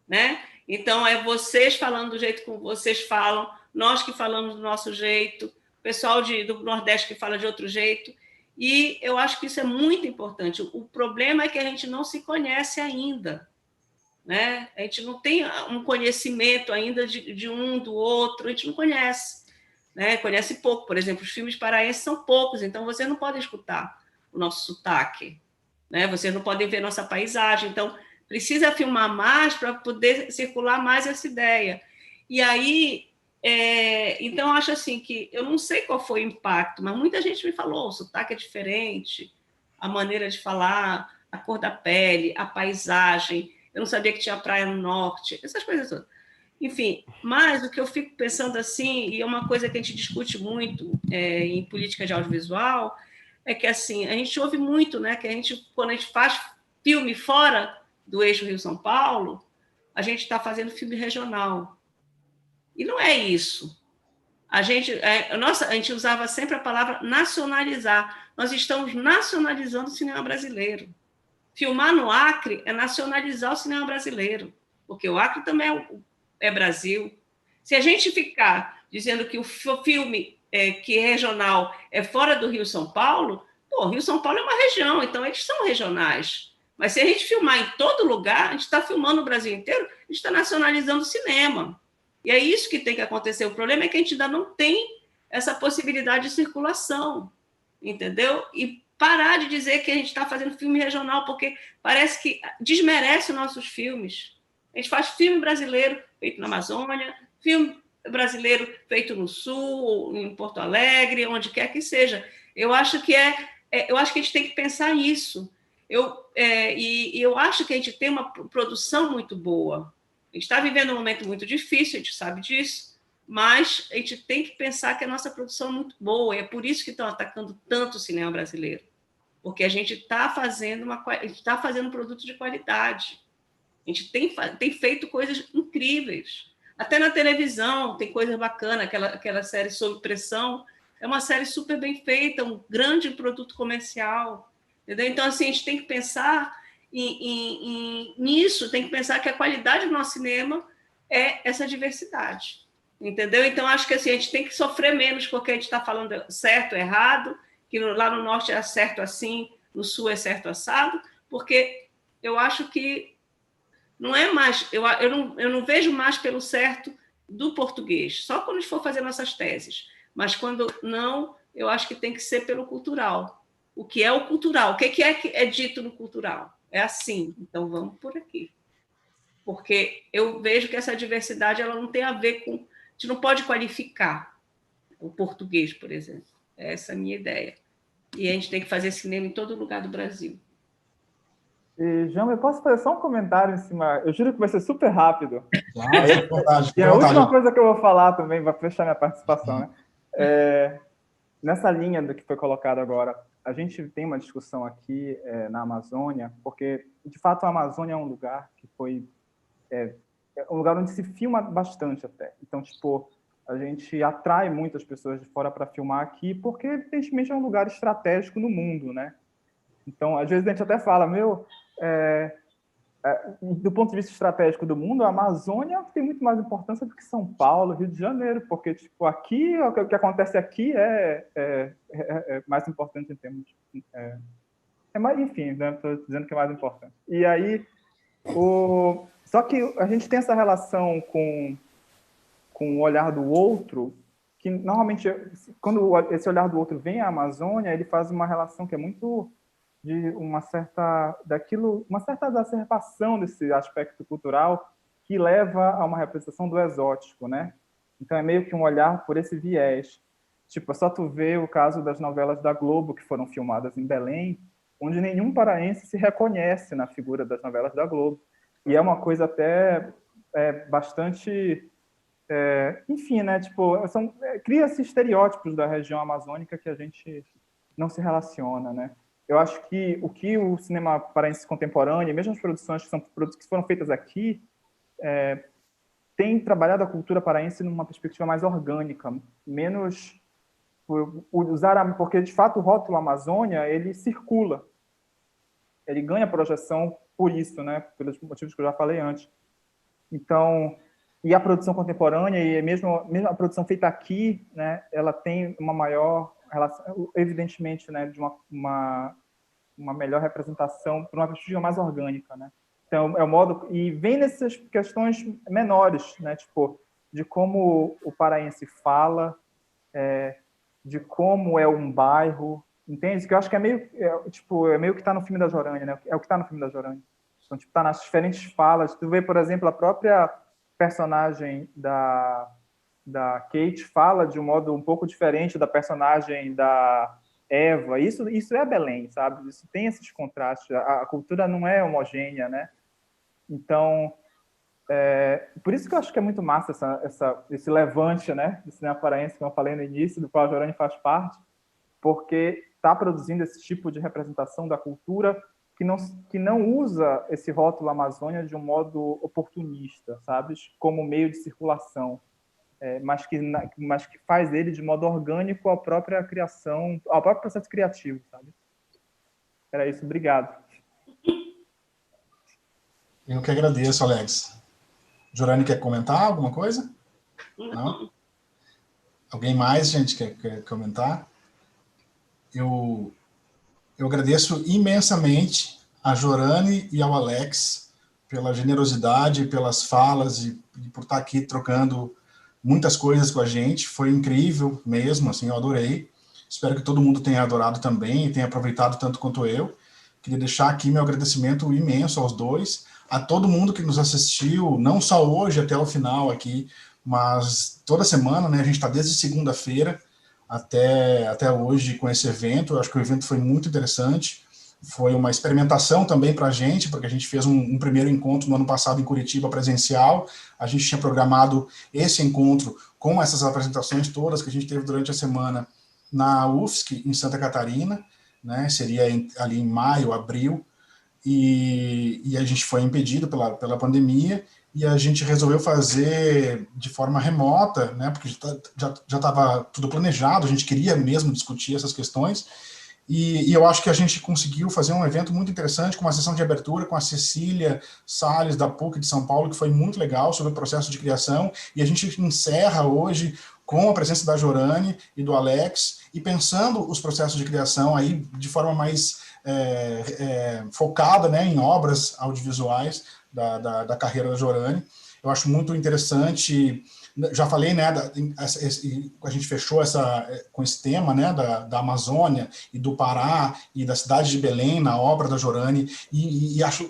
né? Então, é vocês falando do jeito como vocês falam, nós que falamos do nosso jeito, o pessoal do Nordeste que fala de outro jeito, e eu acho que isso é muito importante. O problema é que a gente não se conhece ainda, né? A gente não tem um conhecimento ainda de um, do outro, a gente não conhece, né? Conhece pouco. Por exemplo, os filmes paraenses são poucos, então vocês não podem escutar o nosso sotaque, né? Vocês não podem ver nossa paisagem, então precisa filmar mais para poder circular mais essa ideia. E aí, então, eu acho assim que eu não sei qual foi o impacto, mas muita gente me falou, o sotaque é diferente, a maneira de falar, a cor da pele, a paisagem, eu não sabia que tinha praia no norte, essas coisas todas. Enfim, mas o que eu fico pensando assim, e é uma coisa que a gente discute muito em política de audiovisual, é que assim, a gente ouve muito, né, que quando a gente faz filme fora do eixo Rio-São Paulo, a gente está fazendo filme regional. E não é isso. A gente usava sempre a palavra nacionalizar. Nós estamos nacionalizando o cinema brasileiro. Filmar no Acre é nacionalizar o cinema brasileiro, porque o Acre também é Brasil. Se a gente ficar dizendo que o filme que é regional é fora do Rio-São Paulo, Rio-São Paulo é uma região, então eles são regionais. Mas se a gente filmar em todo lugar, a gente está filmando o Brasil inteiro, a gente está nacionalizando o cinema. E é isso que tem que acontecer. O problema é que a gente ainda não tem essa possibilidade de circulação, entendeu? E parar de dizer que a gente está fazendo filme regional, porque parece que desmerece os nossos filmes. A gente faz filme brasileiro feito na Amazônia, filme brasileiro feito no Sul, em Porto Alegre, onde quer que seja. Eu acho que eu acho que a gente tem que pensar nisso. E eu acho que a gente tem uma produção muito boa. A gente está vivendo um momento muito difícil, a gente sabe disso, mas a gente tem que pensar que a nossa produção é muito boa, e é por isso que estão atacando tanto o cinema brasileiro, porque a gente está fazendo um produto de qualidade. A gente tem feito coisas incríveis. Até na televisão tem coisa bacana, aquela série Sob Pressão, é uma série super bem feita, um grande produto comercial. Entendeu? Então, assim, a gente tem que pensar nisso, tem que pensar que a qualidade do nosso cinema é essa diversidade. Entendeu? Então, acho que assim, a gente tem que sofrer menos porque a gente está falando certo, errado, que lá no norte é certo assim, no sul é certo assado, porque eu acho que não é mais, eu não vejo mais pelo certo do português, só quando a gente for fazer nossas teses, mas quando não, eu acho que tem que ser pelo cultural. O que é o cultural? O que é dito no cultural? É assim, então vamos por aqui. Porque eu vejo que essa diversidade ela não tem a ver com... A gente não pode qualificar o português, por exemplo. Essa é a minha ideia. E a gente tem que fazer cinema em todo lugar do Brasil. E, João, eu posso fazer só um comentário em cima? Eu juro que vai ser super rápido. Vontade, e a última coisa que eu vou falar também, vai fechar minha participação, né? Nessa linha do que foi colocado agora, a gente tem uma discussão aqui na Amazônia, porque, de fato, a Amazônia é um lugar que foi... É um lugar onde se filma bastante até. Então, tipo, a gente atrai muitas pessoas de fora para filmar aqui, porque, evidentemente, é um lugar estratégico no mundo, né? Então, às vezes a gente até fala, do ponto de vista estratégico do mundo, a Amazônia tem muito mais importância do que São Paulo, Rio de Janeiro, porque tipo, aqui, o que acontece aqui é mais importante em termos... enfim, né? Estou dizendo que é mais importante. E aí, só que a gente tem essa relação com o olhar do outro, que normalmente, quando esse olhar do outro vem à Amazônia, ele faz uma relação que é muito de uma certa exacerbação desse aspecto cultural que leva a uma representação do exótico, né? Então é meio que um olhar por esse viés. Tipo, é só tu ver o caso das novelas da Globo que foram filmadas em Belém, onde nenhum paraense se reconhece na figura das novelas da Globo. E é uma coisa até bastante... enfim, né? Tipo, cria-se estereótipos da região amazônica que a gente não se relaciona, né? Eu acho que o que o cinema paraense contemporâneo, mesmo as produções que são produtos que foram feitas aqui, tem trabalhado a cultura paraense numa perspectiva mais orgânica, menos porque de fato o rótulo Amazônia ele circula, ele ganha projeção por isso, né? Pelos motivos que eu já falei antes. Então, e a produção contemporânea e mesmo a produção feita aqui, né? Ela tem uma maior relação, evidentemente, né? De uma melhor representação por uma perspectiva mais orgânica, né? Então, é o modo... E vem nessas questões menores, né? Tipo, de como o paraense fala, de como é um bairro, entende? Que eu acho que é meio que está no filme da Jorânia, né? É o que está no filme da Jorânia. Então, tipo, está nas diferentes falas. Tu vê, por exemplo, a própria personagem da Kate fala de um modo um pouco diferente da personagem da Eva. Isso é Belém, sabe? Isso tem esses contrastes. A cultura não é homogênea, né? Então, por isso que eu acho que é muito massa esse levante, né, do cinema paraense, como eu falei no início, do qual a Jorânia faz parte, porque está produzindo esse tipo de representação da cultura que não usa esse rótulo Amazônia de um modo oportunista, sabe? Como meio de circulação, mas que faz ele de modo orgânico à própria criação, ao próprio processo criativo, sabe? Era isso, obrigado. Eu que agradeço, Alex. Jorânia quer comentar alguma coisa? Não? Alguém mais, gente, quer comentar? Eu agradeço imensamente a Jorânia e ao Alex pela generosidade, pelas falas e por estar aqui trocando muitas coisas com a gente. Foi incrível mesmo, assim, eu adorei. Espero que todo mundo tenha adorado também e tenha aproveitado tanto quanto eu. Queria deixar aqui meu agradecimento imenso aos dois, a todo mundo que nos assistiu, não só hoje até o final aqui, mas toda semana, né? A gente está desde segunda-feira até hoje com esse evento. Eu acho que o evento foi muito interessante, foi uma experimentação também para a gente, porque a gente fez um primeiro encontro no ano passado em Curitiba presencial. A gente tinha programado esse encontro com essas apresentações todas que a gente teve durante a semana na UFSC, em Santa Catarina, né? Seria ali em maio, abril, e a gente foi impedido pela pandemia, e a gente resolveu fazer de forma remota, né, porque já estava tudo planejado, a gente queria mesmo discutir essas questões, e eu acho que a gente conseguiu fazer um evento muito interessante, com uma sessão de abertura com a Cecília Salles, da PUC de São Paulo, que foi muito legal, sobre o processo de criação, e a gente encerra hoje com a presença da Jorânia e do Alex, e pensando os processos de criação aí de forma mais focada, né, em obras audiovisuais da carreira da Jorânia. Eu acho muito interessante, já falei, né, a gente fechou com esse tema, né, da Amazônia e do Pará e da cidade de Belém na obra da Jorânia, e acho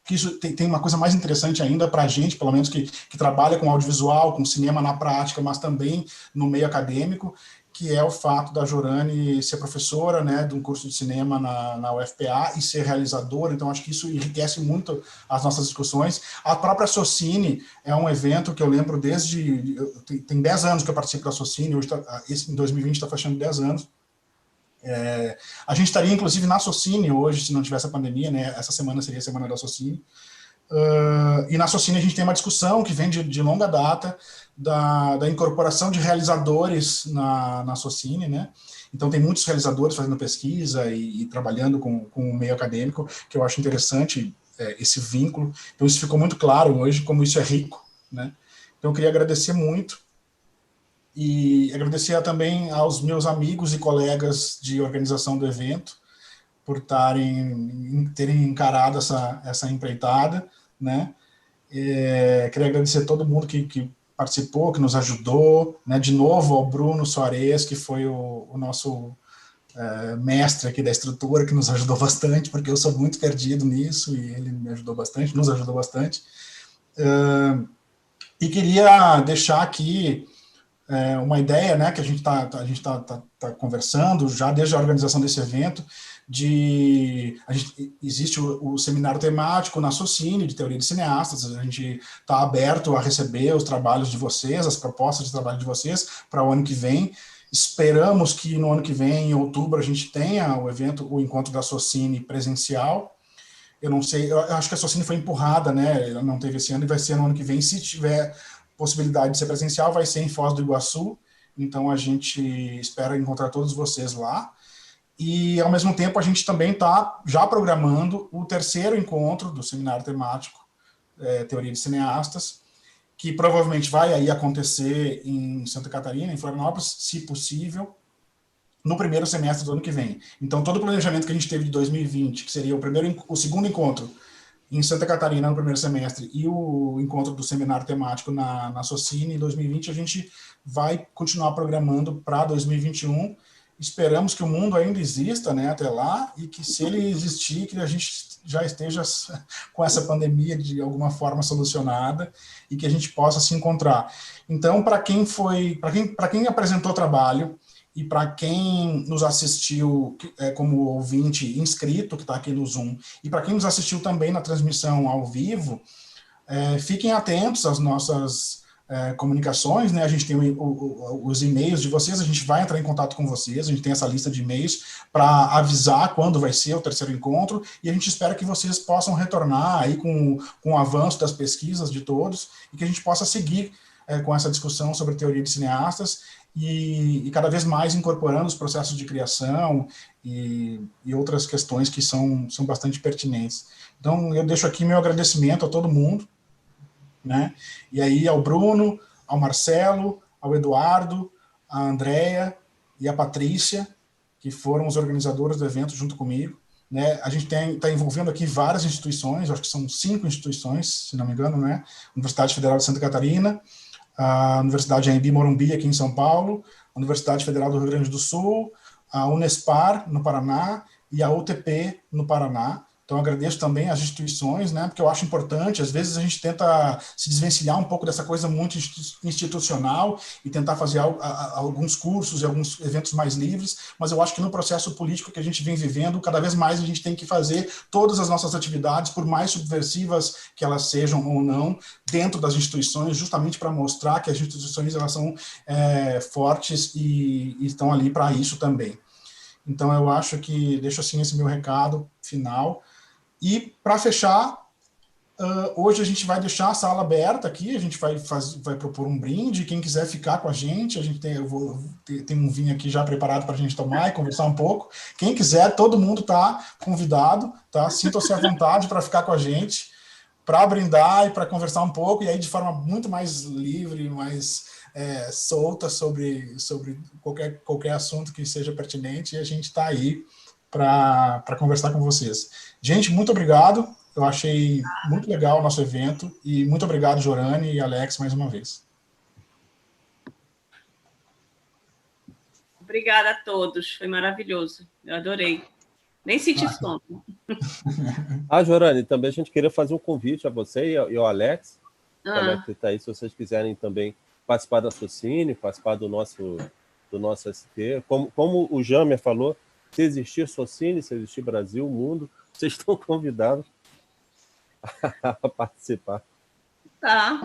que isso tem uma coisa mais interessante ainda para a gente, pelo menos que trabalha com audiovisual, com cinema na prática, mas também no meio acadêmico, que é o fato da Jorânia ser professora, né, de um curso de cinema na UFPA e ser realizadora. Então acho que isso enriquece muito as nossas discussões. A própria Socine é um evento que eu lembro tem 10 anos que eu participo da Socine, hoje em 2020 está fechando 10 anos. A gente estaria, inclusive, na Socine hoje, se não tivesse a pandemia, né, essa semana seria a semana da Socine. E na Socine a gente tem uma discussão que vem de longa data da incorporação de realizadores na Socine, né? Então tem muitos realizadores fazendo pesquisa e trabalhando com o meio acadêmico, que eu acho interessante esse vínculo. Então, isso ficou muito claro hoje, como isso é rico, né? Então, eu queria agradecer muito e agradecer também aos meus amigos e colegas de organização do evento por terem encarado essa empreitada, né? Queria agradecer a todo mundo que participou, que nos ajudou, né? De novo ao Bruno Soares, que foi o nosso mestre aqui da estrutura, que nos ajudou bastante, porque eu sou muito perdido nisso, e ele me ajudou bastante, nos ajudou bastante. E queria deixar aqui uma ideia, né, que a gente tá conversando já desde a organização desse evento, existe o seminário temático na Socini, de teoria de cineastas. A gente está aberto a receber os trabalhos de vocês, as propostas de trabalho de vocês para o ano que vem. Esperamos que no ano que vem, em outubro, a gente tenha o encontro da Socini presencial. Eu não sei, eu acho que a Socini foi empurrada, né? Ela não teve esse ano e vai ser no ano que vem. Se tiver possibilidade de ser presencial, vai ser em Foz do Iguaçu. Então, a gente espera encontrar todos vocês lá. E, ao mesmo tempo, a gente também está já programando o 3º encontro do seminário temático Teoria de Cineastas, que provavelmente vai aí acontecer em Santa Catarina, em Florianópolis, se possível, no primeiro semestre do ano que vem. Então, todo o planejamento que a gente teve de 2020, que seria o segundo encontro em Santa Catarina no primeiro semestre e o encontro do seminário temático na Socini em 2020, a gente vai continuar programando para 2021. Esperamos que o mundo ainda exista, né, até lá, e que, se ele existir, que a gente já esteja com essa pandemia de alguma forma solucionada e que a gente possa se encontrar. Então, para quem apresentou trabalho e para quem nos assistiu como ouvinte inscrito, que está aqui no Zoom, e para quem nos assistiu também na transmissão ao vivo, fiquem atentos às nossas comunicações, né? A gente tem os e-mails de vocês, a gente vai entrar em contato com vocês, a gente tem essa lista de e-mails para avisar quando vai ser o 3º encontro, e a gente espera que vocês possam retornar aí com o avanço das pesquisas de todos, e que a gente possa seguir com essa discussão sobre teoria de cineastas, e cada vez mais incorporando os processos de criação e outras questões que são bastante pertinentes. Então, eu deixo aqui meu agradecimento a todo mundo, né? E aí ao Bruno, ao Marcelo, ao Eduardo, a Andréia e a Patrícia, que foram os organizadores do evento junto comigo, né? A gente está envolvendo aqui várias instituições, acho que são 5 instituições, se não me engano, né? Universidade Federal de Santa Catarina, a Universidade Anhembi Morumbi, aqui em São Paulo, a Universidade Federal do Rio Grande do Sul, a Unespar, no Paraná, e a UTP, no Paraná. Então, eu agradeço também às instituições, né, porque eu acho importante, às vezes a gente tenta se desvencilhar um pouco dessa coisa muito institucional e tentar fazer alguns cursos e alguns eventos mais livres, mas eu acho que no processo político que a gente vem vivendo, cada vez mais a gente tem que fazer todas as nossas atividades, por mais subversivas que elas sejam ou não, dentro das instituições, justamente para mostrar que as instituições elas são fortes e estão ali para isso também. Então, eu acho que deixo assim esse meu recado final. E, para fechar, hoje a gente vai deixar a sala aberta aqui, a gente vai propor um brinde, quem quiser ficar com a gente, tem um vinho aqui já preparado para a gente tomar e conversar um pouco. Quem quiser, todo mundo está convidado, tá? Sintam-se à vontade para ficar com a gente, para brindar e para conversar um pouco, e aí de forma muito mais livre, mais solta sobre qualquer assunto que seja pertinente, e a gente está aí para conversar com vocês. Gente, muito obrigado. Eu achei muito legal o nosso evento. E muito obrigado, Jorane e Alex, mais uma vez. Obrigada a todos. Foi maravilhoso. Eu adorei. Nem senti sono. Jorane, também a gente queria fazer um convite a você e ao Alex, também que está aí, se vocês quiserem também participar da Socini, participar do nosso ST. Como o Jamer falou, se existir Socini, se existir Brasil, mundo, vocês estão convidados a participar. Tá.